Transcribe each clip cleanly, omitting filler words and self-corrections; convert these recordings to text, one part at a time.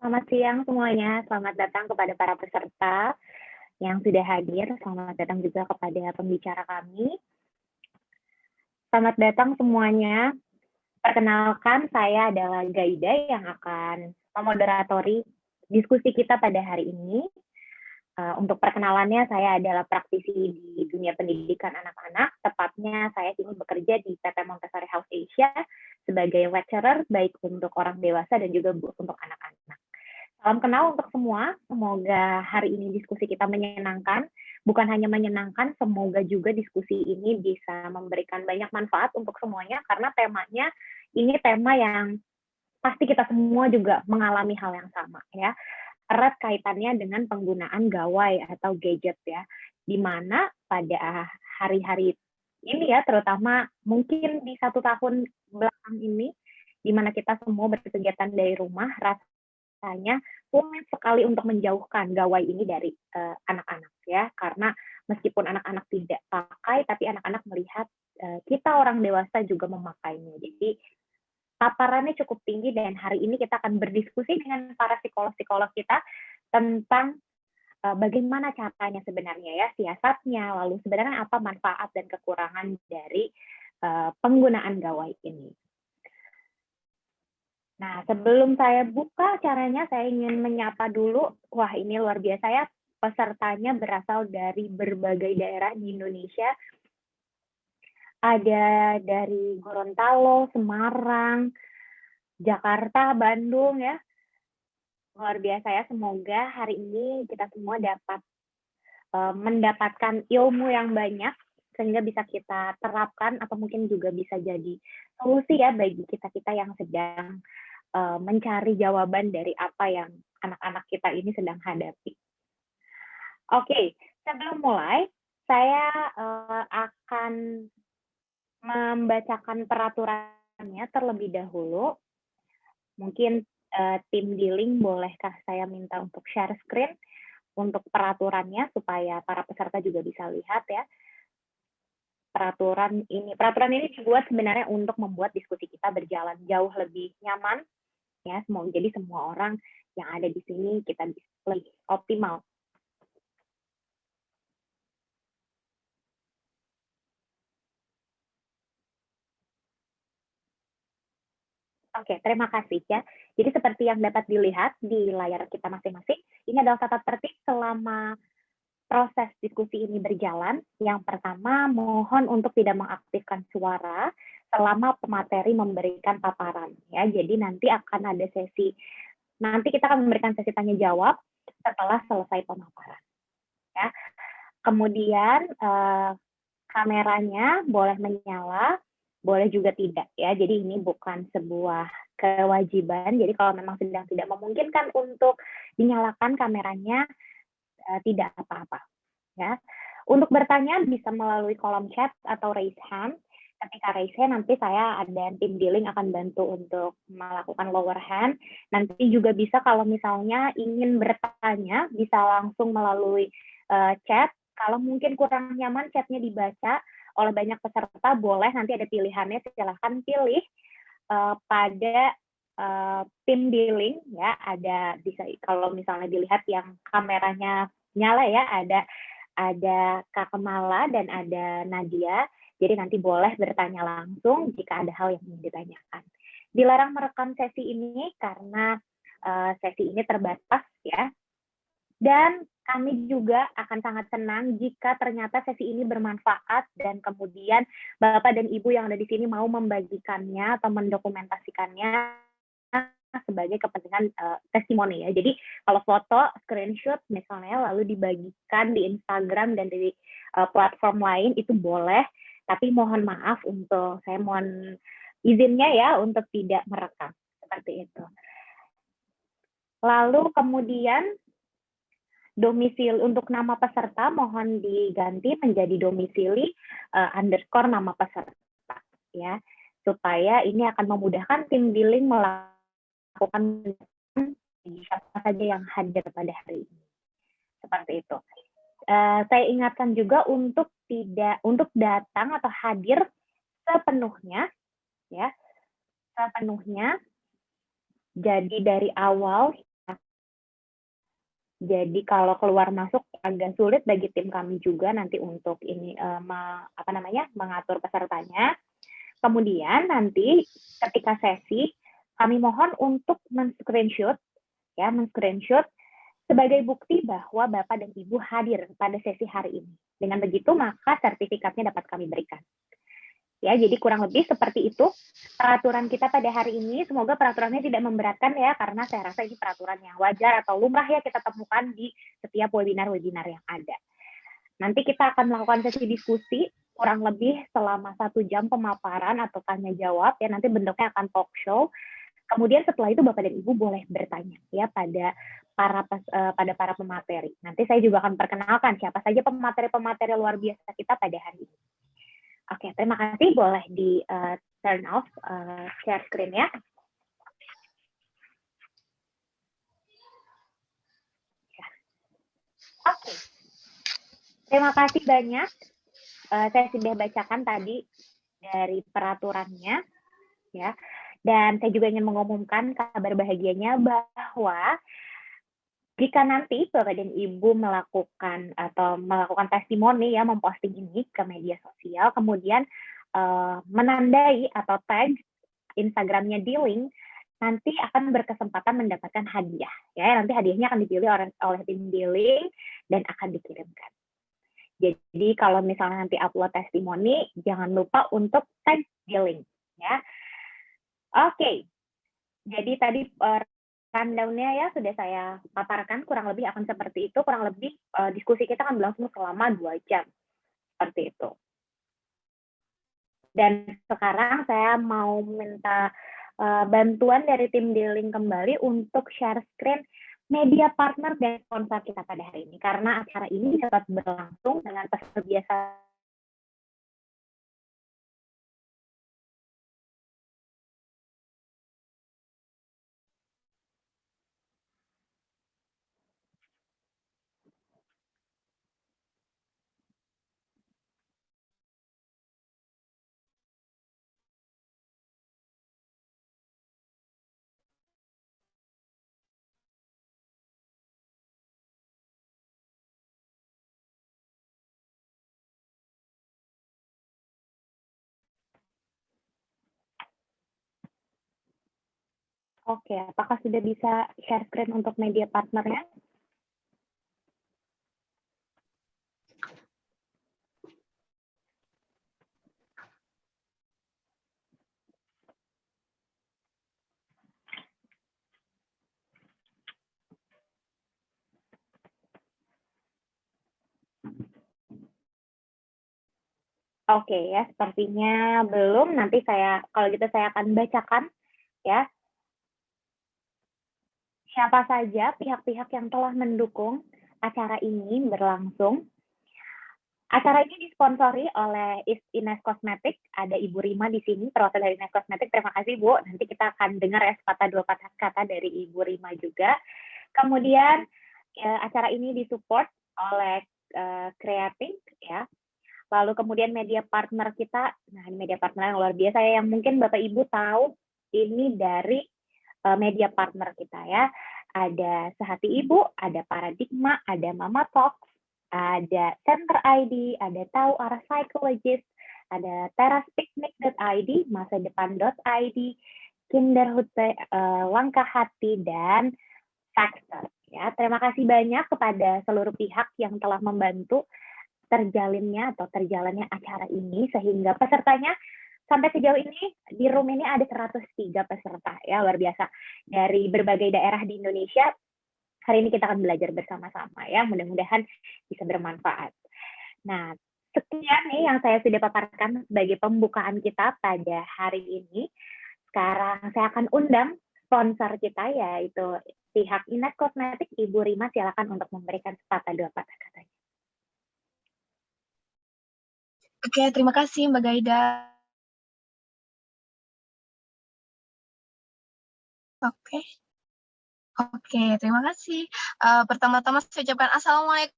Selamat siang semuanya, selamat datang kepada para peserta yang sudah hadir, selamat datang juga kepada pembicara kami. Selamat datang semuanya, perkenalkan saya adalah Gaida yang akan memoderatori diskusi kita pada hari ini. Untuk perkenalannya, saya adalah praktisi di dunia pendidikan anak-anak, tepatnya saya kini bekerja di PT Montessori House Asia sebagai lecturer, baik untuk orang dewasa dan juga untuk anak-anak. Salam kenal untuk semua, semoga hari ini diskusi kita menyenangkan. Bukan hanya menyenangkan, semoga juga diskusi ini bisa memberikan banyak manfaat untuk semuanya, karena temanya ini tema yang pasti kita semua juga mengalami hal yang sama, ya. Erat kaitannya dengan penggunaan gawai atau gadget, ya. Di mana pada hari-hari ini ya, terutama mungkin di 1 tahun belakang ini, di mana kita semua berkegiatan dari rumah, rasanya sulit sekali untuk menjauhkan gawai ini dari anak-anak ya, karena meskipun anak-anak tidak pakai, tapi anak-anak melihat kita orang dewasa juga memakainya. Jadi paparannya cukup tinggi dan hari ini kita akan berdiskusi dengan para psikolog-psikolog kita tentang bagaimana caranya sebenarnya ya, siasatnya, lalu sebenarnya apa manfaat dan kekurangan dari penggunaan gawai ini. Nah, sebelum saya buka caranya, saya ingin menyapa dulu. Wah, ini luar biasa ya, pesertanya berasal dari berbagai daerah di Indonesia. Ada dari Gorontalo, Semarang, Jakarta, Bandung ya. Luar biasa ya, semoga hari ini kita semua dapat mendapatkan ilmu yang banyak, sehingga bisa kita terapkan atau mungkin juga bisa jadi solusi ya bagi kita-kita yang sedang mencari jawaban dari apa yang anak-anak kita ini sedang hadapi. Oke, sebelum mulai, saya akan membacakan peraturannya terlebih dahulu. Mungkin tim dealing bolehkah saya minta untuk share screen untuk peraturannya supaya para peserta juga bisa lihat ya. Peraturan ini dibuat sebenarnya untuk membuat diskusi kita berjalan jauh lebih nyaman ya, jadi semua orang yang ada di sini kita bisa lebih optimal. Oke, terima kasih ya. Jadi seperti yang dapat dilihat di layar kita masing-masing, ini adalah tata tertib selama proses diskusi ini berjalan. Yang pertama, mohon untuk tidak mengaktifkan suara selama pemateri memberikan paparan ya. Jadi nanti akan ada nanti kita akan memberikan sesi tanya jawab setelah selesai pemaparan ya. Kemudian kameranya boleh menyala, boleh juga tidak ya. Jadi ini bukan sebuah kewajiban. Jadi kalau memang sedang tidak memungkinkan untuk dinyalakan kameranya, tidak apa-apa ya. Untuk bertanya bisa melalui kolom chat atau raise hand. Ketika raise hand nanti saya dan tim dealing akan bantu untuk melakukan lower hand. Nanti juga bisa kalau misalnya ingin bertanya bisa langsung melalui chat. Kalau mungkin kurang nyaman chatnya dibaca oleh banyak peserta, boleh nanti ada pilihannya, silahkan pilih pada tim dealing ya, ada bisa kalau misalnya dilihat yang kameranya nyala ya, ada Kak Kemala dan ada Nadia. Jadi nanti boleh bertanya langsung jika ada hal yang ingin ditanyakan. Dilarang merekam sesi ini karena sesi ini terbatas ya. Dan kami juga akan sangat senang jika ternyata sesi ini bermanfaat dan kemudian Bapak dan Ibu yang ada di sini mau membagikannya atau mendokumentasikannya sebagai kepentingan testimoni ya. Jadi kalau foto, screenshot misalnya lalu dibagikan di Instagram dan di platform lain itu boleh, tapi mohon maaf saya mohon izinnya ya untuk tidak merekam seperti itu. Lalu kemudian domisili untuk nama peserta mohon diganti menjadi domisili underscore nama peserta ya, supaya ini akan memudahkan tim dealing melakukan siapa saja yang hadir pada hari ini. Seperti itu. Saya ingatkan juga untuk datang atau hadir sepenuhnya ya, sepenuhnya. Jadi dari awal. Jadi kalau keluar masuk agak sulit bagi tim kami juga nanti untuk ini mengatur pesertanya. Kemudian nanti ketika sesi kami mohon untuk men-screenshot sebagai bukti bahwa Bapak dan Ibu hadir pada sesi hari ini. Dengan begitu maka sertifikatnya dapat kami berikan. Ya, jadi kurang lebih seperti itu peraturan kita pada hari ini. Semoga peraturannya tidak memberatkan ya, karena saya rasa ini peraturan yang wajar atau lumrah ya kita temukan di setiap webinar-webinar yang ada. Nanti kita akan melakukan sesi diskusi kurang lebih selama 1 jam pemaparan atau tanya jawab ya, nanti bentuknya akan talk show. Kemudian setelah itu Bapak dan Ibu boleh bertanya ya pada para pemateri. Nanti saya juga akan perkenalkan siapa saja pemateri-pemateri luar biasa kita pada hari ini. Oke, terima kasih. Boleh di turn off share screen ya. Oke, terima kasih banyak. Saya sudah bacakan tadi dari peraturannya, ya. Dan saya juga ingin mengumumkan kabar bahagianya bahwa jika nanti Bapak dan Ibu melakukan testimoni ya, memposting ini ke media sosial, kemudian menandai atau tag Instagramnya Dealing, nanti akan berkesempatan mendapatkan hadiah. Ya, nanti hadiahnya akan dipilih oleh tim Dealing dan akan dikirimkan. Jadi kalau misalnya nanti upload testimoni, jangan lupa untuk tag Dealing. Ya, oke. Jadi tadi rundown-nya ya sudah saya paparkan, kurang lebih akan seperti itu, kurang lebih diskusi kita akan berlangsung selama 2 jam, seperti itu. Dan sekarang saya mau minta bantuan dari tim Dealing kembali untuk share screen media partner dan sponsor kita pada hari ini, karena acara ini dapat berlangsung dengan peserta biasa. Oke, apakah sudah bisa share screen untuk media partnernya? Oke ya, sepertinya belum. Nanti kalau gitu saya akan bacakan ya. Siapa saja pihak-pihak yang telah mendukung acara ini berlangsung. Acara ini disponsori oleh Ines Cosmetic. Ada Ibu Rima di sini, perwakilan dari Ines Cosmetic. Terima kasih, Bu. Nanti kita akan dengar ya sepatah dua patah kata dari Ibu Rima juga. Kemudian acara ini disupport oleh Creating ya. Lalu kemudian media partner kita, nah ini media partner yang luar biasa ya, yang mungkin Bapak Ibu tahu ini dari media partner kita ya. Ada Sehati Ibu, ada Paradigma, ada Mama Talks, ada Center ID, ada Tahu Arah Psychologist, ada teraspiknik.id, masadepan.id, Kinderhute, Langkah Hati, dan Factor. Ya, terima kasih banyak kepada seluruh pihak yang telah membantu terjalannya acara ini, sehingga pesertanya sampai sejauh ini di room ini ada 103 peserta, ya, luar biasa, dari berbagai daerah di Indonesia. Hari ini kita akan belajar bersama-sama, ya, mudah-mudahan bisa bermanfaat. Nah, sekian nih yang saya sudah paparkan sebagai pembukaan kita pada hari ini. Sekarang saya akan undang sponsor kita, yaitu pihak Ines Kosmetik. Ibu Rima, silakan untuk memberikan sepatah dua patah katanya. Oke, terima kasih Mbak Gaida. Oke, terima kasih. Pertama-tama saya ucapkan Assalamualaikum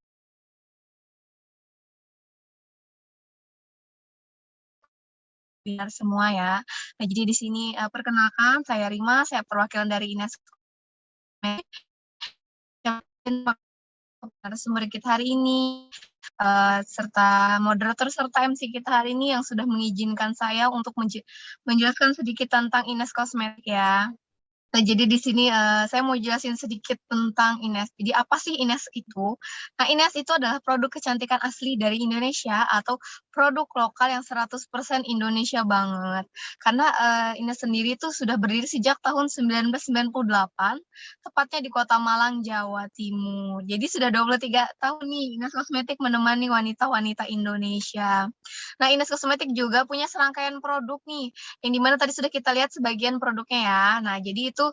semua ya. Nah, jadi di sini perkenalkan, saya Rima, saya perwakilan dari Ines narasumber kita hari ini, serta moderator serta MC kita hari ini yang sudah mengizinkan saya untuk menjelaskan sedikit tentang Ines Kosmetik ya. Nah, jadi di sini saya mau jelasin sedikit tentang Ines. Jadi apa sih Ines itu? Nah, Ines itu adalah produk kecantikan asli dari Indonesia atau produk lokal yang 100% Indonesia banget. Karena Ines sendiri itu sudah berdiri sejak tahun 1998, tepatnya di Kota Malang, Jawa Timur. Jadi sudah 23 tahun nih Ines Kosmetik menemani wanita-wanita Indonesia. Nah, Ines Kosmetik juga punya serangkaian produk nih, yang dimana tadi sudah kita lihat sebagian produknya ya. Nah, jadi itu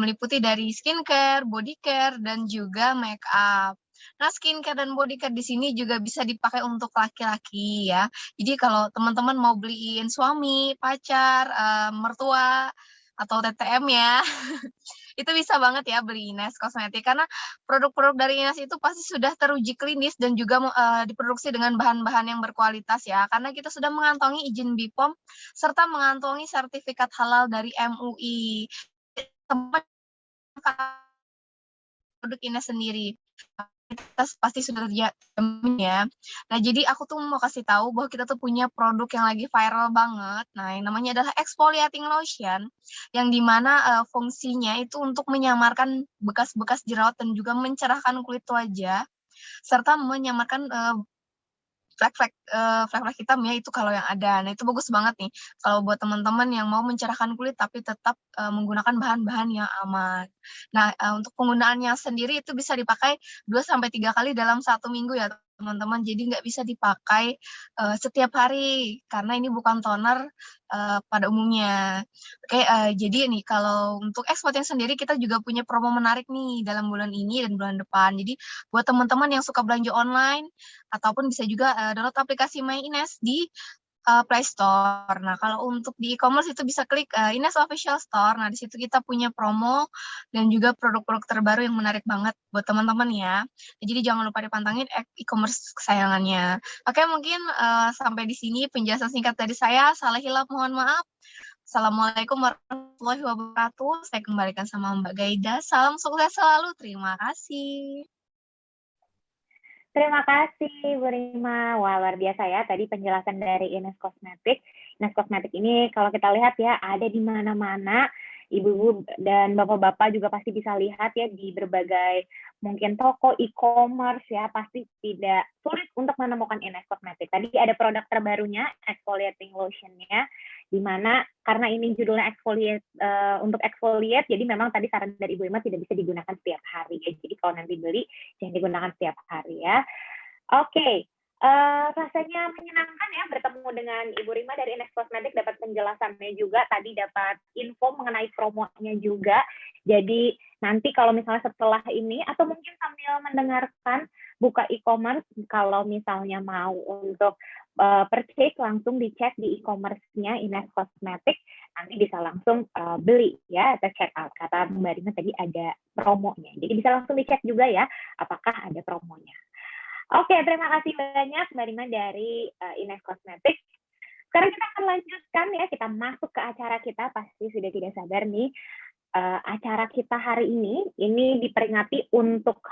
meliputi dari skincare, body care, dan juga make up. Nah, skincare dan body care di sini juga bisa dipakai untuk laki-laki ya. Jadi kalau teman-teman mau beliin suami, pacar, mertua, atau TTM ya, itu bisa banget ya beli Ines Kosmetik karena produk-produk dari Ines itu pasti sudah teruji klinis dan juga diproduksi dengan bahan-bahan yang berkualitas ya, karena kita sudah mengantongi izin BPOM serta mengantongi sertifikat halal dari MUI. Produk Ines sendiri kita pasti sudah terjamin ya. Nah, jadi aku tuh mau kasih tahu bahwa kita tuh punya produk yang lagi viral banget. Nah, yang namanya adalah exfoliating lotion, yang dimana fungsinya itu untuk menyamarkan bekas-bekas jerawat dan juga mencerahkan kulit wajah, serta menyamarkan flek-flek hitam ya, itu kalau yang ada. Nah, itu bagus banget nih kalau buat teman-teman yang mau mencerahkan kulit tapi tetap menggunakan bahan-bahan yang aman. Nah, untuk penggunaannya sendiri itu bisa dipakai 2-3 kali dalam 1 minggu ya teman-teman. Jadi nggak bisa dipakai setiap hari karena ini bukan toner pada umumnya. Oke, jadi nih kalau untuk ekspornya sendiri kita juga punya promo menarik nih dalam bulan ini dan bulan depan. Jadi buat teman-teman yang suka belanja online ataupun bisa juga download aplikasi My Ines di Play Store. Nah, kalau untuk di e-commerce itu bisa klik Ines Official Store. Nah, di situ kita punya promo dan juga produk-produk terbaru yang menarik banget buat teman-teman ya. Jadi jangan lupa dipantengin e-commerce kesayangannya. Oke, mungkin sampai di sini penjelasan singkat dari saya. Salah hilap mohon maaf. Assalamualaikum warahmatullahi wabarakatuh. Saya kembalikan sama Mbak Gaida. Salam sukses selalu. Terima kasih. Terima kasih, Bu Rima. Wah, luar biasa ya tadi penjelasan dari Ines Kosmetik. Ines Kosmetik ini kalau kita lihat ya ada di mana-mana. Ibu-ibu dan bapak-bapak juga pasti bisa lihat ya di berbagai mungkin toko e-commerce ya, pasti tidak sulit untuk menemukan Ines Kosmetik. Tadi ada produk terbarunya, exfoliating lotion-nya, di mana karena ini judulnya exfoliate, untuk exfoliate, jadi memang tadi saran dari Ibu Rima tidak bisa digunakan setiap hari ya. Jadi kalau nanti beli jangan digunakan setiap hari ya. Oke, rasanya menyenangkan ya bertemu dengan Ibu Rima dari Ines Kosmetik, dapat penjelasannya juga, tadi dapat info mengenai promonya juga. Jadi nanti kalau misalnya setelah ini atau mungkin sambil mendengarkan buka e-commerce, kalau misalnya mau untuk purchase langsung dicek di e-commerce-nya Ines Kosmetik, nanti bisa langsung beli ya atau check out. Kata Mbak Rima tadi ada promonya. Jadi bisa langsung dicek juga ya apakah ada promonya. Oke, terima kasih banyak Mbak Rima dari Ines Kosmetik. Sekarang kita akan lanjutkan ya, kita masuk ke acara kita, pasti sudah tidak sabar nih. acara kita hari ini diperingati untuk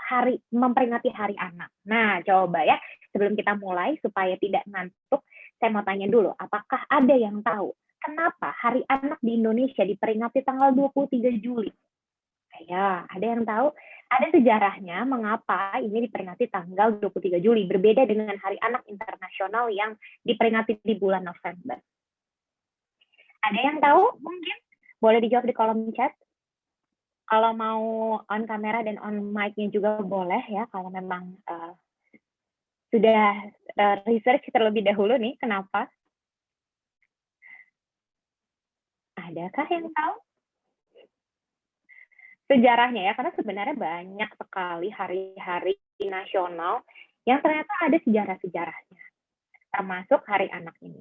memperingati Hari Anak. Nah, coba ya, sebelum kita mulai supaya tidak ngantuk, saya mau tanya dulu, apakah ada yang tahu kenapa Hari Anak di Indonesia diperingati tanggal 23 Juli? Ya, ada yang tahu? Ada sejarahnya mengapa ini diperingati tanggal 23 Juli, berbeda dengan Hari Anak Internasional yang diperingati di bulan November. Ada yang tahu? Mungkin boleh dijawab di kolom chat. Kalau mau on kamera dan on mic-nya juga boleh ya, kalau memang sudah research terlebih dahulu nih, kenapa? Adakah yang tahu? Sejarahnya ya, karena sebenarnya banyak sekali hari-hari nasional yang ternyata ada sejarah-sejarahnya, termasuk Hari Anak ini.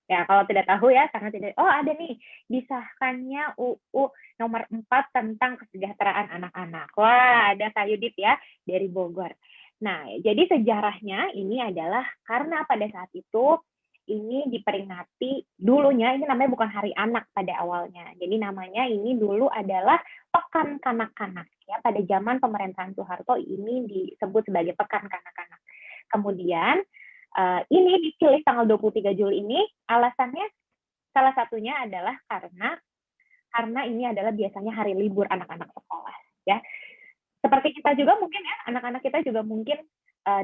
Ya, kalau tidak tahu ya, karena tidak, oh ada nih, disahkannya UU nomor 4 tentang kesejahteraan anak-anak. Wah, ada Kak Yudit ya, dari Bogor. Nah, jadi sejarahnya ini adalah karena pada saat itu, ini diperingati dulunya, ini namanya bukan Hari Anak pada awalnya. Jadi namanya ini dulu adalah Pekan Kanak-Kanak. Ya, pada zaman pemerintahan Soeharto ini disebut sebagai Pekan Kanak-Kanak. Kemudian, ini dipilih tanggal 23 Juli ini, alasannya salah satunya adalah karena ini adalah biasanya hari libur anak-anak sekolah. Ya, seperti kita juga mungkin ya, anak-anak kita juga mungkin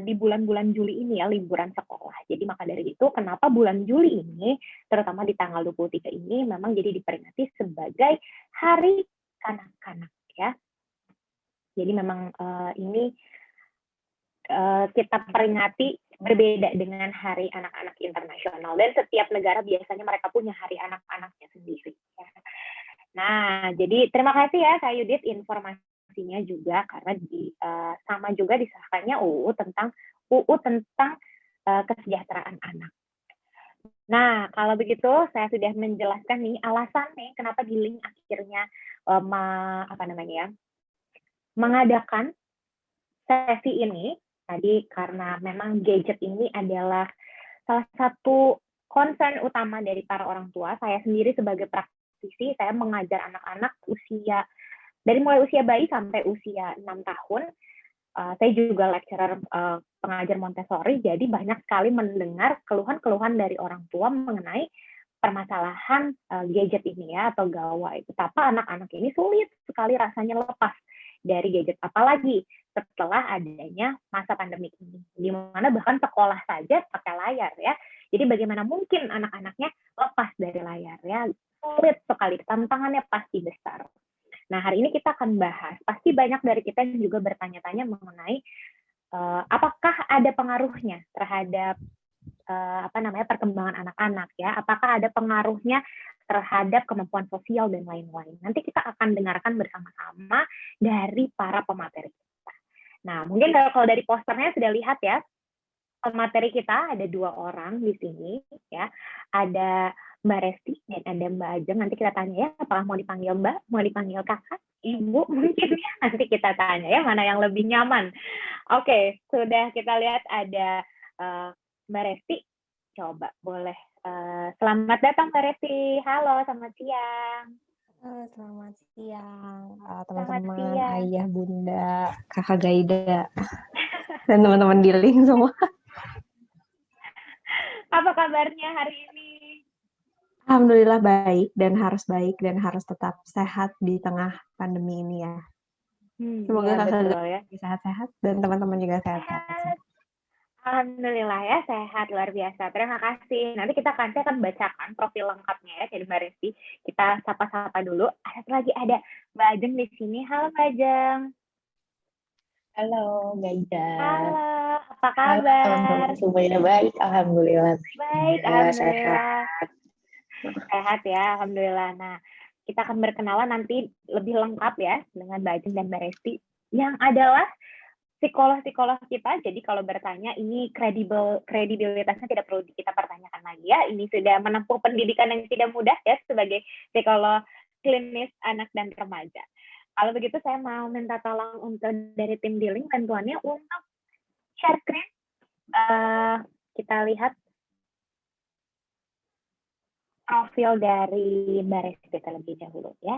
di bulan-bulan Juli ini ya, liburan sekolah. Jadi maka dari itu, kenapa bulan Juli ini, terutama di tanggal 23 ini, memang jadi diperingati sebagai Hari Kanak-Kanak ya. Jadi memang ini kita peringati berbeda dengan Hari Anak-Anak Internasional. Dan setiap negara biasanya mereka punya hari anak-anaknya sendiri. Ya. Nah, jadi terima kasih ya Kak Yudit informasinya juga, karena sama juga disahkannya UU tentang kesejahteraan anak. Nah, kalau begitu saya sudah menjelaskan nih alasannya kenapa Giling akhirnya mengadakan sesi ini. Tadi karena memang gadget ini adalah salah satu concern utama dari para orang tua. Saya sendiri sebagai praktisi, saya mengajar anak-anak dari mulai usia bayi sampai usia 6 tahun. Saya juga lecturer pengajar Montessori, jadi banyak sekali mendengar keluhan-keluhan dari orang tua mengenai permasalahan gadget ini ya, atau gawai. Betapa anak-anak ini sulit sekali rasanya lepas dari gadget, apalagi setelah adanya masa pandemi ini, di mana bahkan sekolah saja pakai layar ya. Jadi bagaimana mungkin anak-anaknya lepas dari layar ya? Sulit sekali, tantangannya pasti besar. Nah, hari ini kita akan bahas, pasti banyak dari kita yang juga bertanya-tanya mengenai apakah ada pengaruhnya terhadap perkembangan anak-anak ya? Apakah ada pengaruhnya terhadap kemampuan sosial dan lain-lain? Nanti kita akan dengarkan bersama-sama dari para pemateri kita. Nah, mungkin kalau dari posternya sudah lihat ya, pemateri kita ada 2 orang di sini ya. Ada Mbak Resti dan ada Mbak Ajeng. Nanti kita tanya ya, apakah mau dipanggil Mbak, mau dipanggil Kakak, Ibu, mungkin ya. Nanti kita tanya ya, mana yang lebih nyaman. Oke, sudah kita lihat ada Mbak Resti. Coba boleh. Selamat datang Mbak Resti. Halo, selamat siang. Halo, selamat siang Selamat teman-teman, siang. ayah, bunda, kakak Gaida, dan teman-teman di link semua. Apa kabarnya hari ini? Alhamdulillah baik dan harus tetap sehat di tengah pandemi ini ya. Semoga Ya, kakak betul ya. sehat-sehat dan teman-teman juga sehat-sehat. Alhamdulillah ya, sehat, luar biasa. Terima kasih. Nanti saya akan bacakan profil lengkapnya ya dari Mbak Resti. Kita sapa-sapa dulu. Lagi ada Mbak Ajeng di sini. Halo Mbak Ajeng. Halo Gaida. Halo, apa Halo kabar? teman-teman semuanya, baik, alhamdulillah. Baik, Ya, alhamdulillah. Sehat ya, alhamdulillah. Nah, kita akan berkenalan nanti lebih lengkap ya dengan Mbak Ajeng dan Mbak Resti, yang adalah psikolog-psikolog kita. Jadi kalau bertanya, ini kredibilitasnya tidak perlu kita pertanyakan lagi ya. Ini sudah menempuh pendidikan yang tidak mudah ya sebagai psikolog klinis anak dan remaja. Kalau begitu saya mau minta tolong untuk dari tim Diling bantuannya untuk share screen. Kita lihat profil dari Mbak Resti terlebih dahulu ya.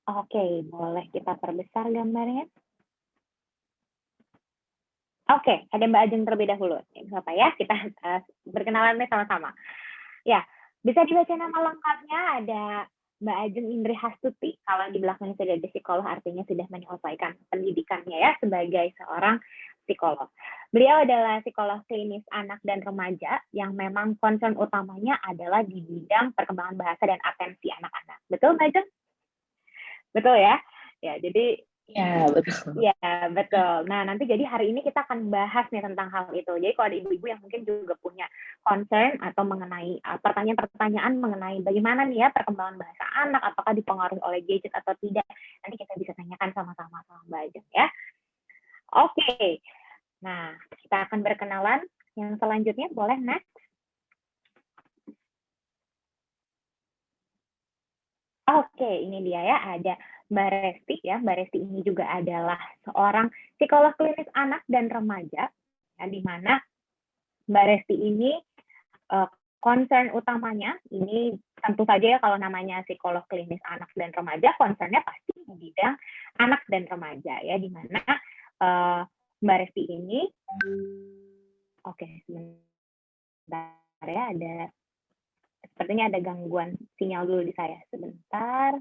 Oke, boleh kita perbesar gambarnya. Oke, ada Mbak Ajeng terlebih dahulu. Nggak apa ya, kita berkenalan sama-sama. Ya, bisa dibaca nama lengkapnya, ada Mbak Ajeng Indri Hastuti. Kalau di belakangnya sudah ada psikolog, artinya sudah menyelesaikan pendidikannya ya sebagai seorang psikolog. Beliau adalah psikolog klinis anak dan remaja yang memang concern utamanya adalah di bidang perkembangan bahasa dan atensi anak-anak. Betul, Mbak Ajeng? Betul ya? Ya, jadi Ya, betul. ya, betul. Nah, nanti jadi hari ini kita akan bahas nih tentang hal itu. Jadi kalau ada ibu-ibu yang mungkin juga punya concern atau mengenai pertanyaan-pertanyaan mengenai bagaimana nih ya perkembangan bahasa anak, apakah dipengaruhi oleh gadget atau tidak, nanti kita bisa tanyakan sama-sama sama Mbak Ajeng ya. Oke, nah kita akan berkenalan. Yang selanjutnya boleh next. Oke, ini dia ya, ada Mbak Resti ya. Mbak Resti ini juga adalah seorang psikolog klinis anak dan remaja, ya, di mana Mbak Resti ini concern utamanya ini tentu saja ya kalau namanya psikolog klinis anak dan remaja, concernnya pasti di bidang anak dan remaja ya, di mana Mbak Resti ini, oke sebentar ya, sepertinya ada gangguan sinyal dulu di saya sebentar.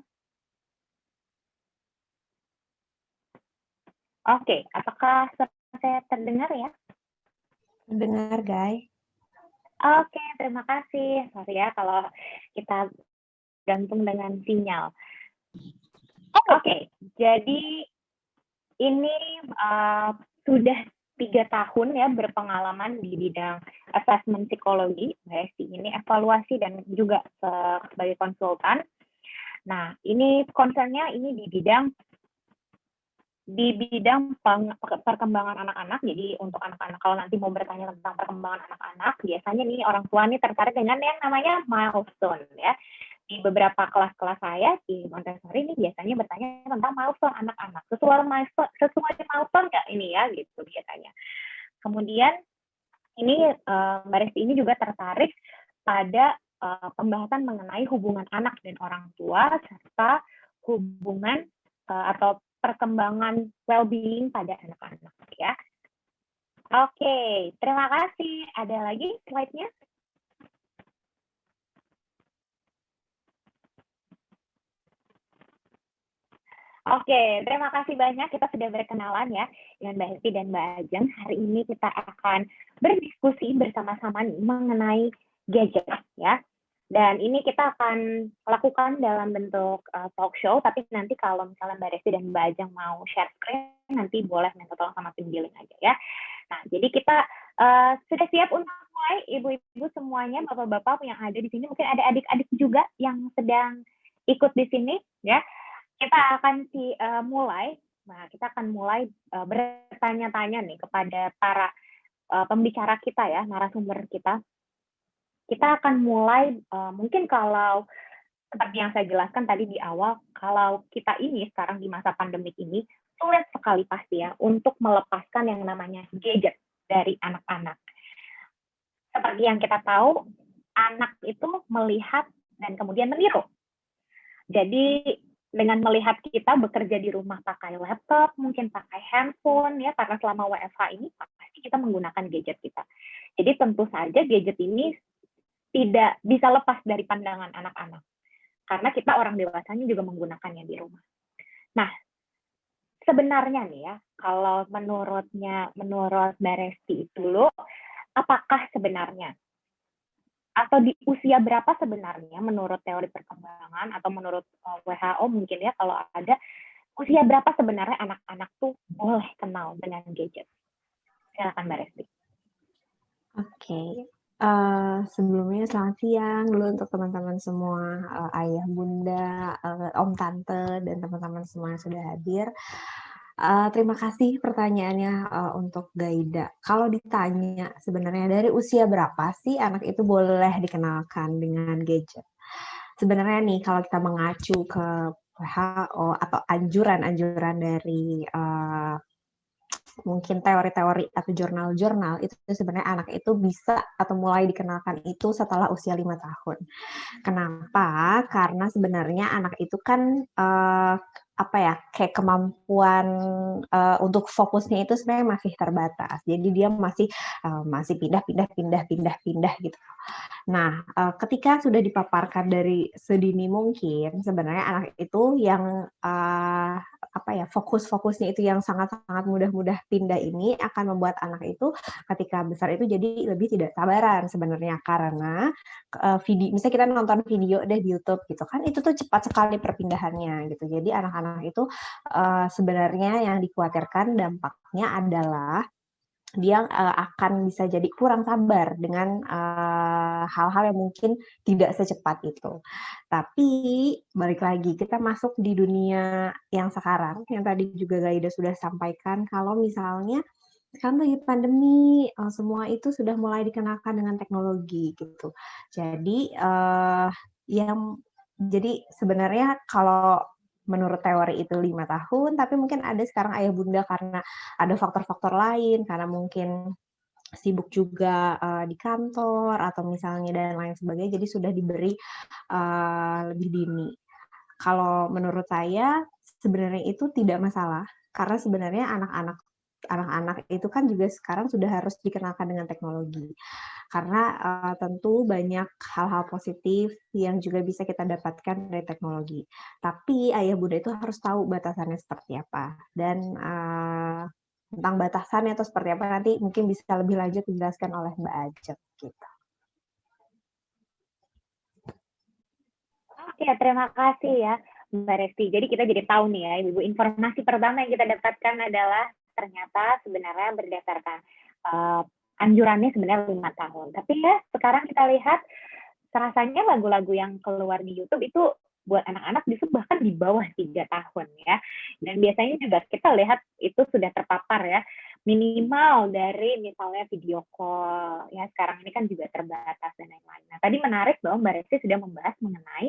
Oke, apakah saya terdengar ya? Dengar, Guys. Oke, terima kasih. Sorry ya kalau kita gantung dengan sinyal. Oke, jadi ini sudah 3 tahun ya berpengalaman di bidang asesmen psikologi, Mbak Esti ini evaluasi dan juga sebagai konsultan. Nah, ini concernnya ini di bidang perkembangan anak-anak. Jadi untuk anak-anak kalau nanti mau bertanya tentang perkembangan anak-anak, biasanya nih orang tua nih tertarik dengan yang namanya milestone ya. Di beberapa kelas-kelas saya di Montessori ini biasanya bertanya tentang milestone anak-anak. Sesuai milestone nggak ini ya gitu biasanya. Kemudian ini Mbak Resti ini juga tertarik pada pembahasan mengenai hubungan anak dan orang tua serta hubungan atau perkembangan well-being pada anak-anak ya. Oke, terima kasih. Ada lagi slide-nya? Oke, terima kasih banyak. Kita sudah berkenalan ya dengan Mbak Hesti dan Mbak Ajeng. Hari ini kita akan berdiskusi bersama-sama nih mengenai gadget ya. Dan ini kita akan lakukan dalam bentuk talk show, tapi nanti kalau misalnya Mbak Resti dan Mbak Ajeng mau share screen, nanti boleh minta tolong sama tim billing aja ya. Nah, jadi kita sudah siap untuk mulai, ibu-ibu semuanya, bapak-bapak yang ada di sini, mungkin ada adik-adik juga yang sedang ikut di sini ya. Kita akan mulai, nah kita akan mulai bertanya-tanya nih kepada para pembicara kita ya, narasumber kita. Kita akan mulai, mungkin kalau seperti yang saya jelaskan tadi di awal, kalau kita ini sekarang di masa pandemik ini, sulit sekali pasti ya untuk melepaskan yang namanya gadget dari anak-anak. Seperti yang kita tahu, anak itu melihat dan kemudian meniru. Jadi dengan melihat kita bekerja di rumah pakai laptop, mungkin pakai handphone ya, karena selama WFH ini pasti kita menggunakan gadget kita. Jadi tentu saja gadget ini tidak bisa lepas dari pandangan anak-anak. Karena kita orang dewasanya juga menggunakannya di rumah. Nah, sebenarnya nih ya, kalau menurut Mbak Resti itu loh, apakah sebenarnya atau di usia berapa sebenarnya menurut teori perkembangan atau menurut WHO mungkin ya kalau ada, usia berapa sebenarnya anak-anak tuh boleh kenal dengan gadget? Silakan Mbak Resti. Oke. Sebelumnya selamat siang dulu untuk teman-teman semua, ayah, bunda, om, tante, dan teman-teman semua yang sudah hadir. Terima kasih pertanyaannya untuk Gaida. Kalau ditanya sebenarnya dari usia berapa sih anak itu boleh dikenalkan dengan gadget? Sebenarnya nih kalau kita mengacu ke WHO atau anjuran-anjuran dari mungkin teori-teori atau jurnal-jurnal, itu sebenarnya anak itu bisa atau mulai dikenalkan itu setelah usia 5 tahun. Kenapa? Karena sebenarnya anak itu kan apa ya, kayak kemampuan untuk fokusnya itu sebenarnya masih terbatas. Jadi dia masih pindah gitu. Nah, ketika sudah dipaparkan dari sedini mungkin, sebenarnya anak itu yang apa ya, fokusnya itu yang sangat-sangat mudah pindah ini akan membuat anak itu ketika besar itu jadi lebih tidak sabaran sebenarnya, karena misalnya kita nonton video deh di YouTube gitu kan, itu tuh cepat sekali perpindahannya gitu. Jadi anak-anak itu sebenarnya yang dikhawatirkan dampaknya adalah dia akan bisa jadi kurang sabar dengan hal-hal yang mungkin tidak secepat itu. Tapi balik lagi, kita masuk di dunia yang sekarang, yang tadi juga Gaida sudah sampaikan, kalau misalnya kan lagi pandemi, semua itu sudah mulai dikenalkan dengan teknologi gitu. Jadi jadi sebenarnya kalau menurut teori itu 5 tahun, tapi mungkin ada sekarang ayah bunda karena ada faktor-faktor lain, karena mungkin sibuk juga di kantor atau misalnya dan lain sebagainya, jadi sudah diberi lebih dini. Kalau menurut saya sebenarnya itu tidak masalah, karena sebenarnya anak-anak itu kan juga sekarang sudah harus dikenalkan dengan teknologi. Karena tentu banyak hal-hal positif yang juga bisa kita dapatkan dari teknologi. Tapi ayah bunda itu harus tahu batasannya seperti apa. Dan tentang batasannya atau seperti apa nanti mungkin bisa lebih lanjut dijelaskan oleh Mbak Ajeng gitu. Oke, terima kasih ya Mbak Resti. Jadi kita jadi tahu nih ya, Ibu, informasi pertama yang kita dapatkan adalah ternyata sebenarnya berdasarkan anjurannya sebenarnya 5 tahun. Tapi ya sekarang kita lihat rasanya lagu-lagu yang keluar di YouTube itu buat anak-anak justru bahkan di bawah 3 tahun ya. Dan biasanya juga kita lihat itu sudah terpapar ya, minimal dari misalnya video call ya, sekarang ini kan juga terbatas dan lain-lain. Nah, tadi menarik bahwa Mbak Resti sudah membahas mengenai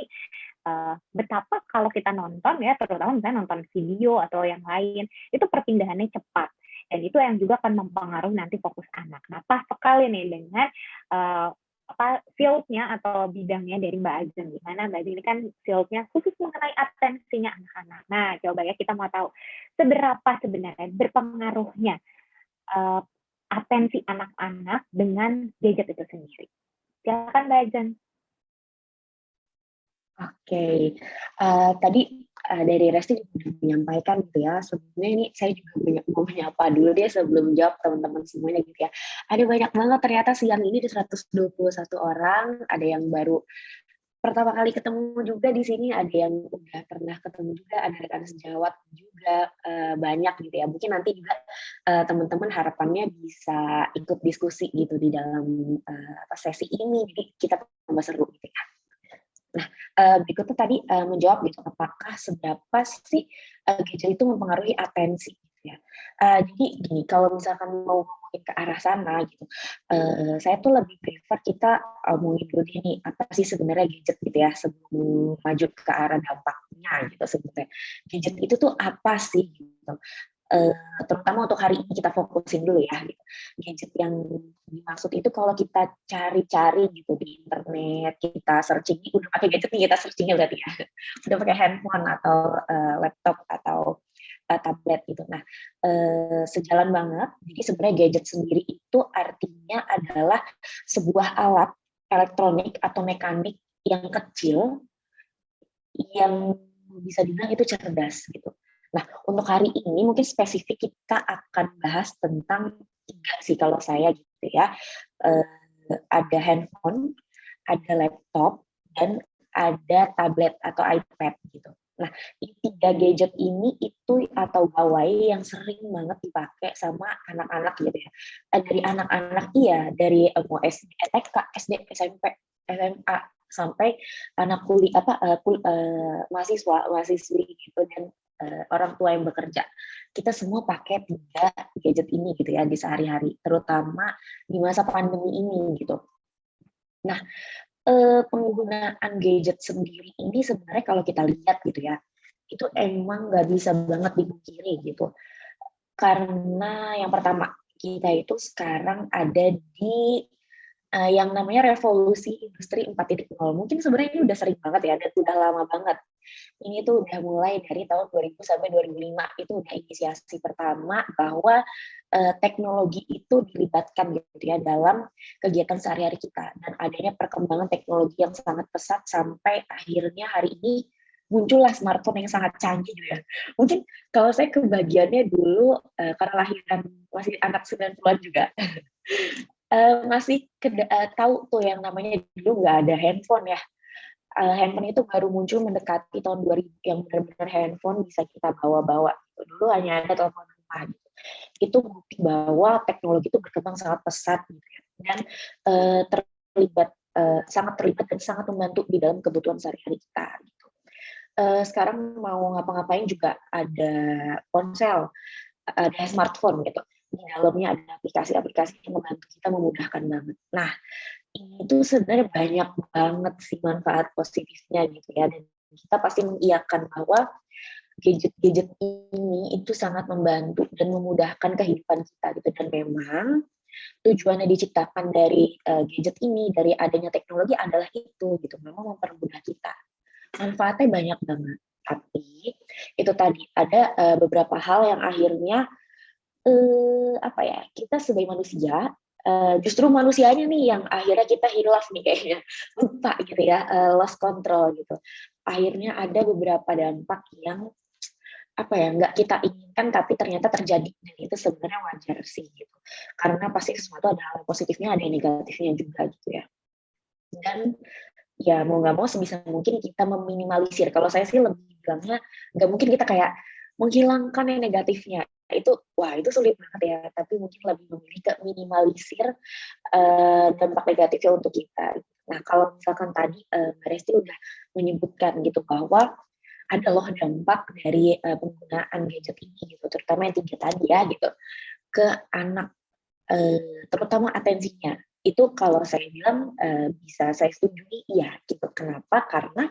betapa kalau kita nonton ya, terutama misalnya nonton video atau yang lain, itu perpindahannya cepat. Dan itu yang juga akan mempengaruhi nanti fokus anak. Nah, pas sekali nih dengan field-nya atau bidangnya dari Mbak Ajeng, di mana Mbak Ajeng ini kan field-nya khusus mengenai atensinya anak-anak. Nah, coba ya kita mau tahu seberapa sebenarnya berpengaruhnya atensi anak-anak dengan gadget itu sendiri. Silakan Mbak Ajeng. Oke, tadi dari Resti sudah menyampaikan gitu ya. Sebelumnya ini saya juga mau menyapa dulu deh sebelum jawab teman-teman semuanya gitu ya. Ada banyak banget ternyata siang ini di 121 orang, ada yang baru pertama kali ketemu juga di sini, ada yang udah pernah ketemu juga, ada rekan sejawat juga banyak gitu ya. Mungkin nanti juga teman-teman harapannya bisa ikut diskusi gitu di dalam sesi ini, jadi kita tambah seru gitu ya. Nah, berikutnya tadi menjawab gitu, apakah seberapa sih gadget itu mempengaruhi atensi gitu ya. Jadi gini, kalau misalkan mau ngomongin ke arah sana gitu, saya tuh lebih prefer kita ngomongin dulu nih, apa sih sebenarnya gadget gitu ya, sebelum maju ke arah dampaknya gitu sebenarnya. Gadget itu tuh apa sih gitu. Terutama untuk hari ini kita fokusin dulu ya gitu. Gadget yang dimaksud itu kalau kita cari-cari gitu di internet, kita searching, udah pakai gadget nih kita searchingnya berarti ya, udah pakai handphone atau laptop atau tablet gitu. Nah, sejalan banget. Jadi sebenarnya gadget sendiri itu artinya adalah sebuah alat elektronik atau mekanik yang kecil yang bisa dibilang itu cerdas gitu. Nah, untuk hari ini mungkin spesifik kita akan bahas tentang 3 sih kalau saya gitu ya. Ada handphone, ada laptop, dan ada tablet atau iPad gitu. Nah, 3 gadget ini itu atau gawai yang sering banget dipakai sama anak-anak gitu ya. Dari anak-anak iya, dari SD, TK, SD, SMP, SMA, sampai anak kuliah mahasiswi gitu, dan orang tua yang bekerja. Kita semua pakai 3 gadget ini gitu ya di sehari-hari, terutama di masa pandemi ini gitu. Nah, penggunaan gadget sendiri ini sebenarnya kalau kita lihat gitu ya, itu emang nggak bisa banget dipungkiri gitu. Karena yang pertama, kita itu sekarang ada di yang namanya revolusi industri 4.0. Mungkin sebenarnya ini udah sering banget ya, dan udah lama banget. Ini tuh udah mulai dari tahun 2000 sampai 2005, itu udah inisiasi pertama bahwa teknologi itu dilibatkan gitu ya dalam kegiatan sehari-hari kita, dan adanya perkembangan teknologi yang sangat pesat sampai akhirnya hari ini muncullah smartphone yang sangat canggih gitu ya. Mungkin kalau saya kebagiannya dulu karena lahiran masih anak 90-an juga. Masih tahu tuh yang namanya dulu nggak ada handphone ya. Handphone itu baru muncul mendekati tahun 2000 yang benar-benar handphone bisa kita bawa-bawa. Dulu hanya ada telepon rumah gitu. Itu bukti bahwa teknologi itu berkembang sangat pesat gitu ya. Dan sangat terlibat dan sangat membantu di dalam kebutuhan sehari-hari kita gitu. Sekarang mau ngapa-ngapain juga ada ponsel, ada smartphone gitu. Di dalamnya ada aplikasi-aplikasi yang membantu kita, memudahkan banget. Nah, itu sebenarnya banyak banget sih manfaat positifnya gitu ya, dan kita pasti mengiyakan bahwa gadget-gadget ini itu sangat membantu dan memudahkan kehidupan kita gitu. Dan memang tujuannya diciptakan dari gadget ini, dari adanya teknologi adalah itu gitu, memang mempermudah kita. Manfaatnya banyak banget, tapi itu tadi ada beberapa hal yang akhirnya kita sebagai manusia, justru manusianya nih yang akhirnya kita hilaf nih kayaknya, lupa gitu ya, lost control gitu. Akhirnya ada beberapa dampak yang nggak kita inginkan tapi ternyata terjadi, dan itu sebenarnya wajar sih gitu. Karena pasti sesuatu ada hal positifnya, ada yang negatifnya juga gitu ya. Dan ya mau nggak mau sebisa mungkin kita meminimalisir. Kalau saya sih lebih bilangnya nggak mungkin kita kayak menghilangkan yang negatifnya. Itu sulit banget ya, tapi mungkin lebih memilih ke minimalisir dampak negatifnya untuk kita. Nah, kalau misalkan tadi Mbak Resti udah menyebutkan gitu bahwa ada loh dampak dari penggunaan gadget ini gitu, terutama yang 3 tadi ya gitu, ke anak, terutama atensinya. Itu kalau saya bilang bisa saya setujui iya gitu. Kenapa? Karena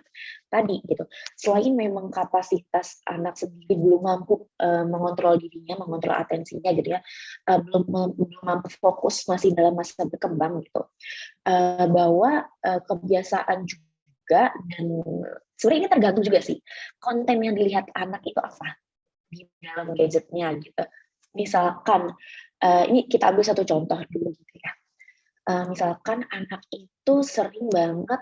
tadi gitu, selain memang kapasitas anak sendiri belum mampu mengontrol dirinya, mengontrol atensinya gitu ya, belum mampu fokus, masih dalam masa berkembang gitu, bahwa kebiasaan juga, dan sebenarnya ini tergantung juga sih konten yang dilihat anak itu apa di dalam gadgetnya gitu. Misalkan ini kita ambil satu contoh dulu gitu ya. Misalkan anak itu sering banget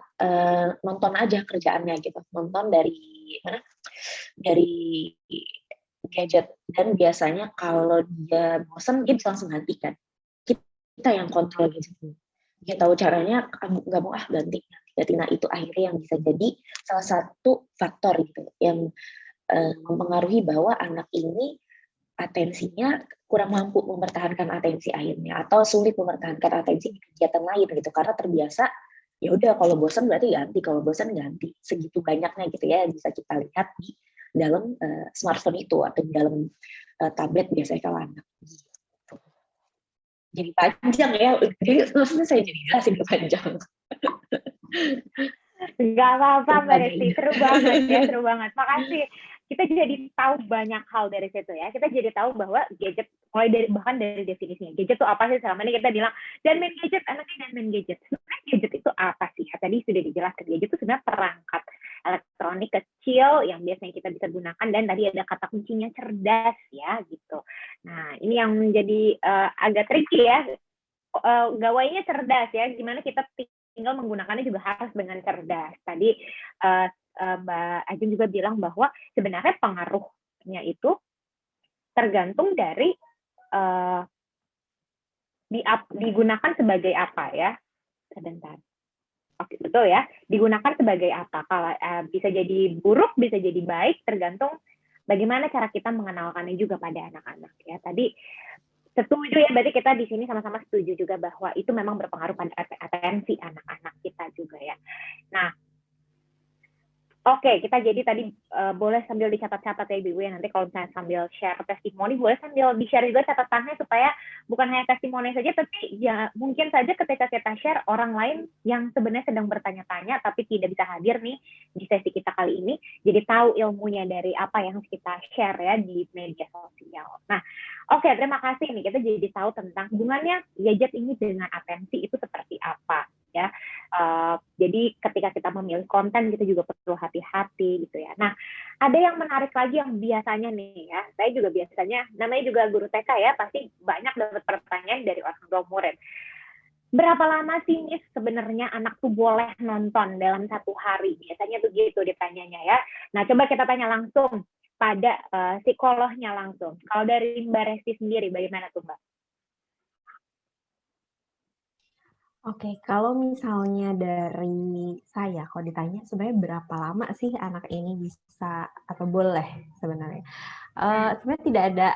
nonton aja kerjaannya gitu, nonton dari gadget, dan biasanya kalau dia bosan dia bisa langsung gantikan. Kita yang kontrol gadgetnya, dia tahu caranya, nggak mau ganti. Nah itu akhirnya yang bisa jadi salah satu faktor gitu yang mempengaruhi bahwa anak ini atensinya kurang mampu mempertahankan atensi akhirnya, atau sulit mempertahankan atensi di kegiatan lain gitu, karena terbiasa ya udah kalau bosan berarti ganti, kalau bosan ganti, segitu banyaknya gitu ya bisa kita lihat di dalam smartphone itu atau di dalam tablet biasanya kalau anak gitu. Jadi panjang ya, jadi maksudnya saya jadi jelasin panjang. Gak apa-apa Mbak Resti, seru banget ya, seru banget. Makasih. Kita jadi tahu banyak hal dari situ ya. Kita jadi tahu bahwa gadget, mulai dari bahkan dari definisinya. Gadget itu apa sih? Selama ini kita bilang, dan main gadget, anaknya dan main gadget. Sebenarnya gadget itu apa sih? Ya, tadi sudah dijelaskan, gadget itu sebenarnya perangkat elektronik kecil yang biasanya kita bisa gunakan, dan tadi ada kata kuncinya cerdas ya gitu. Nah, ini yang menjadi agak tricky ya. Gawainya cerdas ya, gimana kita tinggal menggunakannya juga harus dengan cerdas. Tadi Mbak Ajeng juga bilang bahwa sebenarnya pengaruhnya itu tergantung dari digunakan sebagai apa ya. Sebentar. Oke, betul ya. Digunakan sebagai apa? Kalau bisa jadi buruk, bisa jadi baik, tergantung bagaimana cara kita mengenalkannya juga pada anak-anak ya. Tadi setuju ya, berarti kita di sini sama-sama setuju juga bahwa itu memang berpengaruh pada atensi anak-anak kita juga ya. Nah, oke, kita jadi tadi boleh sambil dicatat-catat ya Ibu ya, nanti kalau misalnya sambil share testimoni, boleh sambil di-share juga catatannya supaya bukan hanya testimoni saja, tapi ya mungkin saja ketika kita share, orang lain yang sebenarnya sedang bertanya-tanya tapi tidak bisa hadir nih di sesi kita kali ini, jadi tahu ilmunya dari apa yang kita share ya di media sosial. Nah, Oke, terima kasih nih. Kita jadi tahu tentang hubungannya gadget ini dengan atensi itu seperti apa ya. Jadi ketika kita memilih konten kita juga perlu hati-hati gitu ya. Nah, ada yang menarik lagi yang biasanya nih ya. Saya juga biasanya, namanya juga guru TK ya, pasti banyak dapat pertanyaan dari orang tua murid. Berapa lama sih Miss sebenarnya anak tuh boleh nonton dalam satu hari? Biasanya begitu ditanyanya ya. Nah, coba kita tanya langsung pada psikolognya langsung. Kalau dari Mbak Resti sendiri, bagaimana tuh Mbak? Oke, kalau misalnya dari saya, kalau ditanya sebenarnya berapa lama sih anak ini bisa atau boleh sebenarnya? Sebenarnya tidak ada,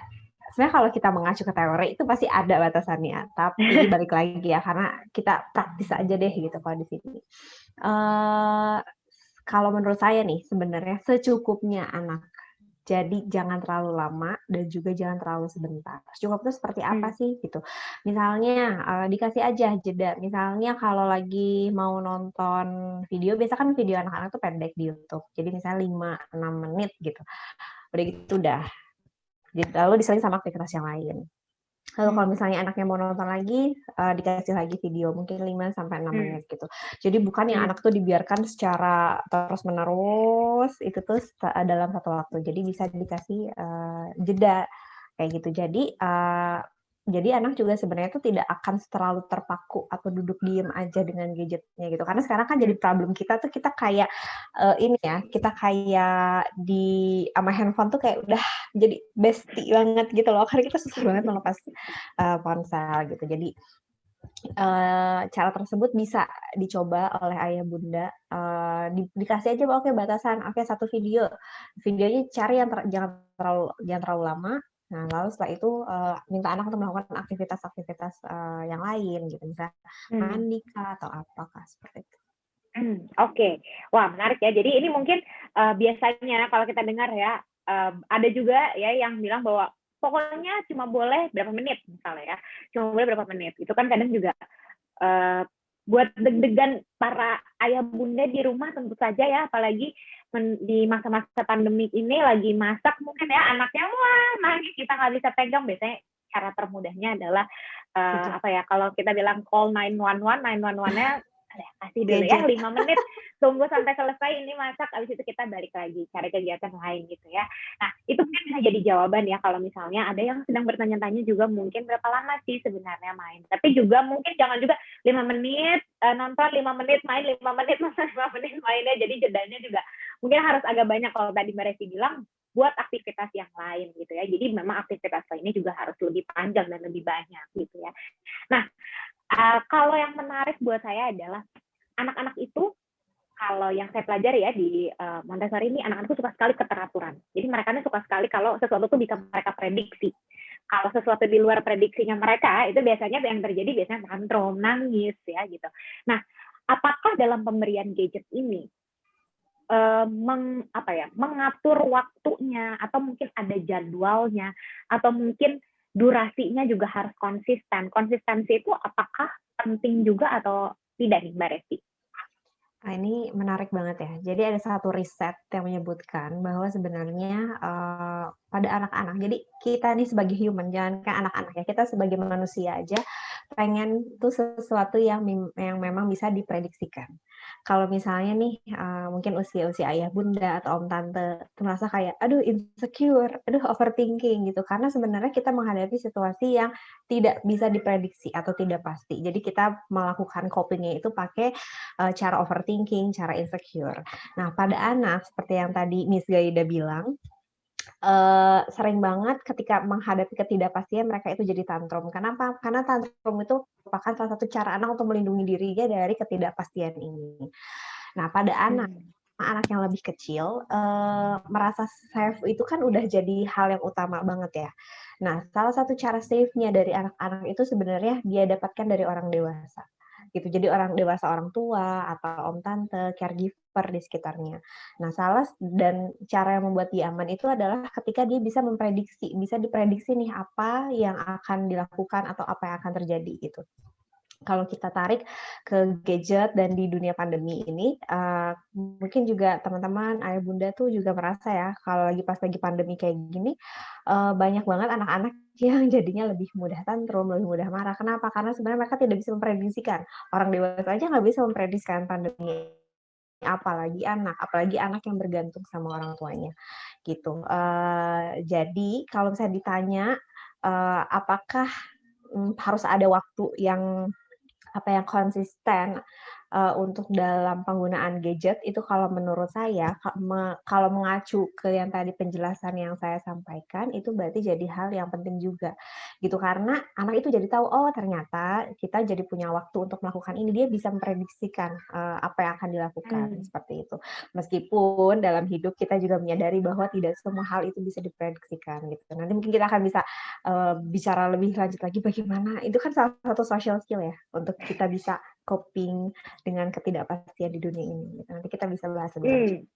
sebenarnya kalau kita mengacu ke teori itu pasti ada batasannya, tapi balik lagi ya, karena kita praktis aja deh gitu kalau di sini. Kalau menurut saya nih sebenarnya secukupnya anak. Jadi jangan terlalu lama dan juga jangan terlalu sebentar. Cukup itu seperti apa sih gitu. Misalnya dikasih aja jeda. Misalnya kalau lagi mau nonton video, biasa kan video anak-anak tuh pendek di YouTube. Jadi misalnya 5-6 menit gitu. Udah gitu udah. Lalu diseling sama aktivitas yang lain. Lalu kalau misalnya anaknya mau nonton lagi, dikasih lagi video mungkin 5-6 menit gitu. Jadi bukan yang anak tuh dibiarkan secara terus-menerus itu tuh dalam satu waktu. Jadi bisa dikasih jeda kayak gitu. Jadi anak juga sebenarnya tuh tidak akan terlalu terpaku atau duduk diem aja dengan gadgetnya gitu. Karena sekarang kan jadi problem kita tuh kita kayak ini ya, kita kayak sama handphone tuh kayak udah jadi bestie banget gitu loh. Karena kita susah banget melepas ponsel gitu. Jadi cara tersebut bisa dicoba oleh ayah bunda. Dikasih aja oke batasan, oke 1 videonya cari yang jangan terlalu lama. Nah, lalu setelah itu minta anak untuk melakukan aktivitas-aktivitas yang lain gitu, misalnya mandi kah atau apakah seperti itu. Oke. Wah, menarik ya. Jadi ini mungkin biasanya kalau kita dengar ya, ada juga ya yang bilang bahwa pokoknya cuma boleh berapa menit misalnya ya, cuma boleh berapa menit. Itu kan kadang juga buat deg-degan para ayah bunda di rumah tentu saja ya, apalagi di masa-masa pandemik ini lagi masak mungkin ya anaknya wah nangis kita nggak bisa pegang. Biasanya cara termudahnya adalah apa ya, kalau kita bilang call 911, 911-nya kasih dulu ya 5 menit, tunggu sampai selesai ini masak, abis itu kita balik lagi cari kegiatan lain gitu ya. Nah, itu mungkin bisa jadi jawaban ya kalau misalnya ada yang sedang bertanya-tanya juga mungkin berapa lama sih sebenarnya main. Tapi juga mungkin jangan juga 5 menit nonton, 5 menit main, 5 menit nonton, 5 menit mainnya. Jadi jedanya juga mungkin harus agak banyak kalau tadi Mbak Resti bilang buat aktivitas yang lain gitu ya. Jadi memang aktivitas lainnya juga harus lebih panjang dan lebih banyak gitu ya. Nah, kalau yang menarik buat saya adalah anak-anak itu, kalau yang saya pelajari ya di Montessori ini, anak-anak itu suka sekali keteraturan. Jadi mereka suka sekali kalau sesuatu itu bisa mereka prediksi. Kalau sesuatu di luar prediksinya mereka, itu biasanya yang terjadi biasanya tantrum, nangis ya gitu. Nah, apakah dalam pemberian gadget ini mengatur waktunya atau mungkin ada jadwalnya atau mungkin durasinya juga harus konsisten. Konsistensi itu apakah penting juga atau tidak nih Mbak Resti? Nah, ini menarik banget ya. Jadi ada satu riset yang menyebutkan bahwa sebenarnya pada anak-anak, jadi kita nih sebagai human, jangan kayak anak-anak ya, kita sebagai manusia aja pengen tuh sesuatu yang memang bisa diprediksikan. Kalau misalnya nih mungkin usia-usia ayah bunda atau om tante merasa kayak aduh insecure, aduh overthinking gitu, karena sebenarnya kita menghadapi situasi yang tidak bisa diprediksi atau tidak pasti. Jadi kita melakukan copingnya itu pakai cara overthinking, cara insecure. Nah, pada anak seperti yang tadi Miss Gaida bilang, sering banget ketika menghadapi ketidakpastian mereka itu jadi tantrum. Kenapa? Karena tantrum itu merupakan salah satu cara anak untuk melindungi dirinya dari ketidakpastian ini. Nah, pada anak yang lebih kecil, merasa safe itu kan udah jadi hal yang utama banget ya. Nah, salah satu cara safe-nya dari anak-anak itu sebenarnya dia dapatkan dari orang dewasa. Gitu. Jadi orang dewasa, orang tua atau om tante, caregiver di sekitarnya. Nah, dan cara yang membuat dia aman itu adalah ketika dia bisa diprediksi nih apa yang akan dilakukan atau apa yang akan terjadi gitu. kalau kita tarik ke gadget dan di dunia pandemi ini, mungkin juga teman-teman, ayah bunda tuh juga merasa ya, kalau pas lagi pandemi kayak gini, banyak banget anak-anak yang jadinya lebih mudah tantrum, lebih mudah marah. Kenapa? Karena sebenarnya mereka tidak bisa memprediksikan. Orang dewasa aja nggak bisa memprediksikan pandemi, apalagi anak yang bergantung sama orang tuanya, gitu. Jadi kalau misalnya ditanya, apakah, harus ada waktu yang konsisten, untuk dalam penggunaan gadget itu kalau menurut saya kalau mengacu ke yang tadi penjelasan yang saya sampaikan, itu berarti jadi hal yang penting juga, gitu. Karena anak itu jadi tahu, oh ternyata kita jadi punya waktu untuk melakukan ini, dia bisa memprediksikan, apa yang akan dilakukan, seperti itu. Meskipun dalam hidup kita juga menyadari bahwa tidak semua hal itu bisa diprediksikan, gitu. Nanti mungkin kita akan bisa bicara lebih lanjut lagi bagaimana itu kan salah satu social skill ya, untuk kita bisa coping dengan ketidakpastian di dunia ini. Nanti kita bisa bahas lebih lanjut.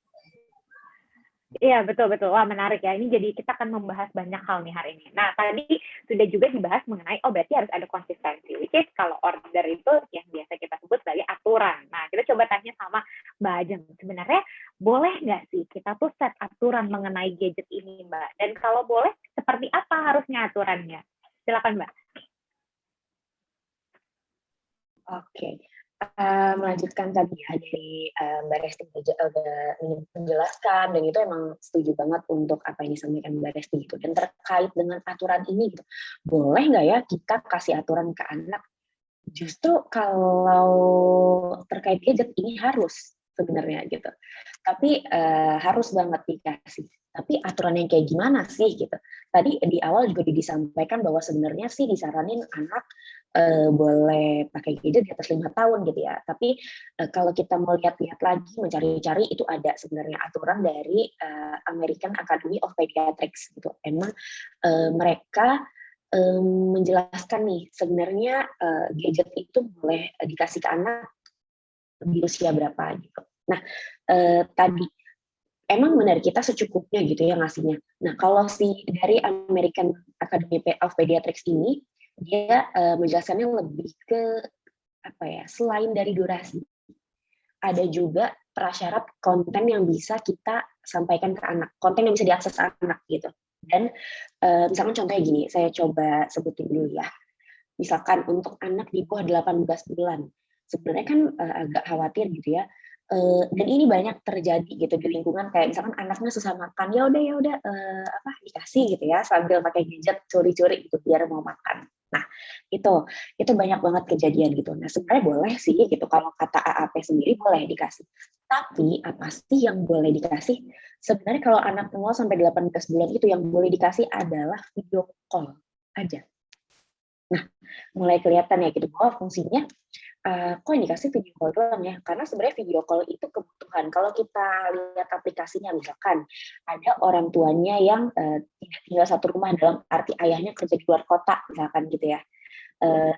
Iya, betul-betul. Wah, menarik ya. Ini jadi kita akan membahas banyak hal nih hari ini. Nah, tadi sudah juga dibahas mengenai, berti harus ada konsistensi. Which is kalau order itu yang biasa kita sebut sebagai aturan. Nah, kita coba tanya sama Mbak Ajeng. Sebenarnya boleh nggak sih kita tuh set aturan mengenai gadget ini, Mbak? Dan kalau boleh, seperti apa harusnya aturannya? Silakan, Mbak. Oke. Melanjutkan tadi ya dari Mbak Resti udah menjelaskan, dan itu emang setuju banget untuk apa yang disampaikan Mbak Resti gitu. Dan terkait dengan aturan ini gitu, boleh nggak ya kita kasih aturan ke anak? Justru kalau terkait gadget ini harus sebenarnya gitu. Tapi harus banget dikasih. Tapi aturan yang kayak gimana sih gitu? Tadi di awal juga disampaikan bahwa sebenarnya sih disaranin anak boleh pakai gadget di atas 5 tahun gitu ya. Tapi kalau kita mau lihat-lihat lagi, mencari-cari, itu ada sebenarnya aturan dari American Academy of Pediatrics gitu. Emang mereka menjelaskan nih sebenarnya gadget itu boleh dikasih ke anak di usia berapa gitu. Nah, tadi emang benar kita secukupnya gitu ya ngasihnya. Nah, kalau dari American Academy of Pediatrics ini, dia menjelaskannya lebih ke selain dari durasi, ada juga prasyarat konten yang bisa kita sampaikan ke anak, konten yang bisa diakses anak gitu. Dan misalkan contohnya gini, saya coba sebutin dulu ya. Misalkan untuk anak di bawah 18 bulan, sebenarnya kan agak khawatir gitu ya. Dan ini banyak terjadi gitu di lingkungan, kayak misalkan anaknya susah makan, ya udah dikasih gitu ya sambil pakai gadget, curi-curi gitu biar mau makan. Nah, itu banyak banget kejadian gitu. Nah, sebenarnya boleh sih gitu, kalau kata AAP sendiri boleh dikasih. Tapi apa sih yang boleh dikasih? Sebenarnya kalau anak 0 sampai 18 bulan itu yang boleh dikasih adalah video call aja. Nah, mulai kelihatan ya gitu bahwa fungsinya kok yang dikasih video call doang ya? Karena sebenarnya video call itu kebutuhan. Kalau kita lihat aplikasinya, misalkan ada orang tuanya yang tidak tinggal satu rumah, dalam arti ayahnya kerja di luar kota, misalkan gitu ya.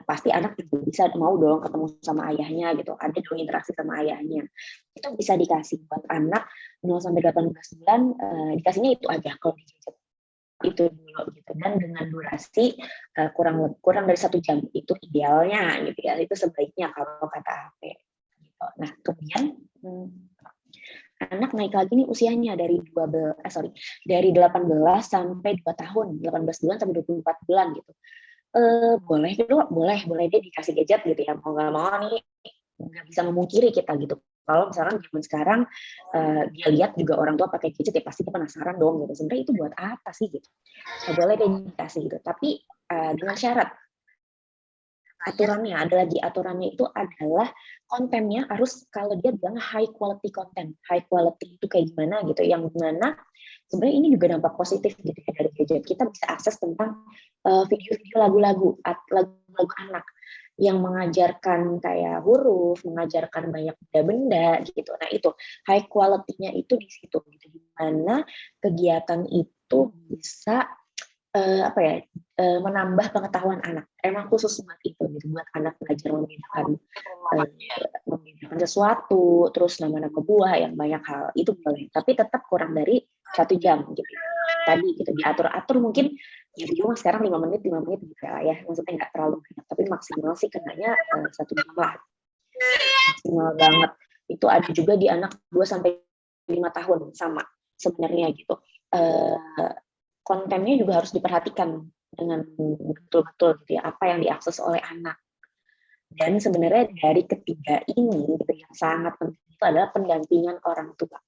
Pasti anak juga bisa mau dong ketemu sama ayahnya gitu, ada dong interaksi sama ayahnya. Itu bisa dikasih buat anak 0 sampai 18 bulan, dikasihnya itu aja kalau di gadget. Itu dulu gitu, dan dengan durasi kurang dari 1 jam itu idealnya gitu ya, itu sebaiknya kalau kata HP gitu. Nah, kemudian anak naik lagi nih usianya dari 18 sampai 2 tahun, 18 bulan sampai 24 bulan gitu. Boleh dia dikasih gadget gitu ya, mau nggak mau nih, nggak bisa memungkiri kita gitu. Kalau misalkan zaman sekarang dia lihat juga orang tua pakai gadget, ya pasti dia penasaran dong gitu. Sebenarnya itu buat apa sih gitu? Boleh dia dikasih gitu, tapi dengan syarat. Aturannya itu adalah kontennya harus, kalau dia bilang high quality content. High quality itu kayak gimana gitu, yang dimana sebenarnya ini juga dampak positif gitu ya dari gadget. Kita bisa akses tentang video-video lagu-lagu anak yang mengajarkan kayak huruf, mengajarkan banyak benda-benda gitu. Nah, itu high quality-nya itu di situ gitu, dimana kegiatan itu bisa menambah pengetahuan anak. Emang khusus buat itu gitu, buat anak belajar membedakan sesuatu, terus nama-nama buah, yang banyak hal itu boleh, tapi tetap kurang dari 1 jam gitu. Tadi gitu diatur-atur, mungkin Ya cuma sekarang 5 menit gitu ya, maksudnya nggak terlalu banyak, tapi maksimal sih kenanya 1 jam lah, maksimal banget. Itu ada juga di anak 2 sampai 5 tahun, sama sebenarnya gitu. Kontennya juga harus diperhatikan dengan betul-betul gitu ya, apa yang diakses oleh anak. Dan sebenarnya dari ketiga ini gitu, yang sangat penting itu adalah pendampingan orang tua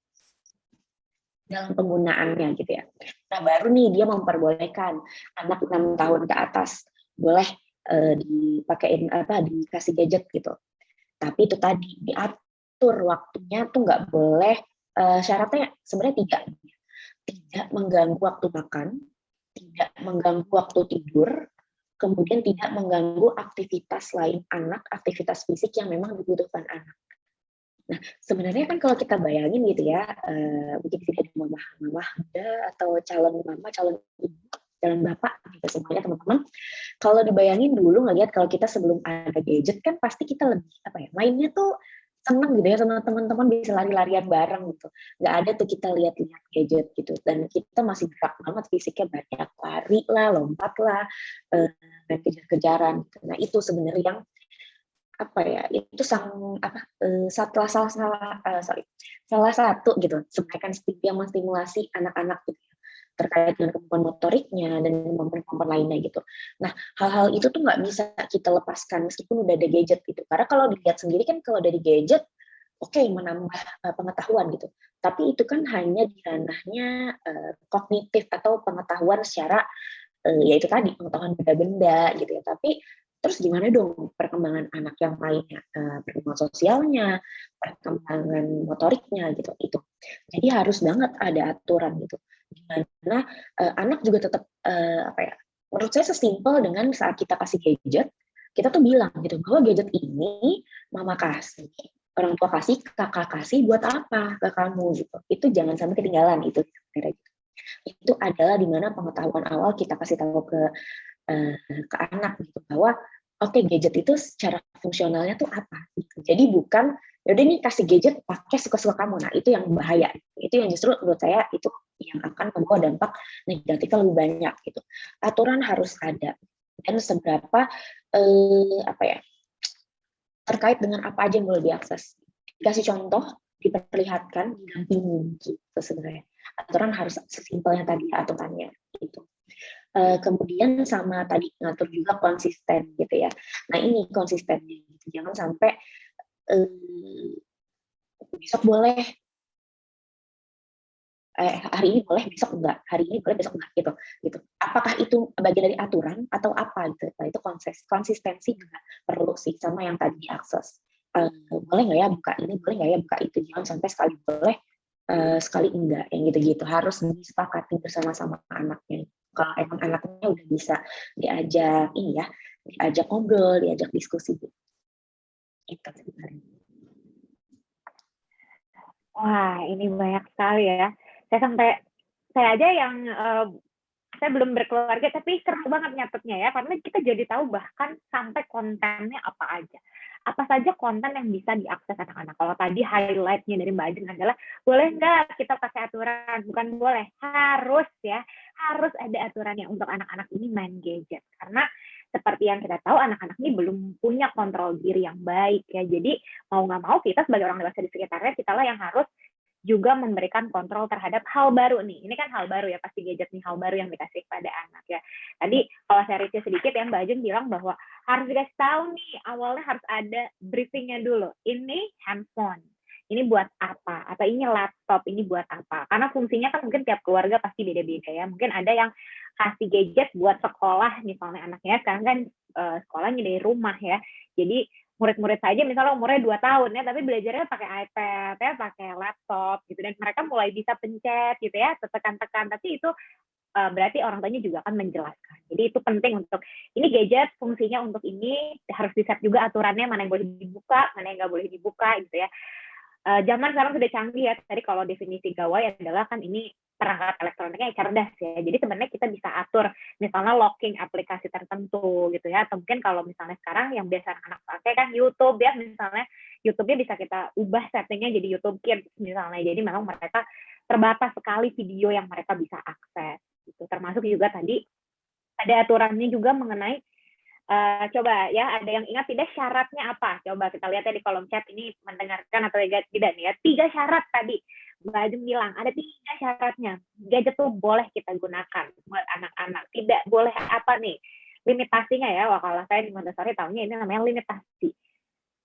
dalam penggunaannya gitu ya. Nah baru nih dia memperbolehkan anak 6 tahun ke atas boleh dipakein dikasih gadget gitu. Tapi itu tadi diatur waktunya tuh nggak boleh, syaratnya sebenarnya 3. Tidak mengganggu waktu makan, tidak mengganggu waktu tidur, kemudian tidak mengganggu aktivitas lain anak, aktivitas fisik yang memang dibutuhkan anak. Nah, sebenarnya kan kalau kita bayangin gitu ya, mungkin tidak ada mama muda atau calon mama, calon ibu, calon bapak gitu semuanya teman-teman. Kalau dibayangin dulu ngelihat kalau kita sebelum ada gadget kan pasti kita lebih mainnya tuh seneng gitu ya sama teman-teman, bisa lari-larian bareng gitu. Nggak ada tuh kita lihat-lihat gadget gitu. Dan kita masih gerak banget, fisiknya banyak, lari lah, lompat lah, dan kejar-kejaran. Gitu. Nah itu sebenarnya yang itu salah satu gitu sebenarnya yang menstimulasi anak-anak gitu terkait dengan kemampuan motoriknya dan kemampuan lainnya gitu. Nah hal-hal itu tuh nggak bisa kita lepaskan meskipun udah ada gadget gitu, karena kalau dilihat sendiri kan kalau dari gadget menambah pengetahuan gitu, tapi itu kan hanya di ranahnya kognitif atau pengetahuan secara yaitu tadi pengetahuan benda-benda gitu ya. Tapi terus gimana dong perkembangan anak yang lainnya, perkembangan sosialnya, perkembangan motoriknya gitu itu. Jadi harus banget ada aturan gitu. Dimana anak juga tetap menurut saya sesimpel dengan saat kita kasih gadget, kita tuh bilang gitu bahwa gadget ini mama kasih, orang tua kasih, kakak kasih buat apa ke kamu gitu. Itu jangan sampai ketinggalan itu. Itu adalah dimana pengetahuan awal kita kasih tahu ke anak gitu bahwa gadget itu secara fungsionalnya tuh apa gitu. Jadi bukan yaudah nih kasih gadget pakai suka-suka kamu. Nah itu yang bahaya, itu yang justru menurut saya itu yang akan membawa dampak negatifnya lebih banyak gitu. Aturan harus ada dan seberapa terkait dengan apa aja yang boleh diakses. Dikasih contoh, diperlihatkan, didampingi gitu sebenarnya. Aturan harus sesimpel yang tadi aturannya gitu. Kemudian sama tadi ngatur juga konsisten gitu ya. Nah ini konsistennya gitu. Jangan sampai besok boleh, hari ini boleh besok enggak, hari ini boleh besok enggak gitu. Apakah itu bagian dari aturan atau apa gitu? Nah itu konsistensi juga perlu sih sama yang tadi diakses. Boleh nggak ya buka ini, boleh nggak ya buka itu, jangan sampai sekali boleh sekali enggak yang gitu-gitu. Harus disepakati bersama-sama anaknya. Kalau emang anaknya udah bisa diajak ngobrol, diajak diskusi gitu. Itu sebenarnya. Wah, ini banyak sekali ya. Saya aja yang saya belum berkeluarga, tapi seru banget nyatetnya ya, karena kita jadi tahu bahkan sampai kontennya apa aja. Apa saja konten yang bisa diakses anak-anak. Kalau tadi highlight-nya dari Mbak Ajeng adalah, boleh nggak kita pakai aturan? Bukan boleh, harus ya. Harus ada aturannya untuk anak-anak ini main gadget. Karena seperti yang kita tahu, anak-anak ini belum punya kontrol diri yang baik ya. Jadi mau nggak mau kita sebagai orang dewasa di sekitarnya, kitalah yang harus juga memberikan kontrol terhadap hal baru nih. Ini kan hal baru ya, pasti gadget nih hal baru yang dikasih pada anak ya. Tadi kalau saya review sedikit ya, Mbak Ajeng bilang bahwa harus dikasih tahu nih, awalnya harus ada briefingnya dulu. Ini handphone, ini buat apa? Atau ini laptop, ini buat apa? Karena fungsinya kan mungkin tiap keluarga pasti beda-beda ya. Mungkin ada yang kasih gadget buat sekolah misalnya anaknya, sekarang kan sekolahnya dari rumah ya. Jadi murid-murid saja misalnya umurnya 2 tahun ya, tapi belajarnya pakai iPad ya, pakai laptop gitu, dan mereka mulai bisa pencet gitu ya, tekan-tekan, tapi itu berarti orang tuanya juga akan menjelaskan. Jadi itu penting untuk ini gadget fungsinya untuk ini, harus di-set juga aturannya mana yang boleh dibuka, mana yang nggak boleh dibuka gitu ya. Zaman sekarang sudah canggih ya, tadi kalau definisi gawai adalah kan ini perangkat elektroniknya cerdas ya. Jadi sebenarnya kita bisa atur misalnya locking aplikasi tertentu gitu ya. Atau mungkin kalau misalnya sekarang yang biasa anak pakai kan YouTube ya, misalnya YouTube-nya bisa kita ubah settingnya jadi YouTube Kids misalnya. Jadi memang mereka terbatas sekali video yang mereka bisa akses gitu. Termasuk juga tadi ada aturannya juga mengenai coba ya, ada yang ingat tidak syaratnya apa? Coba kita lihat ya di kolom chat ini mendengarkan atau tidak nih ya. 3 syarat tadi Mbak Ajeng bilang, ada 3 syaratnya. Gadget tuh boleh kita gunakan buat anak-anak. Tidak boleh apa nih? Limitasinya ya. Wah, kalau saya di Montessori tahunya ini namanya limitasi.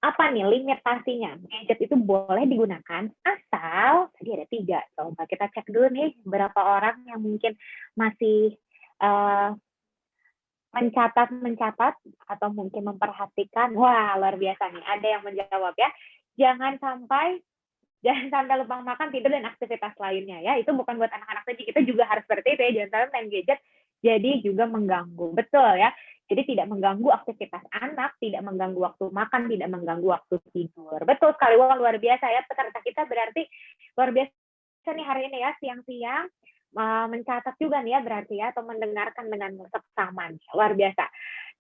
Apa nih limitasinya? Gadget itu boleh digunakan asal tadi ada 3. Coba kita cek dulu nih berapa orang yang mungkin masih mencatat atau mungkin memperhatikan. Wah, luar biasa nih. Ada yang menjawab ya. Jangan sampai lupa makan, tidur, dan aktivitas lainnya ya. Itu bukan buat anak-anak saja. Kita juga harus seperti itu ya. Jangan sampai main gadget jadi juga mengganggu. Betul ya. Jadi tidak mengganggu aktivitas anak, tidak mengganggu waktu makan, tidak mengganggu waktu tidur. Betul sekali. Wah, luar biasa ya. Peserta kita berarti luar biasa nih hari ini ya. Siang-siang mencatat juga nih ya berarti ya, atau mendengarkan dengan seksama. Luar biasa.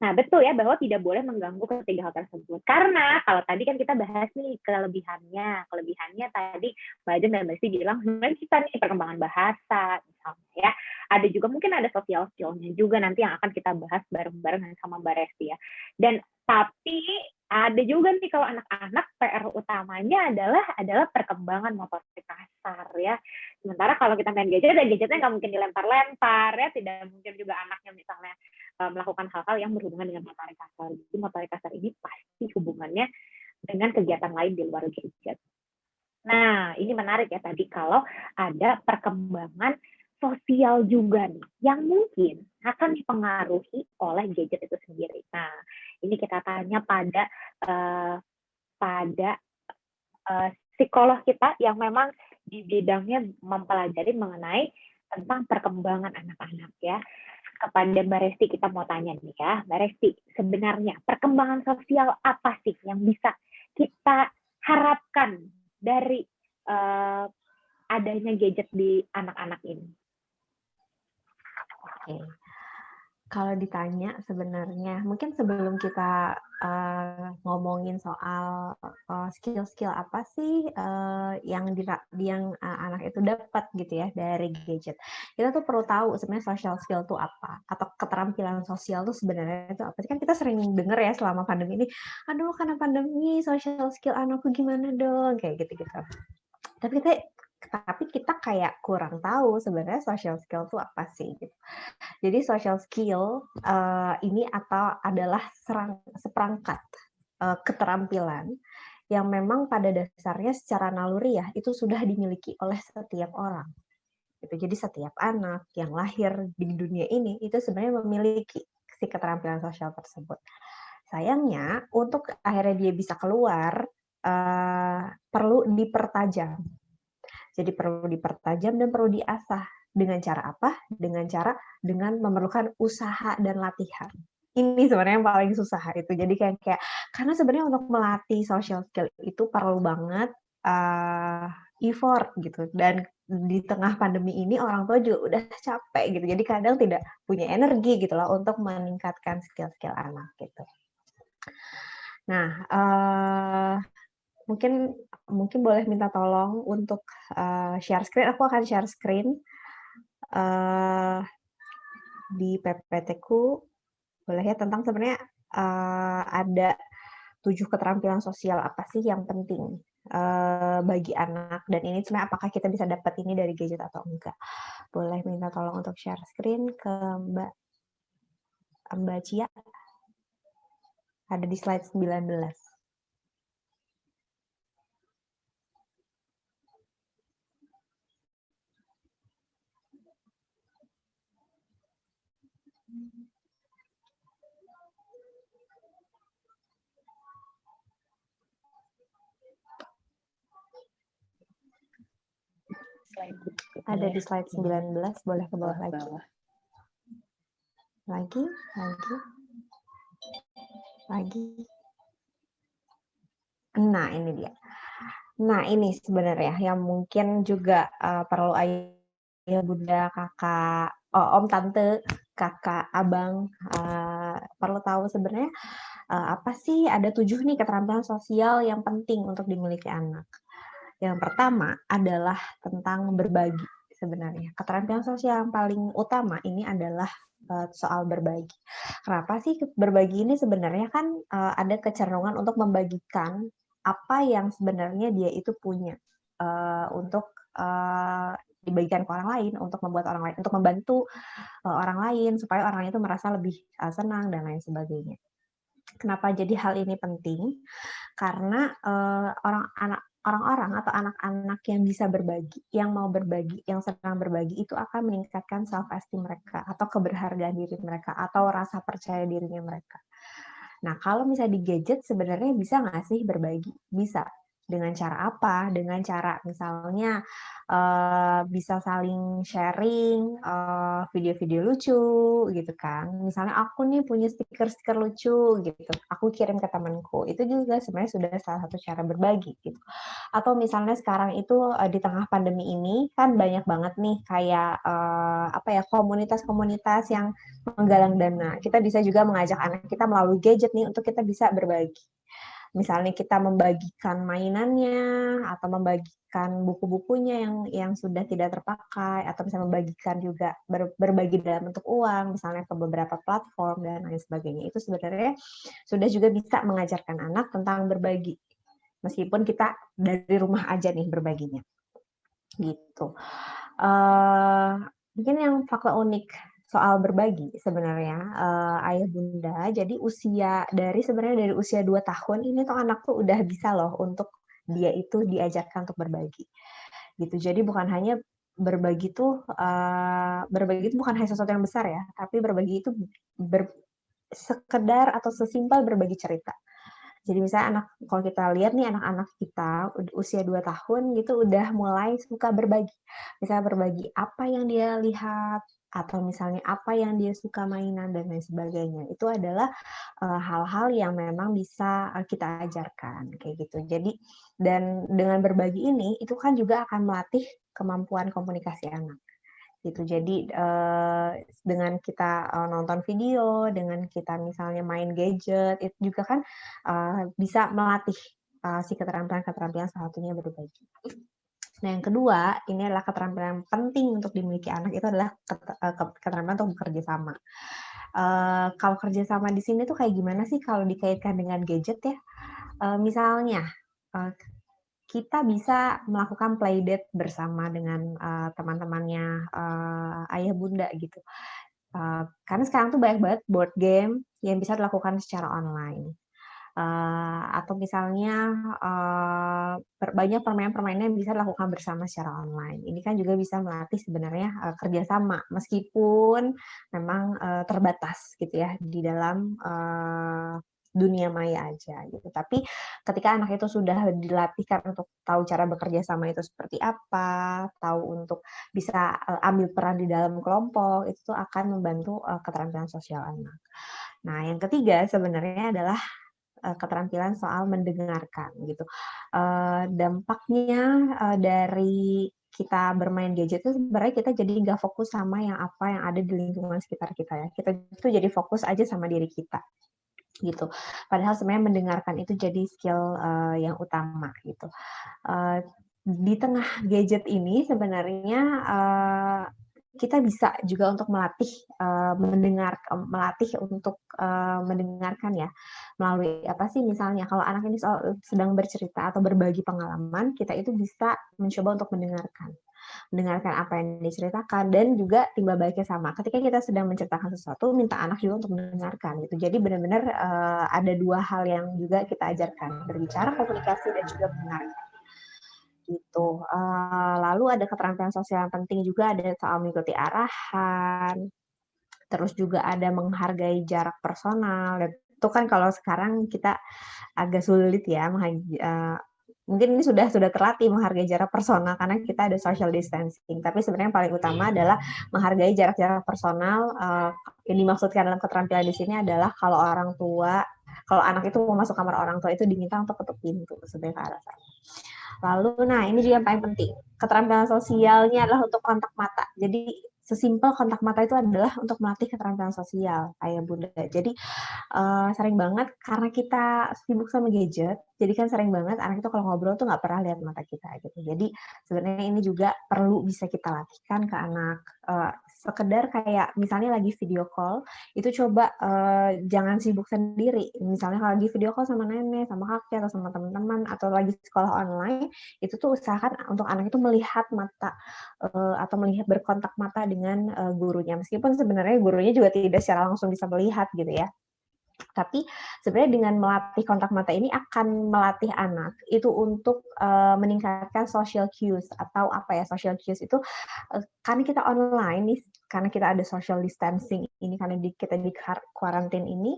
Nah, betul ya bahwa tidak boleh mengganggu ketiga hal tersebut. Karena kalau tadi kan kita bahas nih kelebihannya. Kelebihannya tadi Mbak Ajeng dan Mbak Esti bilang sebenarnya kita nih perkembangan bahasa misalnya ya. Ada juga mungkin ada social skill-nya juga nanti yang akan kita bahas bareng-bareng sama Mbak Resti ya. Dan tapi ada juga nih kalau anak-anak PR utamanya adalah perkembangan motorik kasar ya. Sementara kalau kita main gadget, ya gadgetnya nggak mungkin dilempar-lempar ya, tidak mungkin juga anaknya misalnya melakukan hal-hal yang berhubungan dengan motorik kasar. Jadi motorik kasar ini pasti hubungannya dengan kegiatan lain di luar gadget. Nah, ini menarik ya tadi kalau ada perkembangan sosial juga nih, yang mungkin akan dipengaruhi oleh gadget itu sendiri. Nah, ini kita tanya pada psikolog kita yang memang di bidangnya mempelajari mengenai tentang perkembangan anak-anak ya. Kepada Mbak Resti kita mau tanya nih ya, Mbak Resti, sebenarnya perkembangan sosial apa sih yang bisa kita harapkan dari adanya gadget di anak-anak ini? Oke. Kalau ditanya sebenarnya, mungkin sebelum kita ngomongin soal skill-skill apa sih yang anak itu dapat gitu ya dari gadget, kita tuh perlu tahu sebenarnya social skill itu apa, atau keterampilan sosial tuh sebenarnya itu apa sih. Kan kita sering dengar ya selama pandemi ini, aduh karena pandemi social skill anakku gimana dong, kayak gitu-gitu. Tapi kita kayak kurang tahu sebenarnya social skill itu apa sih gitu. Jadi social skill ini adalah seperangkat keterampilan yang memang pada dasarnya secara naluri ya itu sudah dimiliki oleh setiap orang. Gitu. Jadi setiap anak yang lahir di dunia ini itu sebenarnya memiliki si keterampilan sosial tersebut. Sayangnya untuk akhirnya dia bisa keluar perlu dipertajam. Jadi perlu dipertajam dan perlu diasah. Dengan cara apa? Dengan memerlukan usaha dan latihan. Ini sebenarnya yang paling susah itu. Jadi kayak karena sebenarnya untuk melatih social skill itu perlu banget effort gitu. Dan di tengah pandemi ini orang tua juga udah capek gitu. Jadi kadang tidak punya energi gitu loh untuk meningkatkan skill-skill anak gitu. Nah, mungkin boleh minta tolong untuk share screen. Aku akan share screen di PPT-ku, boleh ya, tentang sebenarnya ada 7 keterampilan sosial apa sih yang penting bagi anak, dan ini sebenarnya apakah kita bisa dapat ini dari gadget atau enggak. Boleh minta tolong untuk share screen ke Mbak Cia. Ada di slide 19. Ada di slide 19, boleh ke bawah lagi. Lagi. Nah, ini dia. Nah, ini sebenarnya yang mungkin juga perlu ayah, bunda, kakak, om, tante, kakak, abang perlu tahu sebenarnya apa sih, ada 7 nih keterampilan sosial yang penting untuk dimiliki anak. Yang pertama adalah tentang berbagi sebenarnya. Keterampilan sosial yang paling utama ini adalah soal berbagi. Kenapa sih berbagi ini sebenarnya kan ada kecenderungan untuk membagikan apa yang sebenarnya dia itu punya untuk dibagikan ke orang lain, untuk membuat orang lain, untuk membantu orang lain supaya orang itu merasa lebih senang dan lain sebagainya. Kenapa jadi hal ini penting? Karena orang-orang atau anak-anak yang bisa berbagi, yang mau berbagi, yang senang berbagi itu akan meningkatkan self esteem mereka atau keberhargaan diri mereka atau rasa percaya dirinya mereka. Nah, kalau misalnya di gadget sebenarnya bisa nggak sih berbagi? Bisa. Dengan cara apa? Dengan cara misalnya bisa saling sharing video-video lucu gitu kan. Misalnya aku nih punya stiker-stiker lucu gitu, aku kirim ke temanku. Itu juga sebenarnya sudah salah satu cara berbagi gitu. Atau misalnya sekarang itu di tengah pandemi ini kan banyak banget nih kayak komunitas-komunitas yang menggalang dana. Kita bisa juga mengajak anak kita melalui gadget nih untuk kita bisa berbagi. Misalnya kita membagikan mainannya atau membagikan buku-bukunya yang sudah tidak terpakai atau bisa membagikan juga berbagi dalam bentuk uang misalnya ke beberapa platform dan lain sebagainya. Itu sebenarnya sudah juga bisa mengajarkan anak tentang berbagi. Meskipun kita dari rumah aja nih berbaginya. Gitu. Mungkin yang fakta unik soal berbagi sebenarnya ayah bunda. Jadi sebenarnya dari usia 2 tahun ini tuh anak tuh udah bisa loh untuk dia itu diajarkan untuk berbagi. Gitu. Jadi bukan hanya berbagi itu bukan hanya sesuatu yang besar ya, tapi berbagi itu sekedar atau sesimpel berbagi cerita. Jadi misalnya kalau kita lihat nih anak-anak kita usia 2 tahun gitu udah mulai suka berbagi. Misalnya berbagi apa yang dia lihat, atau misalnya apa yang dia suka mainan dan lain sebagainya. Itu adalah hal-hal yang memang bisa kita ajarkan kayak gitu. Jadi dan dengan berbagi ini itu kan juga akan melatih kemampuan komunikasi anak. Gitu. Jadi dengan kita nonton video, dengan kita misalnya main gadget, itu juga kan bisa melatih si keterampilan-keterampilan salah satunya berbagi. Nah, yang kedua, ini adalah keterampilan penting untuk dimiliki anak itu adalah keterampilan untuk bekerja sama. Kalau kerja sama di sini tuh kayak gimana sih kalau dikaitkan dengan gadget ya? Misalnya kita bisa melakukan playdate bersama dengan teman-temannya ayah bunda gitu. Karena sekarang tuh banyak banget board game yang bisa dilakukan secara online. Atau misalnya banyak permainan-permainan yang bisa dilakukan bersama secara online. Ini kan juga bisa melatih sebenarnya kerjasama meskipun memang terbatas gitu ya di dalam dunia maya aja gitu. Tapi ketika anak itu sudah dilatihkan untuk tahu cara bekerja sama itu seperti apa, tahu untuk bisa ambil peran di dalam kelompok, itu tuh akan membantu keterampilan sosial anak. Nah, yang ketiga sebenarnya adalah keterampilan soal mendengarkan gitu. Dampaknya dari kita bermain gadget itu sebenarnya kita jadi nggak fokus sama yang ada di lingkungan sekitar kita ya. Kita itu jadi fokus aja sama diri kita gitu. Padahal sebenarnya mendengarkan itu jadi skill yang utama gitu. Di tengah gadget ini sebenarnya kita bisa juga untuk melatih untuk mendengarkan ya melalui apa sih misalnya kalau anak ini sedang bercerita atau berbagi pengalaman, kita itu bisa mencoba untuk mendengarkan apa yang diceritakan dan juga timbal baliknya sama. Ketika kita sedang menceritakan sesuatu, minta anak juga untuk mendengarkan gitu. Jadi benar-benar ada dua hal yang juga kita ajarkan, berbicara, komunikasi dan juga mendengarkan. Gitu. Lalu ada keterampilan sosial yang penting juga ada soal mengikuti arahan, terus juga ada menghargai jarak personal. Dan itu kan kalau sekarang kita agak sulit ya mungkin ini sudah terlatih menghargai jarak personal karena kita ada social distancing. Tapi sebenarnya yang paling utama adalah menghargai jarak personal. Yang dimaksudkan dalam keterampilan di sini adalah kalau anak itu mau masuk kamar orang tua itu diminta untuk ketuk pintu sebenarnya ke arah sana. Lalu, nah ini juga yang paling penting. Keterampilan sosialnya adalah untuk kontak mata. Jadi sesimpel kontak mata itu adalah untuk melatih keterampilan sosial, ayah bunda. Jadi sering banget karena kita sibuk sama gadget, Jadi kan sering banget anak itu kalau ngobrol tuh nggak pernah lihat mata kita gitu. Jadi sebenarnya ini juga perlu bisa kita latihkan ke anak. Sekedar kayak misalnya lagi video call, itu coba jangan sibuk sendiri. Misalnya kalau lagi video call sama nenek, sama kakek, atau sama teman-teman, atau lagi sekolah online, itu tuh usahakan untuk anak itu melihat mata atau melihat berkontak mata dengan gurunya. Meskipun sebenarnya gurunya juga tidak secara langsung bisa melihat gitu ya. Tapi sebenarnya dengan melatih kontak mata ini akan melatih anak itu untuk meningkatkan social cues atau apa ya, social cues itu karena kita online nih, karena kita ada social distancing ini, karena kita di karantin ini,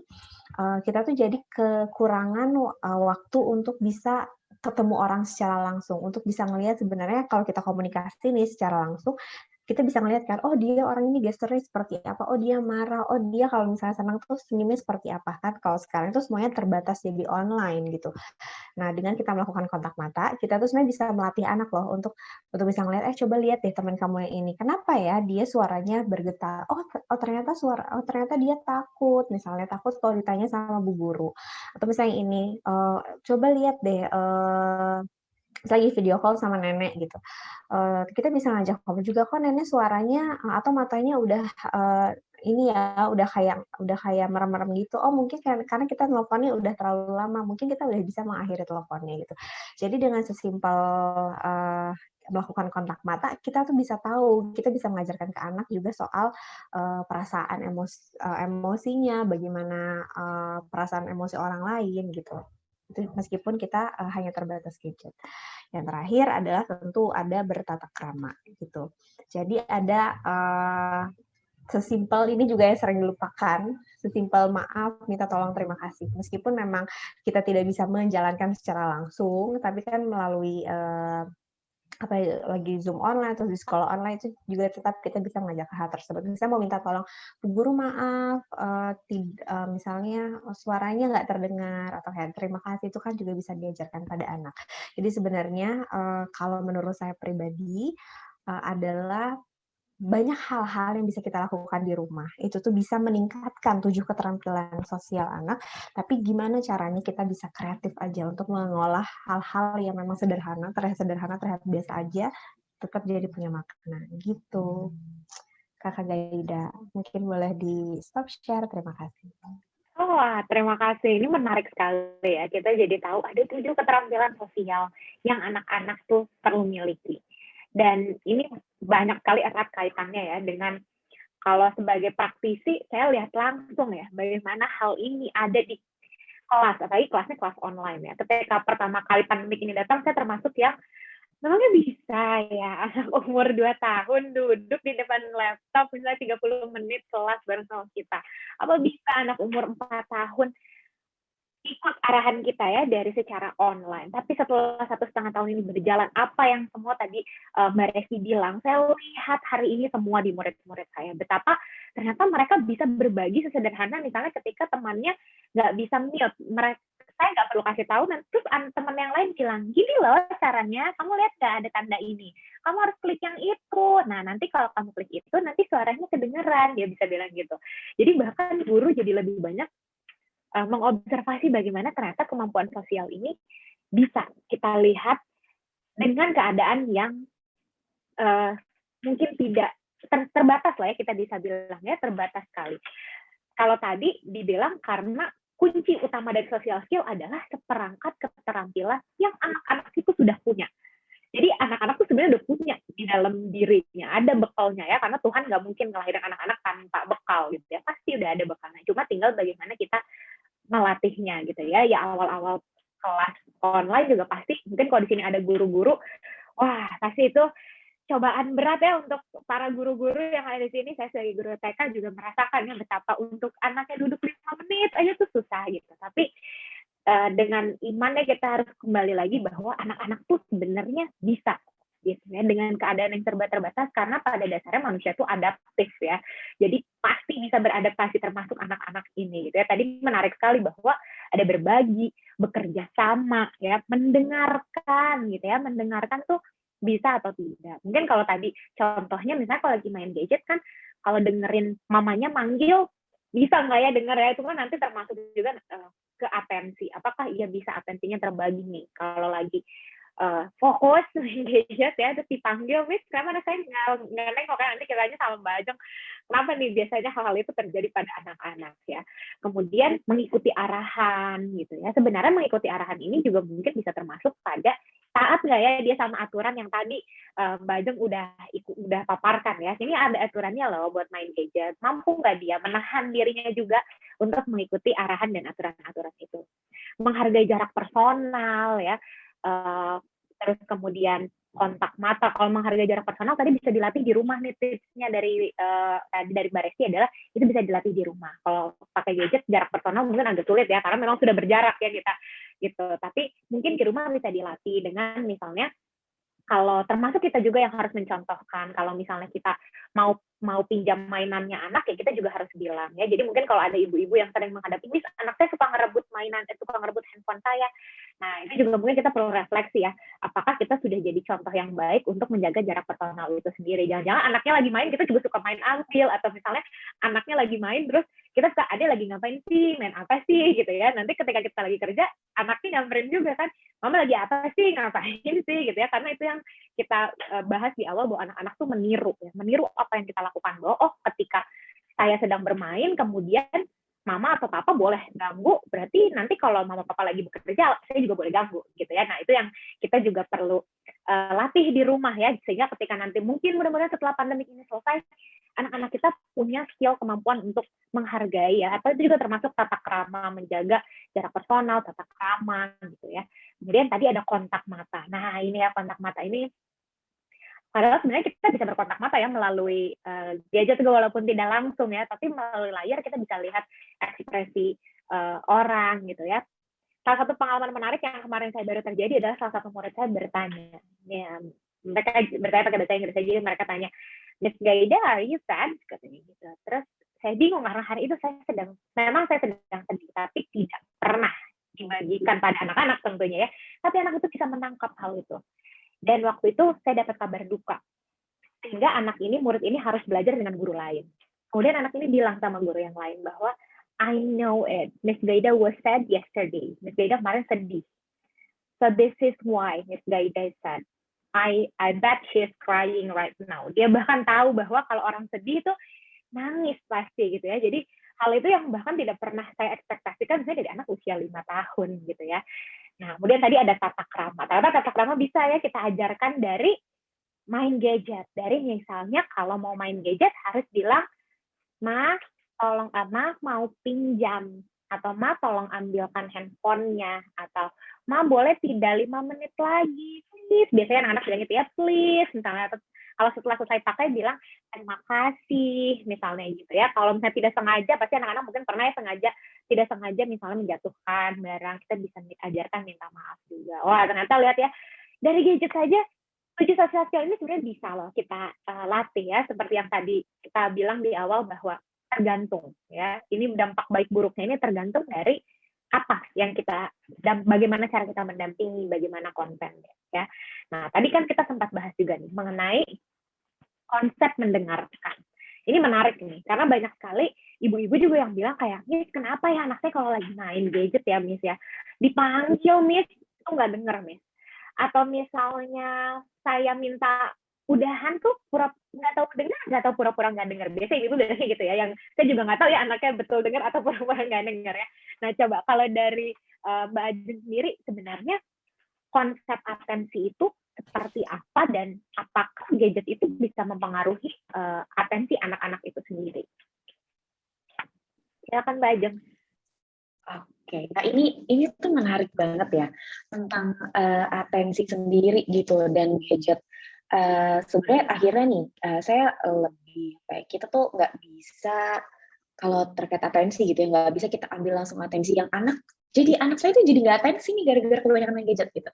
kita tuh jadi kekurangan waktu untuk bisa ketemu orang secara langsung, untuk bisa ngelihat sebenarnya kalau kita komunikasi nih secara langsung, kita bisa ngelihat kan, oh dia orang ini gesturnya seperti apa, oh dia marah, oh dia kalau misalnya senang tuh senyumnya seperti apa kan. Kalau sekarang itu semuanya terbatas jadi online gitu. Nah, dengan kita melakukan kontak mata, kita tuh sebenarnya bisa melatih anak loh untuk bisa ngelihat, coba lihat deh teman kamu yang ini, kenapa ya dia suaranya bergetar? Oh ternyata dia takut, misalnya takut kalau ditanya sama bu guru. Atau misalnya ini, coba lihat deh, lagi video call sama nenek gitu. Kita bisa ngajak ngobrol juga, kok nenek suaranya atau matanya udah ini ya, udah kayak merem-merem gitu. Oh mungkin karena kita teleponnya udah terlalu lama, mungkin kita udah bisa mengakhiri teleponnya gitu. Jadi dengan sesimpel melakukan kontak mata, kita tuh bisa tahu, kita bisa mengajarkan ke anak juga soal perasaan emosinya, bagaimana perasaan emosi orang lain gitu. Itu meskipun kita hanya terbatas gadget. Yang terakhir adalah tentu ada bertata krama gitu. Jadi ada sesimpel ini juga yang sering dilupakan, sesimpel maaf, minta tolong, terima kasih. Meskipun memang kita tidak bisa menjalankan secara langsung, tapi kan melalui lagi Zoom online atau di sekolah online itu juga tetap kita bisa mengajak hal tersebut. Misalnya mau minta tolong, Bu Guru maaf, misalnya suaranya nggak terdengar atau kayak terima kasih, itu kan juga bisa diajarkan pada anak. Jadi sebenarnya kalau menurut saya pribadi adalah banyak hal-hal yang bisa kita lakukan di rumah. Itu tuh bisa meningkatkan 7 keterampilan sosial anak, tapi gimana caranya kita bisa kreatif aja untuk mengolah hal-hal yang memang terlihat biasa aja, tetap jadi punya makna, gitu. Kakak Gaida, mungkin boleh di stop share, terima kasih. Oh, terima kasih. Ini menarik sekali ya. Kita jadi tahu ada 7 keterampilan sosial yang anak-anak tuh perlu miliki. Dan ini banyak sekali erat kaitannya ya dengan kalau sebagai praktisi, saya lihat langsung ya bagaimana hal ini ada di kelas, apalagi kelasnya kelas online ya. Ketika pertama kali pandemi ini datang, saya termasuk yang memangnya bisa ya anak umur 2 tahun duduk di depan laptop misalnya 30 menit kelas bareng sama kita. Apa bisa anak umur 4 tahun ikut arahan kita ya dari secara online. Tapi setelah 1,5 tahun ini berjalan, apa yang semua tadi Mbak Resi bilang, saya lihat hari ini semua di murid-murid saya, betapa ternyata mereka bisa berbagi sesederhana misalnya ketika temannya nggak bisa mute, saya nggak perlu kasih tahu, terus teman yang lain bilang, gini loh caranya, kamu lihat nggak ada tanda ini, kamu harus klik yang itu, nah nanti kalau kamu klik itu, nanti suaranya kedengeran, dia bisa bilang gitu. Jadi bahkan guru jadi lebih banyak mengobservasi bagaimana ternyata kemampuan sosial ini bisa kita lihat dengan keadaan yang mungkin tidak terbatas lah ya, kita bisa bilangnya terbatas sekali. Kalau tadi dibilang karena kunci utama dari social skill adalah seperangkat keterampilan yang anak-anak itu sudah punya. Jadi anak-anak tuh sebenarnya udah punya di dalam dirinya, ada bekalnya ya, karena Tuhan nggak mungkin ngelahirin anak-anak tanpa bekal gitu ya, pasti udah ada bekalnya. Cuma tinggal bagaimana kita melatihnya gitu ya. Ya awal-awal kelas online juga pasti, mungkin kalau di sini ada guru-guru, wah pasti itu cobaan berat ya untuk para guru-guru yang ada di sini. Saya sebagai guru TK juga merasakannya betapa untuk anaknya duduk 5 menit aja tuh susah gitu. Tapi dengan imannya kita harus kembali lagi bahwa anak-anak tuh sebenarnya bisa gitu ya, dengan keadaan yang terbatas, karena pada dasarnya manusia itu adaptif ya. Jadi pasti bisa beradaptasi termasuk anak-anak ini gitu ya. Tadi menarik sekali bahwa ada berbagi, bekerja sama ya, mendengarkan gitu ya. Mendengarkan tuh bisa atau tidak. Mungkin kalau tadi contohnya misalnya kalau lagi main gadget kan, kalau dengerin mamanya manggil bisa nggak ya dengar ya, itu kan nanti termasuk juga ke atensi. Apakah ia bisa atensinya terbagi nih kalau lagi fokus gadget ya, terus dipanggil, Miss, kenapa saya nggak nengok kan, nanti kiranya sama Mbak Ajeng, kenapa nih biasanya hal-hal itu terjadi pada anak-anak ya. Kemudian mengikuti arahan gitu ya, sebenarnya mengikuti arahan ini juga mungkin bisa termasuk pada taat nggak ya dia sama aturan yang tadi Mbak Ajeng udah paparkan ya. Ini ada aturannya loh buat main gadget, mampu nggak dia menahan dirinya juga untuk mengikuti arahan dan aturan-aturan itu. Menghargai jarak personal ya, terus kemudian kontak mata. Kalau menghargai jarak personal tadi bisa dilatih di rumah nih, tipsnya dari Mbak Resti adalah itu bisa dilatih di rumah. Kalau pakai gadget jarak personal mungkin agak sulit ya, karena memang sudah berjarak ya kita gitu. Tapi mungkin di rumah bisa dilatih dengan misalnya, kalau termasuk kita juga yang harus mencontohkan, kalau misalnya kita mau pinjam mainannya anak, ya kita juga harus bilang ya. Jadi mungkin kalau ada ibu-ibu yang sering menghadapi, Miss, anak saya suka ngerebut suka ngerebut handphone saya. Nah, itu juga mungkin kita perlu refleksi ya. Apakah kita sudah jadi contoh yang baik untuk menjaga jarak personal itu sendiri? Jangan-jangan anaknya lagi main, kita juga suka main ambil, atau misalnya anaknya lagi main, terus kita suka, ada lagi ngapain sih, main apa sih gitu ya. Nanti ketika kita lagi kerja, anaknya nyamperin juga kan, mama lagi apa sih, ngapain sih gitu ya. Karena itu yang kita bahas di awal, bahwa anak-anak tuh meniru ya, meniru apa yang kita lakukan. Bahwa oh, ketika saya sedang bermain, kemudian mama atau papa boleh ganggu, berarti nanti kalau mama papa lagi bekerja, saya juga boleh ganggu gitu ya. Nah, itu yang kita juga perlu latih di rumah ya, sehingga ketika nanti mungkin mudah-mudahan setelah pandemi ini selesai, anak-anak kita punya skill, kemampuan untuk menghargai ya, atau itu juga termasuk tata krama, menjaga jarak personal, tata krama gitu ya. Kemudian tadi ada kontak mata. Nah, ini ya, kontak mata ini padahal sebenarnya kita bisa berkontak mata ya melalui gadget juga, walaupun tidak langsung ya, tapi melalui layar kita bisa lihat ekspresi orang gitu ya. Salah satu pengalaman menarik yang kemarin saya baru terjadi adalah salah satu murid saya bertanya, ya, mereka bertanya pakai bahasa Inggris aja, mereka tanya, Miss Gaida, are you sad? Katanya gitu. Terus saya bingung karena hari itu memang saya sedang sedih, tapi tidak pernah dibagikan pada anak-anak tentunya ya. Tapi anak itu bisa menangkap hal itu. Dan waktu itu saya dapat kabar duka, sehingga murid ini harus belajar dengan guru lain. Kemudian anak ini bilang sama guru yang lain bahwa I know it, Miss Gaida was sad yesterday. Miss Gaida kemarin sedih. So this is why Miss Gaida said, I bet she's crying right now. Dia bahkan tahu bahwa kalau orang sedih itu nangis pasti gitu ya. Jadi hal itu yang bahkan tidak pernah saya ekspektasikan misalnya dari anak usia 5 tahun gitu ya. Nah, kemudian tadi ada tata krama. Ternyata tata krama bisa ya kita ajarkan dari main gadget. Dari misalnya kalau mau main gadget harus bilang, Ma, tolong mau pinjam, atau Ma tolong ambilkan handphonenya, atau Ma boleh tidak 5 menit lagi, please. Biasanya anak-anak bilang gitu ya, please. Misalnya, kalau setelah selesai pakai bilang terima kasih, misalnya gitu ya. Kalau misalnya tidak sengaja, pasti anak-anak mungkin pernah ya tidak sengaja misalnya menjatuhkan barang, kita bisa ajarkan minta maaf juga. Wah, ternyata lihat ya, dari gadget saja uji sosial ini sebenarnya bisa loh kita latih ya, seperti yang tadi kita bilang di awal bahwa tergantung ya, ini dampak baik buruknya ini tergantung dari apa yang bagaimana cara kita mendampingi, bagaimana konten ya. Nah, tadi kan kita sempat bahas juga nih mengenai konsep mendengarkan. Ini menarik nih, karena banyak sekali ibu-ibu juga yang bilang kayak, Miss, kenapa ya anak saya kalau lagi main gadget ya, Miss ya, dipanggil Miss, itu nggak denger, Miss. Atau misalnya saya minta udahan tuh nggak tahu dengar, nggak tahu pura-pura nggak dengar. Biasanya ibu biasanya gitu ya, yang saya juga nggak tahu ya anaknya betul dengar atau pura-pura nggak dengar ya. Nah, coba kalau dari Mbak Ajeng sendiri, sebenarnya konsep atensi itu seperti apa, dan apakah gadget itu bisa mempengaruhi atensi anak-anak itu sendiri? Silakan Mbak Ajeng. Oke, nah ini tuh menarik banget ya tentang atensi sendiri gitu dan gadget. Sebenarnya akhirnya nih saya lebih kayak kita tuh nggak bisa kalau terkait atensi gitu ya, nggak bisa kita ambil langsung atensi yang anak. Jadi anak saya tuh jadi nggak atensi nih gara-gara kebanyakan main gadget gitu.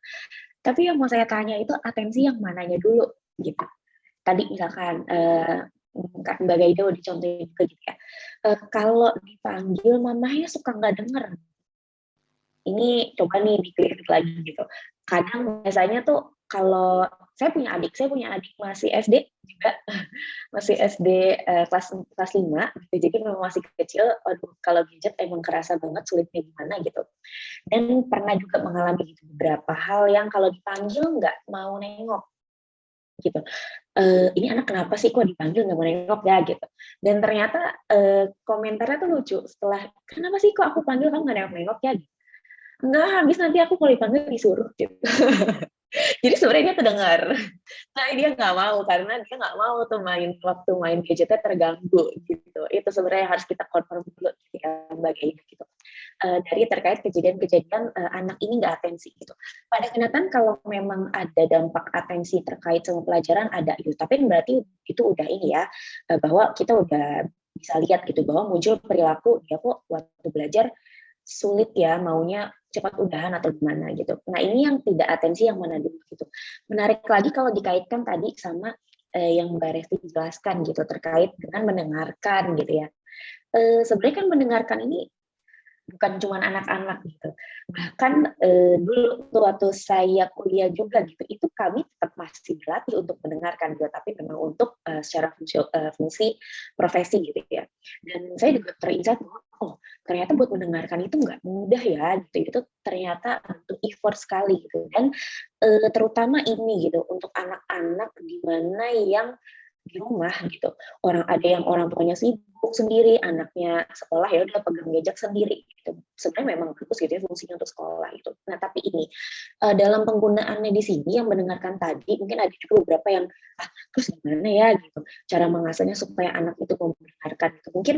Tapi yang mau saya tanya itu atensi yang mananya dulu gitu. Tadi misalkan Mbak Gaida udah contohin juga gitu ya. Kalau dipanggil mamanya suka nggak denger. Ini coba nih diklik lagi gitu. Kadang biasanya tuh kalau saya punya adik masih SD juga, masih SD kelas 5 gitu. Jadi memang masih kecil, aduh kalau gadget emang kerasa banget sulitnya gimana gitu. Dan pernah juga mengalami gitu beberapa hal yang kalau dipanggil nggak mau nengok gitu. Ini anak kenapa sih kok dipanggil nggak mau nengok ya gitu. Dan ternyata komentarnya tuh lucu setelah, kenapa sih kok aku panggil kamu nggak nengok-nengok ya? Enggak, habis nanti aku kalau dipanggil disuruh gitu. Jadi sebenarnya dia kedengar. Nah, dia nggak mau karena dia nggak mau tuh waktu main gadgetnya terganggu gitu. Itu sebenarnya harus kita confirm dulu ya bagian gitu. Dari terkait kejadian-kejadian anak ini nggak atensi gitu. Pada kenyataan kalau memang ada dampak atensi terkait sama pelajaran ada gitu. Tapi berarti itu udah ini ya, bahwa kita udah bisa lihat gitu bahwa muncul perilaku dia kok waktu belajar sulit ya maunya cepat udahan atau gimana gitu. Nah ini yang tidak atensi yang mana dulu gitu. Menarik lagi kalau dikaitkan tadi sama yang Mbak Resti jelaskan gitu terkait dengan mendengarkan gitu ya. Sebenarnya kan mendengarkan ini bukan cuma anak-anak gitu. Bahkan dulu waktu saya kuliah juga gitu, itu kami tetap masih berlatih untuk mendengarkan gitu, tapi memang untuk secara fungsi profesi gitu ya. Dan saya juga teringat bahwa oh ternyata buat mendengarkan itu nggak mudah ya gitu. Itu ternyata untuk effort sekali gitu. Dan terutama ini gitu untuk anak-anak di mana yang di rumah gitu. Orang tuanya sibuk sendiri, anaknya sekolah ya udah pegang gadget sendiri gitu. Sebenarnya memang bagus gitu ya fungsinya untuk sekolah itu. Nah, tapi ini dalam penggunaannya di sini yang mendengarkan tadi mungkin ada juga beberapa yang terus gimana ya gitu. Cara mengasahnya supaya anak itu mau mendengarkan gitu. Mungkin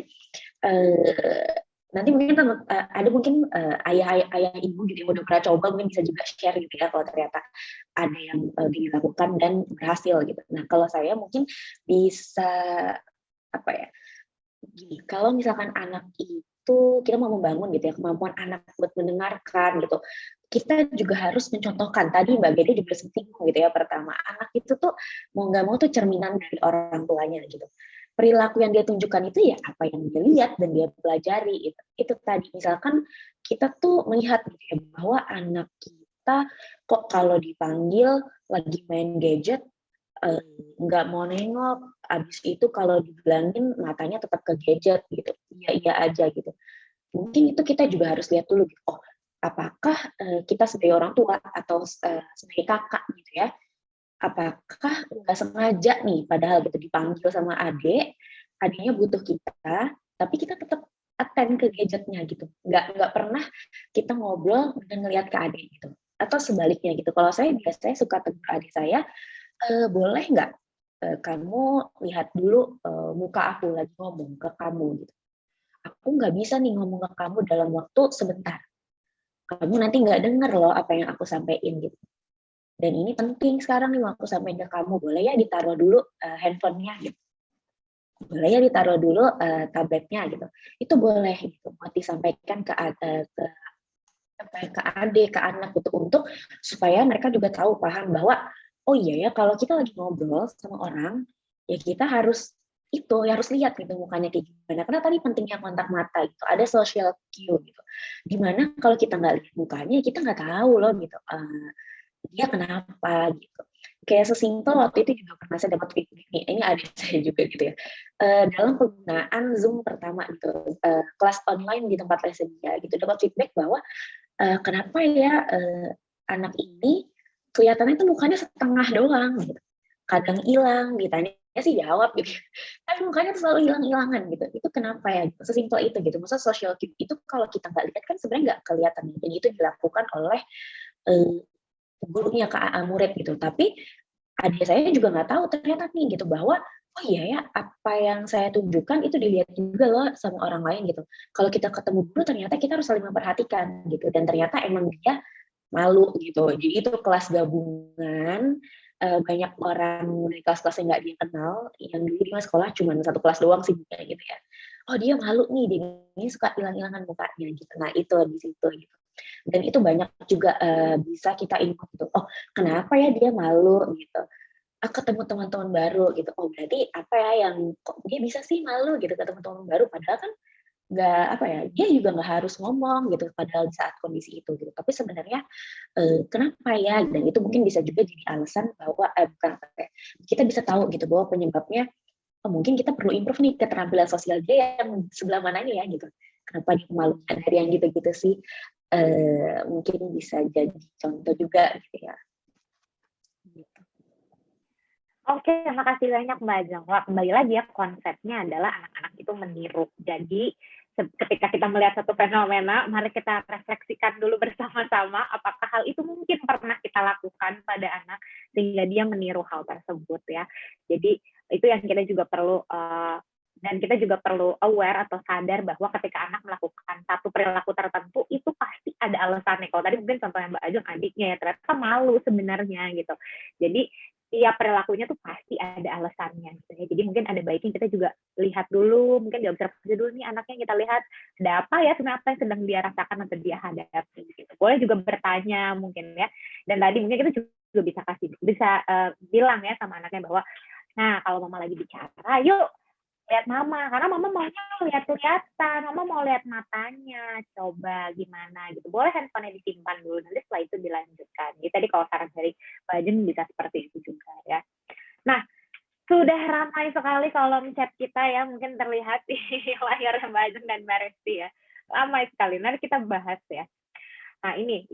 nanti mungkin ada mungkin ayah ibu gitu yang udah pernah coba mungkin bisa juga share gitu ya kalau ternyata ada yang dilakukan dan berhasil gitu. Nah kalau saya mungkin bisa apa ya gini, kalau misalkan anak itu kita mau membangun gitu ya kemampuan anak buat mendengarkan gitu, kita juga harus mencontohkan tadi Mbak Gede juga singgung gitu ya pertama anak itu tuh mau nggak mau tuh cerminan dari orang tuanya gitu. Perilaku yang dia tunjukkan itu ya apa yang dia lihat dan dia pelajari itu tadi misalkan kita tuh melihat gitu ya bahwa anak kita kok kalau dipanggil lagi main gadget nggak mau nengok, abis itu kalau dibilangin matanya tetap ke gadget gitu, iya aja gitu. Mungkin itu kita juga harus lihat dulu gitu, oh apakah kita sebagai orang tua atau sebagai kakak gitu ya, apakah nggak sengaja nih padahal gitu dipanggil sama adiknya butuh kita, tapi kita tetap attend ke gadgetnya gitu, nggak pernah kita ngobrol dan ngelihat ke adik gitu, atau sebaliknya gitu. Kalau saya biasanya suka tegur adik saya, boleh nggak kamu lihat dulu muka aku lagi ngomong ke kamu gitu. Aku nggak bisa nih ngomong ke kamu dalam waktu sebentar. Kamu nanti nggak dengar loh apa yang aku sampaikan gitu. Dan ini penting sekarang nih aku sampaikan ke kamu. Boleh ya ditaruh dulu handphonenya gitu. Boleh ya ditaruh dulu tabletnya gitu. Itu boleh gitu. Buat disampaikan ke adik, ke anak gitu untuk supaya mereka juga tahu paham bahwa oh iya ya kalau kita lagi ngobrol sama orang ya kita harus itu ya harus lihat gitu mukanya kayak gimana karena tadi pentingnya kontak mata gitu ada social cue gitu gimana kalau kita nggak lihat mukanya kita nggak tahu loh gitu dia kenapa gitu kayak sesimpel waktu itu juga pernah saya dapat feedback nih ini ada saya juga gitu ya dalam penggunaan Zoom pertama gitu kelas online di tempat les dia gitu dapat feedback bahwa kenapa ya anak ini kelihatannya tuh mukanya setengah doang gitu. Kadang hilang, ditanya sih jawab gitu. Tapi mukanya tuh selalu hilang-hilangan gitu. Itu kenapa ya? Sesimpel itu gitu. Maksudnya social cue itu kalau kita nggak lihat kan sebenarnya nggak kelihatan. Dan itu dilakukan oleh gurunya ke murid gitu. Tapi adik saya juga nggak tahu ternyata nih gitu bahwa oh iya ya apa yang saya tunjukkan itu dilihat juga loh sama orang lain gitu. Kalau kita ketemu guru ternyata kita harus saling memperhatikan gitu dan ternyata emang dia malu gitu. Jadi itu kelas gabungan banyak orang dari kelas-kelas yang nggak dia kenal yang dulu di sekolah cuma satu kelas doang sih gitu ya. Oh dia malu nih dia ini suka hilang-hilangan mukanya gitu. Nah itu di situ gitu. Dan itu banyak juga bisa kita input gitu. Oh kenapa ya dia malu gitu ketemu teman-teman baru gitu. Oh berarti apa ya yang kok dia bisa sih malu gitu ketemu teman baru padahal kan dia juga nggak harus ngomong gitu padahal di saat kondisi itu gitu. Tapi sebenarnya kenapa ya? Dan itu mungkin bisa juga jadi alasan bahwa kita bisa tahu gitu bahwa penyebabnya mungkin kita perlu improve nih keterampilan sosial dia yang sebelah mananya ya gitu. Kenapa dia memalukan dari yang gitu-gitu sih? Mungkin bisa jadi contoh juga gitu ya. Gitu. Oke, terima kasih banyak Mbak Ajeng. Wah, kembali lagi ya, konsepnya adalah anak-anak itu meniru. Jadi, ketika kita melihat satu fenomena, mari kita refleksikan dulu bersama-sama apakah hal itu mungkin pernah kita lakukan pada anak sehingga dia meniru hal tersebut ya. Jadi, itu yang kita juga perlu dan kita juga perlu aware atau sadar bahwa ketika anak melakukan satu perilaku tertentu itu pasti ada alasannya. Kalau tadi mungkin contohnya Mbak Ajeng adiknya ya ternyata malu sebenarnya gitu. Jadi tiap perilakunya tuh pasti ada alasannya gitu ya. Jadi mungkin ada baiknya kita juga lihat dulu, mungkin diobservasi dulu nih anaknya, kita lihat ada apa ya sebenarnya apa yang sedang dia rasakan atau dia hadapi gitu. Boleh juga bertanya mungkin ya. Dan tadi mungkin kita juga bisa bilang ya sama anaknya bahwa nah kalau mama lagi bicara, yuk lihat mama, karena mama maunya lihat-lihatan, mama mau lihat matanya, coba gimana gitu. Boleh handphonenya disimpan dulu, nanti setelah itu dilanjutkan. Jadi tadi kalau saran dari Mbak Ajeng bisa seperti itu juga ya. Nah, sudah ramai sekali kolom chat kita ya, mungkin terlihat di layar Mbak Ajeng dan Mbak Resti ya. Ramai sekali, nanti kita bahas ya. Nah ini,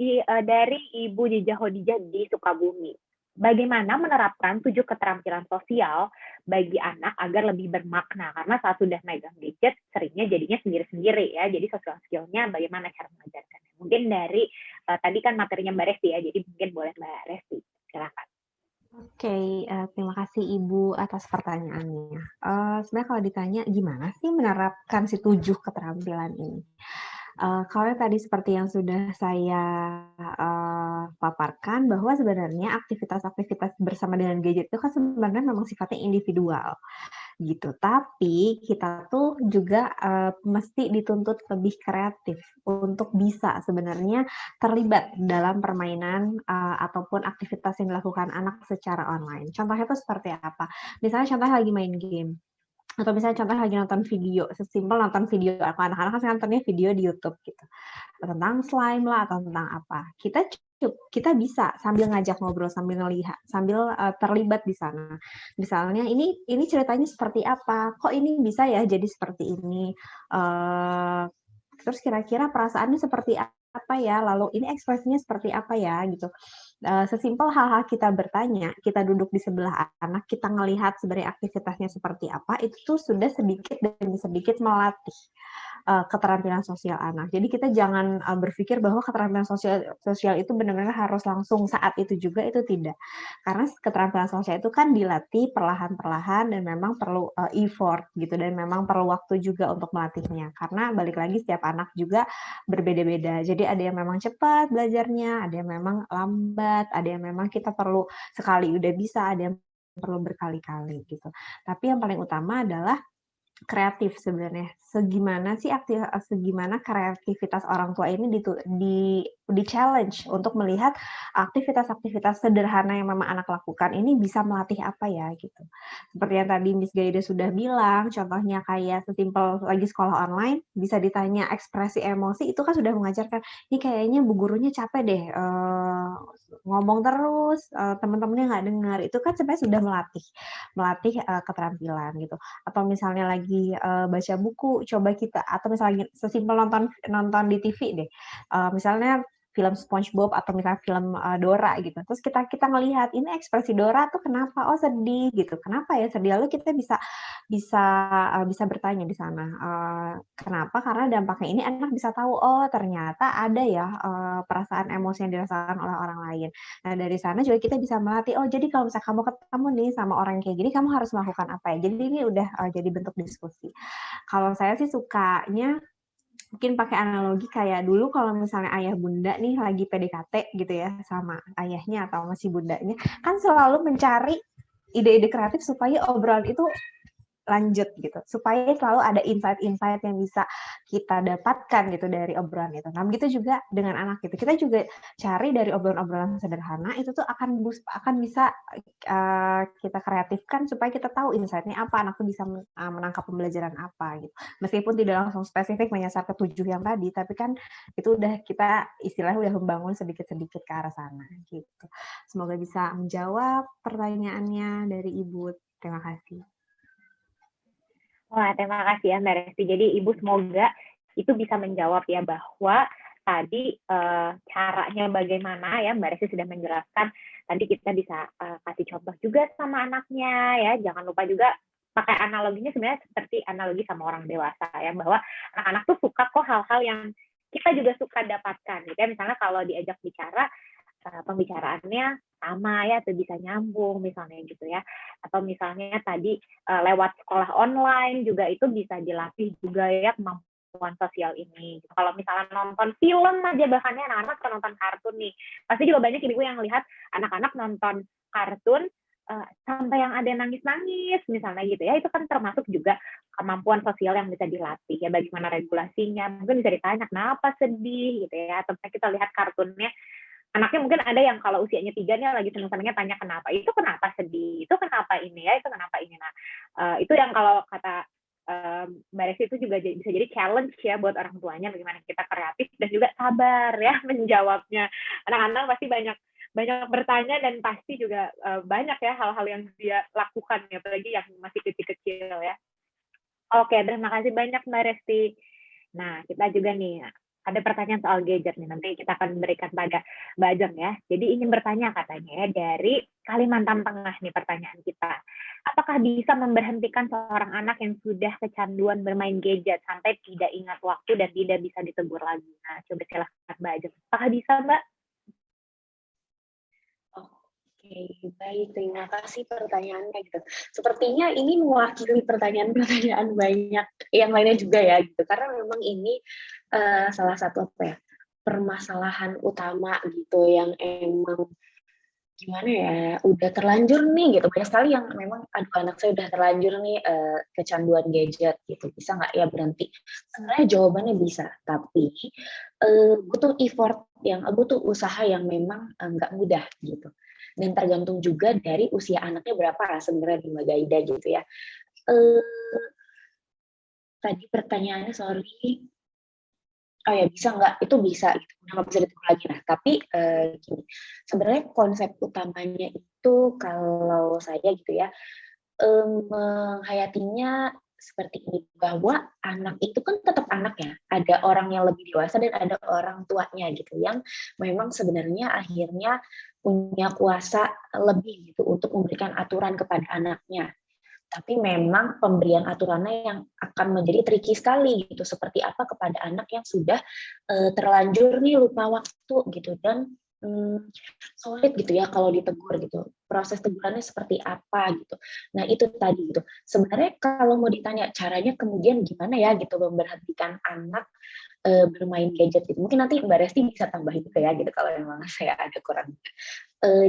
dari Ibu Jijah Hodijah di Sukabumi. Bagaimana menerapkan 7 keterampilan sosial bagi anak agar lebih bermakna, karena saat sudah megang gadget seringnya jadinya sendiri-sendiri ya, jadi social skill-nya bagaimana cara mengajarkannya. Mungkin dari tadi kan materinya Mbak Resti ya, jadi mungkin boleh Mbak Resti, silakan. Oke, terima kasih Ibu atas pertanyaannya. Sebenarnya kalau ditanya gimana sih menerapkan si 7 keterampilan ini? Kalau tadi seperti yang sudah saya paparkan bahwa sebenarnya aktivitas-aktivitas bersama dengan gadget itu kan sebenarnya memang sifatnya individual gitu. Tapi kita tuh juga mesti dituntut lebih kreatif untuk bisa sebenarnya terlibat dalam permainan ataupun aktivitas yang dilakukan anak secara online. Contohnya tuh seperti apa? Misalnya contohnya lagi main game. Atau misalnya contohnya lagi nonton video, sesimpel nonton video, anak-anak kan nontonnya video di YouTube gitu, tentang slime lah atau tentang apa. Kita bisa sambil ngajak ngobrol, sambil ngelihat, sambil terlibat di sana. Misalnya ini ceritanya seperti apa? Kok ini bisa ya jadi seperti ini? Terus kira-kira perasaannya seperti apa ya? Lalu ini ekspresinya seperti apa ya? Gitu. Sesimpel hal-hal kita bertanya, kita duduk di sebelah anak, kita ngelihat sebenarnya aktivitasnya seperti apa, itu tuh sudah sedikit demi sedikit melatih keterampilan sosial anak. Jadi kita jangan berpikir bahwa keterampilan sosial itu benar-benar harus langsung saat itu juga, itu tidak. Karena keterampilan sosial itu kan dilatih perlahan-perlahan dan memang perlu effort gitu, dan memang perlu waktu juga untuk melatihnya. Karena balik lagi setiap anak juga berbeda-beda. Jadi ada yang memang cepat belajarnya, ada yang memang lambat, ada yang memang kita perlu sekali udah bisa, ada yang perlu berkali-kali gitu. Tapi yang paling utama adalah kreatif sebenarnya. Segimana kreativitas orang tua ini di challenge untuk melihat aktivitas-aktivitas sederhana yang mama anak lakukan ini bisa melatih apa ya gitu. Seperti yang tadi Miss Gaida sudah bilang, contohnya kayak sesimpel lagi sekolah online, bisa ditanya ekspresi emosi, itu kan sudah mengajarkan, ini kayaknya bu gurunya capek deh, ngomong terus, teman-temannya nggak dengar, itu kan sebenarnya sudah melatih keterampilan gitu. Atau misalnya lagi baca buku, coba kita, atau misalnya sesimpel nonton di TV deh, misalnya film SpongeBob atau misalnya film Dora gitu. Terus kita ngelihat ini ekspresi Dora tuh kenapa? Oh sedih gitu. Kenapa ya sedih? Lalu kita bisa bertanya di sana. Kenapa? Karena dampaknya ini anak bisa tahu. Oh ternyata ada ya perasaan emosi yang dirasakan oleh orang lain. Nah dari sana juga kita bisa melatih. Oh jadi kalau misalnya kamu ketemu nih sama orang kayak gini, kamu harus melakukan apa ya? Jadi ini udah jadi bentuk diskusi. Kalau saya sih sukanya mungkin pakai analogi kayak dulu kalau misalnya ayah bunda nih lagi PDKT gitu ya sama ayahnya atau masih bundanya, kan selalu mencari ide-ide kreatif supaya obrolan itu lanjut gitu, supaya selalu ada insight-insight yang bisa kita dapatkan gitu dari obrolan itu. Nah, begitu juga dengan anak gitu. Kita juga cari dari obrolan-obrolan sederhana itu tuh akan bisa kita kreatifkan supaya kita tahu insight-nya apa, anak tuh bisa menangkap pembelajaran apa gitu. Meskipun tidak langsung spesifik menyasar ke 7 yang tadi, tapi kan itu udah kita istilahnya udah membangun sedikit-sedikit ke arah sana gitu. Semoga bisa menjawab pertanyaannya dari Ibu. Terima kasih. Wah, terima kasih ya Mbak Resti. Jadi Ibu semoga itu bisa menjawab ya bahwa tadi caranya bagaimana ya Mbak Resti sudah menjelaskan. Nanti kita bisa kasih contoh juga sama anaknya ya. Jangan lupa juga pakai analoginya sebenarnya seperti analogi sama orang dewasa ya, bahwa anak-anak tuh suka kok hal-hal yang kita juga suka dapatkan gitu ya. Misalnya kalau diajak bicara, pembicaraannya sama ya, atau bisa nyambung misalnya gitu ya. Atau misalnya tadi lewat sekolah online juga itu bisa dilatih juga ya kemampuan sosial ini. Kalau misalnya nonton film aja, bahkan anak-anak kan nonton kartun nih, pasti juga banyak ibu yang lihat anak-anak nonton kartun sampai yang ada nangis-nangis misalnya gitu ya, itu kan termasuk juga kemampuan sosial yang bisa dilatih ya, bagaimana regulasinya, mungkin bisa ditanya kenapa sedih gitu ya, atau kita lihat kartunnya, anaknya mungkin ada yang kalau usianya 3 nih lagi seneng-senengnya tanya kenapa, itu kenapa sedih, itu kenapa ini ya, itu kenapa ini. Nah, itu yang kalau kata Mbak Resi itu juga bisa jadi challenge ya buat orang tuanya, bagaimana kita kreatif dan juga sabar ya menjawabnya. Anak-anak pasti banyak bertanya dan pasti juga banyak ya hal-hal yang dia lakukan ya, apalagi yang masih kecil-kecil ya. Oke, terima kasih banyak Mbak Resti. Nah, kita juga nih ada pertanyaan soal gadget nih, nanti kita akan berikan pada Mbak Ajeng ya. Jadi ingin bertanya katanya ya, dari Kalimantan Tengah nih pertanyaan kita. Apakah bisa memberhentikan seorang anak yang sudah kecanduan bermain gadget sampai tidak ingat waktu dan tidak bisa ditegur lagi? Nah, coba silahkan Mbak Ajeng. Apakah bisa Mbak? Oke, baik. Terima kasih pertanyaannya gitu. Sepertinya ini mewakili pertanyaan-pertanyaan banyak yang lainnya juga ya gitu. Karena memang ini salah satu permasalahan utama gitu yang emang gimana ya, udah terlanjur nih gitu. Banyak sekali yang memang aduh anak saya udah terlanjur nih kecanduan gadget gitu. Bisa nggak ya berhenti? Sebenarnya jawabannya bisa, tapi butuh effort butuh usaha yang memang nggak mudah gitu. Dan tergantung juga dari usia anaknya berapa sebenarnya di Mbak Gaida gitu ya. Tadi pertanyaannya sorry. Oh ya, bisa nggak? Itu bisa, gitu. Udah nggak bisa ditegur lagi. Nah, tapi gini, sebenarnya konsep utamanya itu kalau saya gitu ya, menghayatinya seperti ini, bahwa anak itu kan tetap anak ya, ada orang yang lebih dewasa dan ada orang tuanya gitu, yang memang sebenarnya akhirnya punya kuasa lebih gitu untuk memberikan aturan kepada anaknya. Tapi memang pemberian aturannya yang akan menjadi tricky sekali gitu, seperti apa kepada anak yang sudah terlanjur nih lupa waktu gitu, dan sulit gitu ya kalau ditegur gitu. Proses tegurannya seperti apa gitu. Nah, itu tadi gitu. Sebenarnya kalau mau ditanya caranya kemudian gimana ya gitu memberhentikan anak bermain gadget gitu. Mungkin nanti Mbak Resti bisa tambahin juga ya gitu kalau memang saya ada kurang.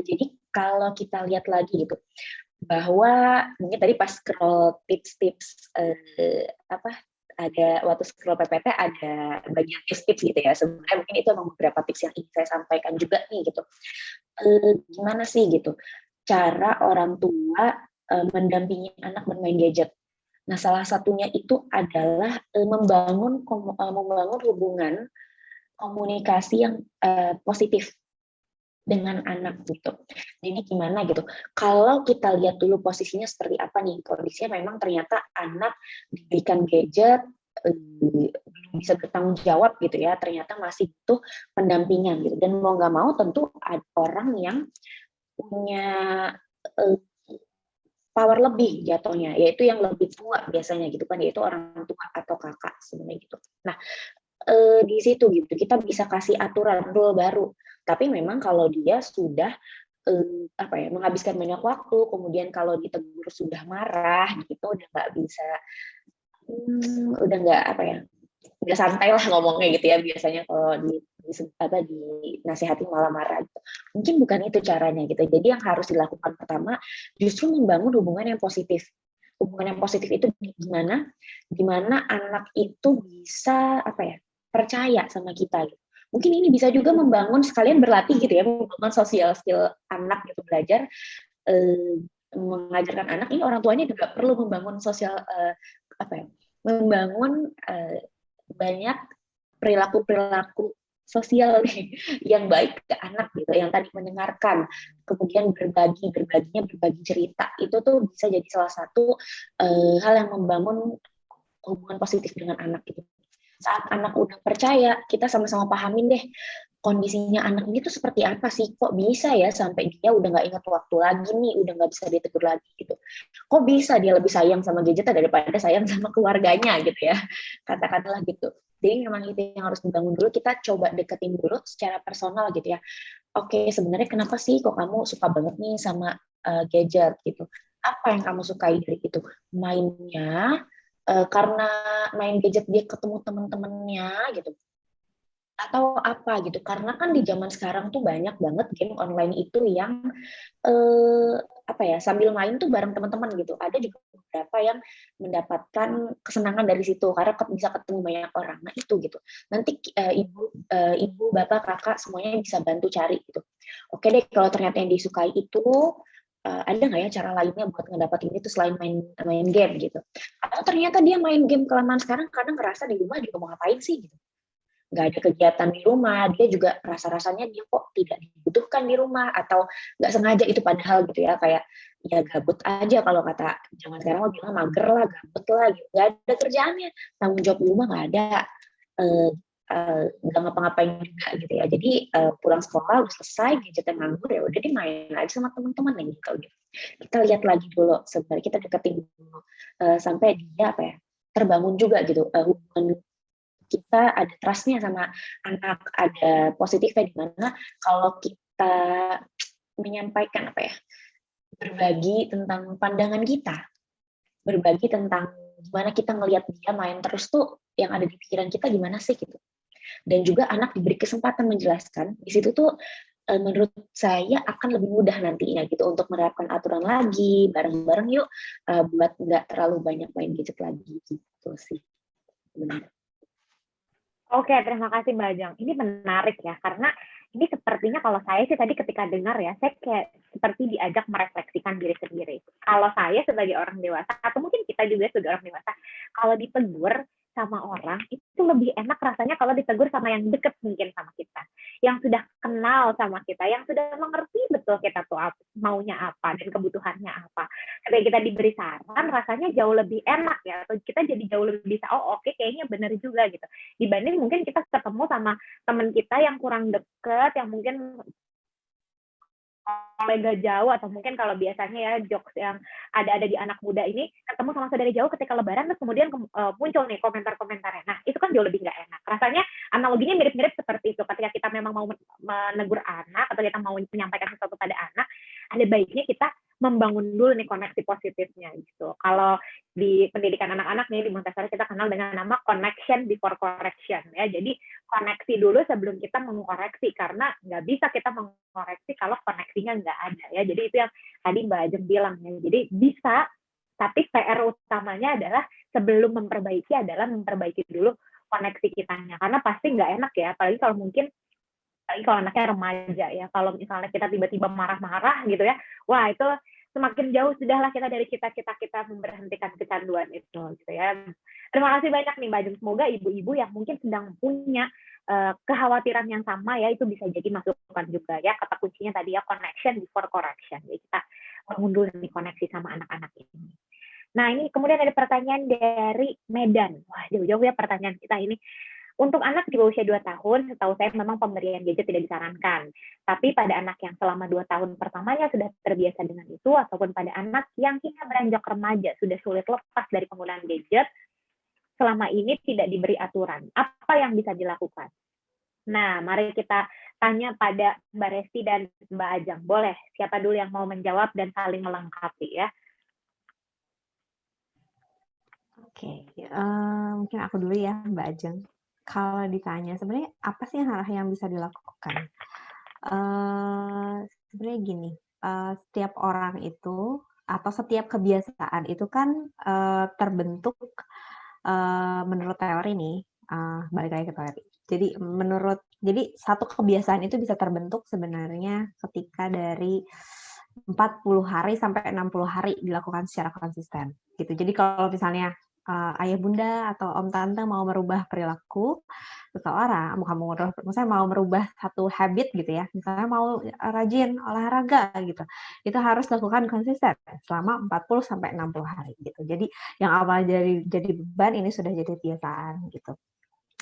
Jadi kalau kita lihat lagi gitu, bahwa mungkin tadi pas scroll tips-tips ada waktu scroll PPT ada bagian tips-tips gitu ya, sebenarnya mungkin itu memang beberapa tips yang ingin saya sampaikan juga nih gitu. Gimana sih gitu cara orang tua mendampingi anak bermain gadget. Nah, salah satunya itu adalah membangun hubungan komunikasi yang positif dengan anak gitu. Jadi gimana gitu, kalau kita lihat dulu posisinya seperti apa nih, kondisinya memang ternyata anak diberikan gadget, belum bisa bertanggung jawab gitu ya, ternyata masih butuh pendampingan gitu, dan mau nggak mau tentu ada orang yang punya power lebih jatuhnya, yaitu yang lebih tua biasanya gitu kan, yaitu orang tua atau kakak sebenarnya gitu. Nah, di situ gitu kita bisa kasih aturan rule baru, tapi memang kalau dia sudah menghabiskan banyak waktu, kemudian kalau ditegur sudah marah gitu, udah nggak bisa, udah nggak udah santai lah ngomongnya gitu ya, biasanya kalau dinasihati malah marah gitu. Mungkin bukan itu caranya gitu. Jadi yang harus dilakukan pertama justru membangun hubungan yang positif. hubungan yang positif itu gimana? Gimana anak itu bisa percaya sama kita gitu. Mungkin ini bisa juga membangun sekalian berlatih gitu ya, membangun social skill anak gitu, belajar mengajarkan anak ini orang tuanya juga perlu membangun sosial membangun banyak perilaku sosial nih yang baik ke anak gitu, yang tadi mendengarkan, kemudian berbagi cerita, itu tuh bisa jadi salah satu hal yang membangun hubungan positif dengan anak gitu. Saat anak udah percaya, kita sama-sama pahamin deh kondisinya anak ini tuh seperti apa sih, kok bisa ya sampai dia udah nggak ingat waktu lagi nih, udah nggak bisa ditegur lagi gitu, kok bisa dia lebih sayang sama gadgetnya daripada sayang sama keluarganya gitu ya, katakanlah gitu. Jadi memang itu yang harus dibangun dulu, kita coba deketin dulu secara personal gitu ya. Oke, sebenarnya kenapa sih kok kamu suka banget nih sama gadget gitu, apa yang kamu sukai dari itu, mainnya karena main gadget dia ketemu teman-temannya gitu, atau apa gitu, karena kan di zaman sekarang tuh banyak banget game online itu yang sambil main tuh bareng teman-teman gitu. Ada juga beberapa yang mendapatkan kesenangan dari situ karena bisa ketemu banyak orang. Nah itu gitu. Nanti ibu, bapak, kakak semuanya bisa bantu cari gitu. Oke deh, kalau ternyata yang disukai itu ada nggak ya cara lainnya buat ngedapatin itu selain main game gitu. Atau ternyata dia main game kelamaan sekarang kadang ngerasa di rumah juga mau ngapain sih gitu, nggak ada kegiatan di rumah, dia juga rasa-rasanya dia kok tidak dibutuhkan di rumah, atau nggak sengaja itu padahal gitu ya, kayak ya gabut aja, kalau kata zaman sekarang lo bilang mager lah, gabut lah, gitu. Nggak ada kerjaannya, tanggung jawab di rumah nggak ada, nggak ngapa-ngapain juga gitu ya. Jadi pulang sekolah udah selesai, gadgetnya nganggur, ya udah dia main aja sama teman-teman yang gitu. Kita lihat lagi dulu, sebenarnya kita deketin dulu sampai dia terbangun juga gitu hubungan kita, ada trust-nya sama anak, ada positifnya di mana kalau kita menyampaikan berbagi tentang pandangan kita, berbagi tentang gimana kita ngelihat dia main terus tuh, yang ada di pikiran kita gimana sih gitu. Dan juga anak diberi kesempatan menjelaskan, di situ tuh menurut saya akan lebih mudah nantinya gitu untuk menerapkan aturan lagi, bareng-bareng yuk buat nggak terlalu banyak main gadget lagi gitu sih. Benar. Oke, terima kasih Mbak Ajeng. Ini menarik ya, karena ini sepertinya kalau saya sih tadi ketika dengar ya, saya kayak seperti diajak merefleksikan diri sendiri. Kalau saya sebagai orang dewasa, atau mungkin kita juga sebagai orang dewasa, kalau ditegur sama orang, itu lebih enak rasanya kalau ditegur sama yang deket mungkin sama kita. Yang sudah kenal sama kita, yang sudah mengerti betul kita tuh maunya apa dan kebutuhannya apa. Ketika kita diberi saran, rasanya jauh lebih enak ya, atau kita jadi jauh lebih bisa, oh oke, kayaknya benar juga gitu. Dibanding mungkin kita ketemu sama teman kita yang kurang deket, yang mungkin kolega jauh, atau mungkin kalau biasanya ya jokes yang ada di anak muda ini, ketemu sama saudara jauh ketika lebaran, terus kemudian muncul nih komentar-komentarnya. Nah, itu kan jauh lebih nggak enak. Rasanya analoginya mirip-mirip seperti itu. Ketika kita memang mau menegur anak, atau kita mau menyampaikan sesuatu pada anak, ada baiknya kita membangun dulu nih koneksi positifnya gitu. Kalau di pendidikan anak-anak nih di Montessori kita kenal dengan nama connection before correction ya. Jadi koneksi dulu sebelum kita mengkoreksi, karena nggak bisa kita mengkoreksi kalau koneksinya nggak ada ya. Jadi itu yang tadi Mbak Ajeng bilang ya. Jadi bisa, tapi PR utamanya adalah sebelum memperbaiki adalah memperbaiki dulu koneksi kitanya, karena pasti nggak enak ya, apalagi kalau mungkin kalau anaknya remaja ya, kalau misalnya kita tiba-tiba marah-marah gitu ya, wah itu semakin jauh sudahlah kita dari cita-cita kita memberhentikan kecanduan itu gitu ya. Terima kasih banyak nih Mbak Ajeng, semoga ibu-ibu yang mungkin sedang punya kekhawatiran yang sama ya, itu bisa jadi masukan juga ya. Kata kuncinya tadi ya, connection before correction. Jadi kita mengunduh nih koneksi sama anak-anak ini. Nah ini kemudian ada pertanyaan dari Medan. Wah jauh-jauh ya pertanyaan kita ini. Untuk anak di bawah usia 2 tahun, setahu saya memang pemberian gadget tidak disarankan. Tapi pada anak yang selama 2 tahun pertamanya sudah terbiasa dengan itu, ataupun pada anak yang hingga beranjak remaja sudah sulit lepas dari penggunaan gadget, selama ini tidak diberi aturan. Apa yang bisa dilakukan? Nah, mari kita tanya pada Mbak Resti dan Mbak Ajeng. Boleh, siapa dulu yang mau menjawab dan saling melengkapi ya? Oke, mungkin aku dulu ya Mbak Ajeng. Kalau ditanya sebenarnya apa sih yang bisa dilakukan? Sebenarnya gini, setiap orang itu atau setiap kebiasaan itu kan terbentuk menurut teori nih, balik lagi ke teori. Jadi satu kebiasaan itu bisa terbentuk sebenarnya ketika dari 40 hari sampai 60 hari dilakukan secara konsisten, gitu. Jadi kalau misalnya, ayah bunda atau om tante mau merubah perilaku seseorang, misalnya mau merubah satu habit gitu ya, misalnya mau rajin olahraga gitu, itu harus lakukan konsisten selama 40 sampai 60 hari gitu. Jadi yang awalnya jadi beban ini sudah jadi kebiasaan gitu.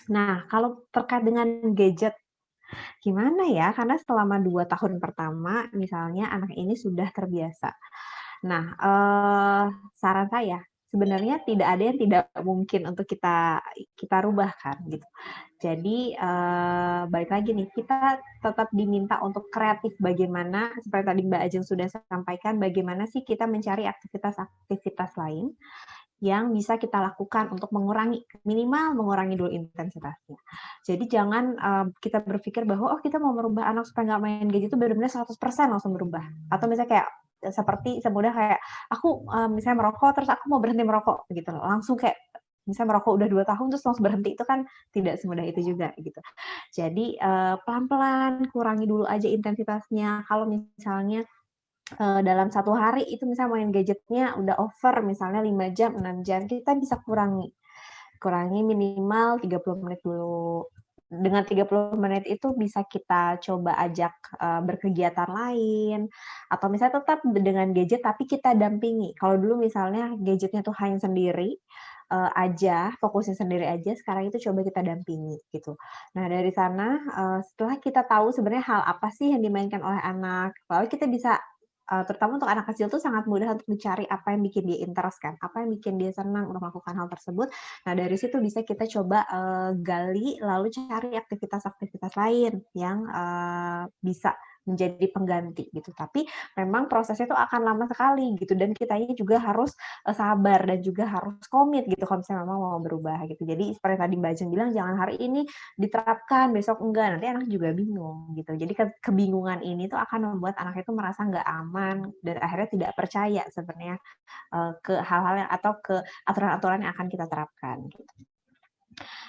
Nah, kalau terkait dengan gadget, gimana ya? Karena selama 2 tahun pertama misalnya anak ini sudah terbiasa. Nah, saran saya, sebenarnya tidak ada yang tidak mungkin untuk kita kita rubah kan, gitu. Jadi, balik lagi nih, kita tetap diminta untuk kreatif bagaimana, seperti tadi Mbak Ajeng sudah sampaikan, bagaimana sih kita mencari aktivitas-aktivitas lain yang bisa kita lakukan untuk minimal mengurangi dulu intensitasnya. Jadi jangan, kita berpikir bahwa, "Oh, kita mau merubah anak supaya nggak main gadget itu benar-benar 100% langsung berubah." Atau misalnya kayak, seperti semudah kayak, aku, misalnya merokok, terus aku mau berhenti merokok, gitu loh. Langsung kayak, misalnya merokok udah 2 tahun, terus langsung berhenti, itu kan tidak semudah itu juga, gitu. Jadi, pelan-pelan kurangi dulu aja intensitasnya. Kalau misalnya dalam 1 hari itu misalnya main gadgetnya udah over misalnya 5 jam, 6 jam, kita bisa kurangi minimal 30 menit dulu. Dengan 30 menit itu bisa kita coba ajak, berkegiatan lain, atau misalnya tetap dengan gadget tapi kita dampingi. Kalau dulu misalnya gadgetnya tuh hanya sendiri, aja, fokusnya sendiri aja, sekarang itu coba kita dampingi, gitu. Nah, dari sana, setelah kita tahu sebenarnya hal apa sih yang dimainkan oleh anak, lalu kita bisa terutama untuk anak kecil tuh sangat mudah untuk mencari apa yang bikin dia interest kan, apa yang bikin dia senang untuk melakukan hal tersebut. Nah, dari situ bisa kita coba, gali, lalu cari aktivitas-aktivitas lain yang, bisa menjadi pengganti gitu. Tapi memang prosesnya itu akan lama sekali gitu dan kitanya juga harus, sabar dan juga harus komit gitu kalau misalnya memang mau berubah gitu. Jadi seperti tadi Mbak Jeng bilang jangan hari ini diterapkan, besok enggak, nanti anak juga bingung gitu. Jadi kebingungan ini tuh akan membuat anak itu merasa nggak aman dan akhirnya tidak percaya sebenarnya, ke hal-hal yang atau ke aturan-aturan yang akan kita terapkan gitu.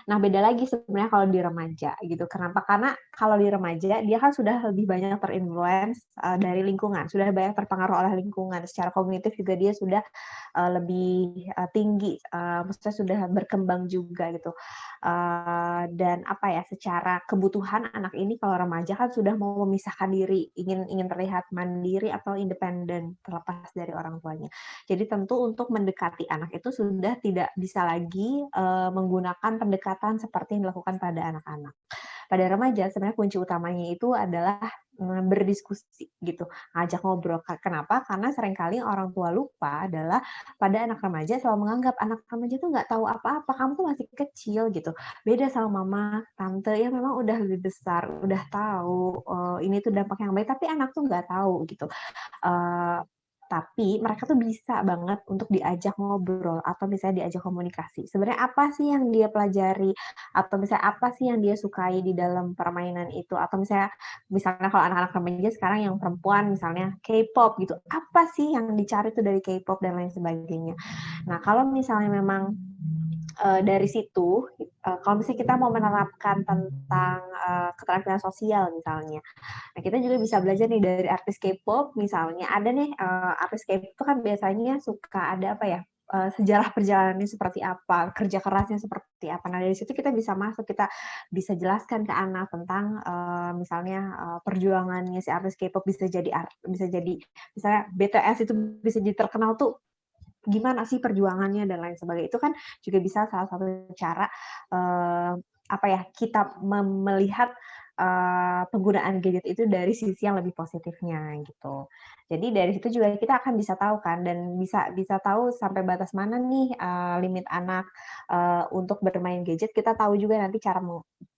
Nah, beda lagi sebenarnya kalau di remaja gitu. Kenapa? Karena kalau di remaja dia kan sudah lebih banyak terinfluence dari lingkungan, sudah banyak terpengaruh oleh lingkungan. Secara kognitif juga dia sudah lebih tinggi, maksudnya sudah berkembang juga gitu. Dan apa ya, secara kebutuhan anak ini kalau remaja kan sudah mau memisahkan diri, ingin terlihat mandiri atau independen terlepas dari orang tuanya. Jadi tentu untuk mendekati anak itu sudah tidak bisa lagi menggunakan pendekatan seperti yang dilakukan pada anak-anak. Pada remaja sebenarnya kunci utamanya itu adalah berdiskusi gitu, ngajak ngobrol. Kenapa? Karena seringkali orang tua lupa adalah pada anak remaja selalu menganggap anak remaja tuh nggak tahu apa-apa, kamu tuh masih kecil gitu. Beda sama mama, tante yang memang udah lebih besar, udah tahu ini tuh dampak yang baik, tapi anak tuh nggak tahu gitu. Eee, tapi mereka tuh bisa banget untuk diajak ngobrol atau misalnya diajak komunikasi. Sebenarnya apa sih yang dia pelajari atau misalnya apa sih yang dia sukai di dalam permainan itu atau misalnya kalau anak-anak remaja sekarang yang perempuan misalnya K-pop gitu, apa sih yang dicari tuh dari K-pop dan lain sebagainya. Nah, kalau misalnya memang dari situ, kalau misalnya kita mau menerapkan tentang keterampilan sosial misalnya, nah kita juga bisa belajar nih dari artis K-pop misalnya, ada nih artis K-pop itu kan biasanya suka ada apa ya, sejarah perjalanannya seperti apa, kerja kerasnya seperti apa. Nah dari situ kita bisa masuk, kita bisa jelaskan ke anak tentang misalnya perjuangannya si artis K-pop bisa jadi misalnya BTS itu bisa jadi terkenal tuh gimana sih perjuangannya dan lain sebagainya. Itu kan juga bisa salah satu cara, apa ya, kita melihat, penggunaan gadget itu dari sisi yang lebih positifnya, gitu. Jadi dari situ juga kita akan bisa tahu kan dan bisa bisa tahu sampai batas mana nih, limit anak, untuk bermain gadget, kita tahu juga nanti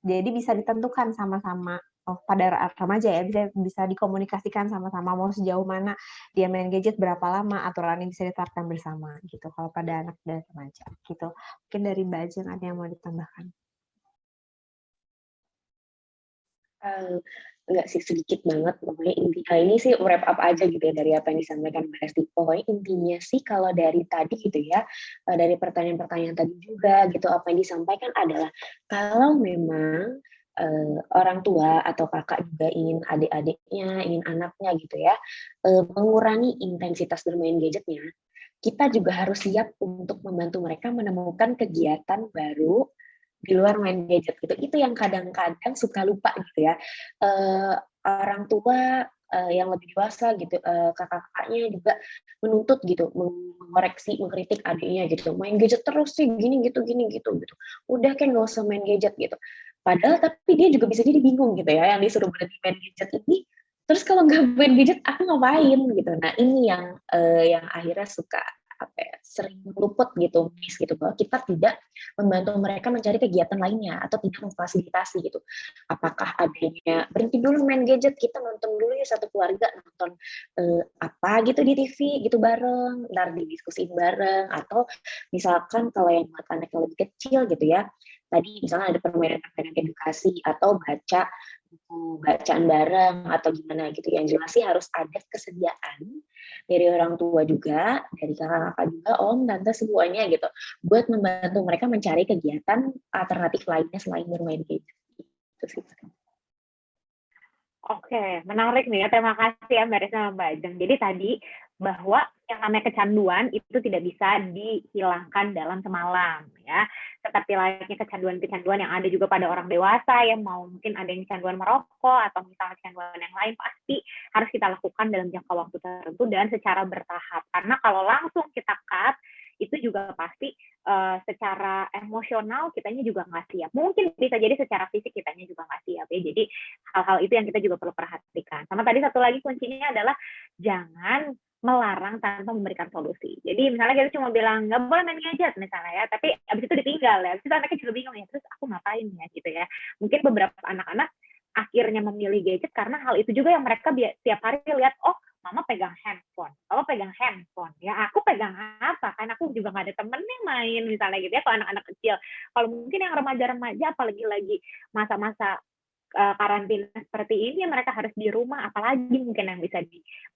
jadi bisa ditentukan sama-sama, pada remaja ya, bisa bisa dikomunikasikan sama-sama mau sejauh mana dia main gadget berapa lama, aturan yang bisa diterapkan bersama gitu, kalau pada anak dan remaja gitu. Mungkin dari Mbak Ajeng ada yang mau ditambahkan? enggak sih, sedikit banget. Pokoknya ini sih wrap up aja gitu ya dari apa yang disampaikan Mbak Resti. Pokoknya intinya sih kalau dari tadi gitu ya, dari pertanyaan-pertanyaan tadi juga gitu, apa yang disampaikan adalah kalau memang orang tua atau kakak juga ingin adik-adiknya, ingin anaknya gitu ya, mengurangi intensitas bermain gadgetnya, kita juga harus siap untuk membantu mereka menemukan kegiatan baru di luar main gadget gitu. Itu yang kadang-kadang suka lupa gitu ya. Orang tua yang lebih dewasa gitu, kakak-kakaknya juga menuntut gitu, mengoreksi, mengkritik adiknya gitu. Main gadget terus sih, gini gitu, gitu. Udah kan nggak usah main gadget gitu. Padahal tapi dia juga bisa jadi bingung gitu ya, yang disuruh berhenti main gadget ini. Terus kalau nggak main gadget, aku ngapain gitu. Nah ini yang akhirnya suka apa ya, sering luput gitu, miss gitu, bahwa kita tidak membantu mereka mencari kegiatan lainnya atau tidak memfasilitasi gitu. Apakah adanya berhenti dulu main gadget, kita nonton dulu ya satu keluarga, nonton apa gitu di TV gitu bareng, ntar didiskusiin bareng, atau misalkan kalau yang buat anak yang lebih kecil gitu ya, tadi misalnya ada permainan-permainan edukasi atau baca buku bacaan bareng atau gimana gitu. Yang jelas sih harus ada kesediaan dari orang tua juga, dari kakak-kakak juga, om, tante semuanya gitu, buat membantu mereka mencari kegiatan alternatif lainnya selain bermain gadget. Gitu sih. Oke, menarik nih ya. Terima kasih ya Mbak Risa sama Mbak Ajeng. Jadi tadi bahwa yang namanya kecanduan itu tidak bisa dihilangkan dalam semalam ya. Seperti layaknya kecanduan-kecanduan yang ada juga pada orang dewasa yang mau mungkin ada yang kecanduan merokok atau misalnya kecanduan yang lain, pasti harus kita lakukan dalam jangka waktu tertentu dan secara bertahap. Karena kalau langsung kita cut, itu juga pasti secara emosional kitanya juga nggak siap. Mungkin bisa jadi secara fisik kitanya juga nggak siap ya. Jadi hal-hal itu yang kita juga perlu perhatikan. Sama tadi satu lagi kuncinya adalah jangan melarang tanpa memberikan solusi. Jadi misalnya kita cuma bilang nggak boleh main gadget misalnya ya, tapi abis itu ditinggal ya, abis itu anaknya juga bingung ya, terus aku ngapain ya gitu ya. Mungkin beberapa anak-anak akhirnya memilih gadget karena hal itu juga yang mereka tiap hari lihat, oh mama pegang handphone, papa pegang handphone, ya aku pegang apa? Kan aku juga nggak ada temennya main misalnya gitu ya. Kalau anak-anak kecil, kalau mungkin yang remaja-remaja, apalagi lagi masa-masa karantina seperti ini, mereka harus di rumah, apalagi mungkin yang bisa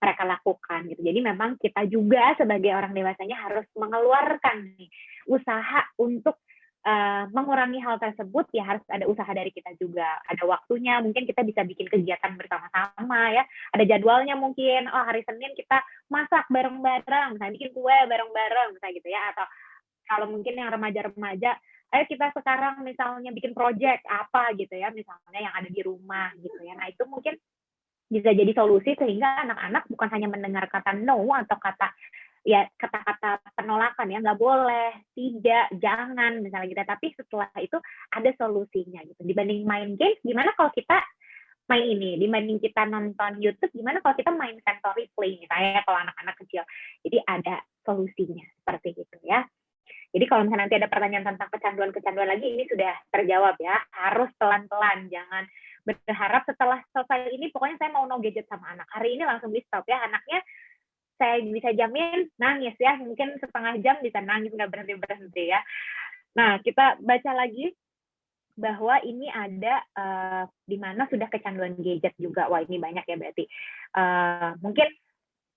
mereka lakukan gitu. Jadi memang kita juga sebagai orang dewasanya harus mengeluarkan nih usaha untuk mengurangi hal tersebut. Ya harus ada usaha dari kita juga. Ada waktunya, mungkin kita bisa bikin kegiatan bersama-sama ya. Ada jadwalnya mungkin, oh hari Senin kita masak bareng-bareng, misalnya bikin kue bareng-bareng, misalnya gitu ya. Atau kalau mungkin yang remaja-remaja, ayo kita sekarang misalnya bikin project apa gitu ya, misalnya yang ada di rumah gitu ya. Nah itu mungkin bisa jadi solusi sehingga anak-anak bukan hanya mendengar kata no atau kata-kata penolakan ya, nggak boleh, tidak, jangan misalnya gitu, tapi setelah itu ada solusinya gitu. Dibanding main game, gimana kalau kita main ini, dibanding kita nonton YouTube, gimana kalau kita main sensory play misalnya kalau anak-anak kecil. Jadi ada solusinya seperti itu ya. Jadi kalau misalnya nanti ada pertanyaan tentang kecanduan-kecanduan lagi, ini sudah terjawab ya. Harus pelan-pelan, jangan berharap setelah selesai ini pokoknya saya mau no gadget sama anak. Hari ini langsung di stop ya. Anaknya saya bisa jamin nangis ya, mungkin setengah jam bisa nangis nggak berhenti-berhenti ya. Nah, kita baca lagi bahwa ini ada di mana sudah kecanduan gadget juga. Wah, ini banyak ya berarti. Mungkin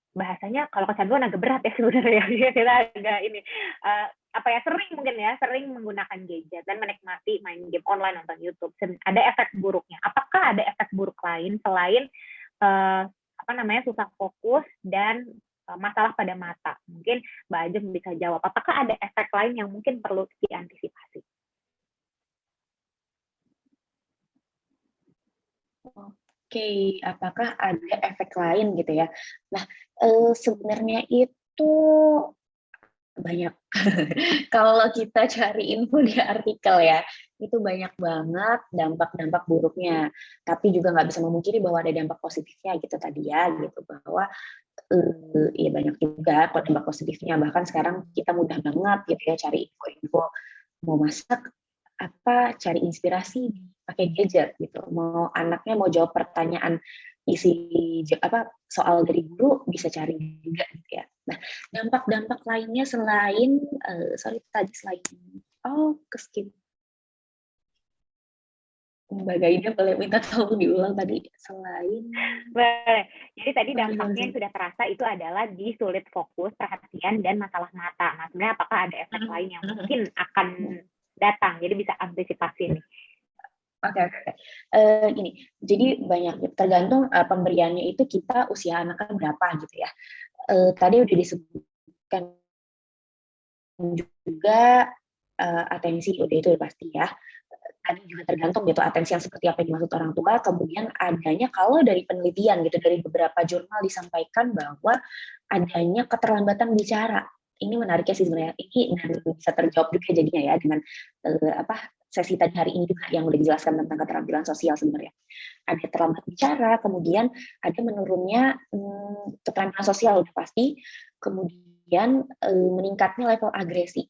bahasanya kalau kecanduan agak berat ya sebenarnya. Kita agak ini sering menggunakan gadget dan menikmati main game online, nonton YouTube. Ada efek buruknya. Apakah ada efek buruk lain selain susah fokus dan masalah pada mata? Mungkin Mbak Ajeng bisa jawab. Apakah ada efek lain yang mungkin perlu diantisipasi? Oke, apakah ada efek lain gitu ya? Nah, sebenarnya itu banyak. Kalau kita cari info di artikel ya, itu banyak banget dampak-dampak buruknya. Tapi juga nggak bisa memungkiri bahwa ada dampak positifnya gitu tadi ya, gitu bahwa ya banyak juga kok dampak positifnya. Bahkan sekarang kita mudah banget gitu ya cari info-info, mau masak apa, cari inspirasi pakai gadget gitu. Mau anaknya mau jawab pertanyaan soal dari guru bisa cari juga gitu ya. Nah, dampak-dampak lainnya selain ke skip. Mbak Gaida boleh minta tolong diulang tadi selain Boleh. Jadi tadi selain dampaknya yang sudah terasa itu adalah di sulit fokus, perhatian, dan masalah mata. Nah, sebenarnya apakah ada efek lain yang mungkin akan datang? Jadi bisa antisipasi nih. Oke. Gini, jadi banyak tergantung pemberiannya itu kita usia anaknya berapa gitu ya. Tadi udah disebutkan juga atensi, udah itu pasti ya. Tadi juga tergantung gitu atensi yang seperti apa yang dimaksud orang tua. Kemudian adanya kalau dari penelitian gitu dari beberapa jurnal disampaikan bahwa adanya keterlambatan bicara. Ini menariknya sih sebenarnya. Ini bisa terjawab juga jadinya ya dengan sesi tadi hari ini juga yang udah dijelaskan tentang keterampilan sosial sebenarnya. Ada terlambat bicara, kemudian ada menurunnya keterampilan sosial udah pasti, kemudian meningkatnya level agresi.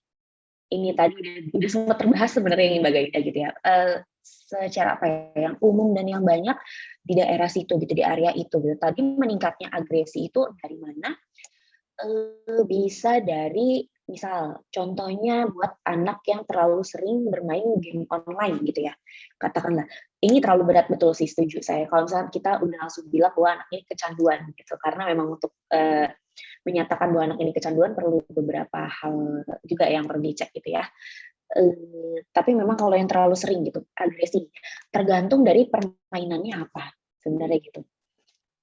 Ini tadi udah sempat terbahas sebenarnya yang Mbak Gaida gitu ya. Secara apa ya, yang umum dan yang banyak di daerah situ gitu, di area itu gitu. Tadi meningkatnya agresi itu dari mana? Bisa dari misal contohnya buat anak yang terlalu sering bermain game online gitu ya, katakanlah ini terlalu berat, betul sih, setuju saya kalau misalnya kita udah langsung bilang bahwa anak ini kecanduan gitu, karena memang untuk menyatakan bahwa anak ini kecanduan perlu beberapa hal juga yang perlu dicek gitu ya. Tapi memang kalau yang terlalu sering gitu agresi, tergantung dari permainannya apa sebenarnya gitu,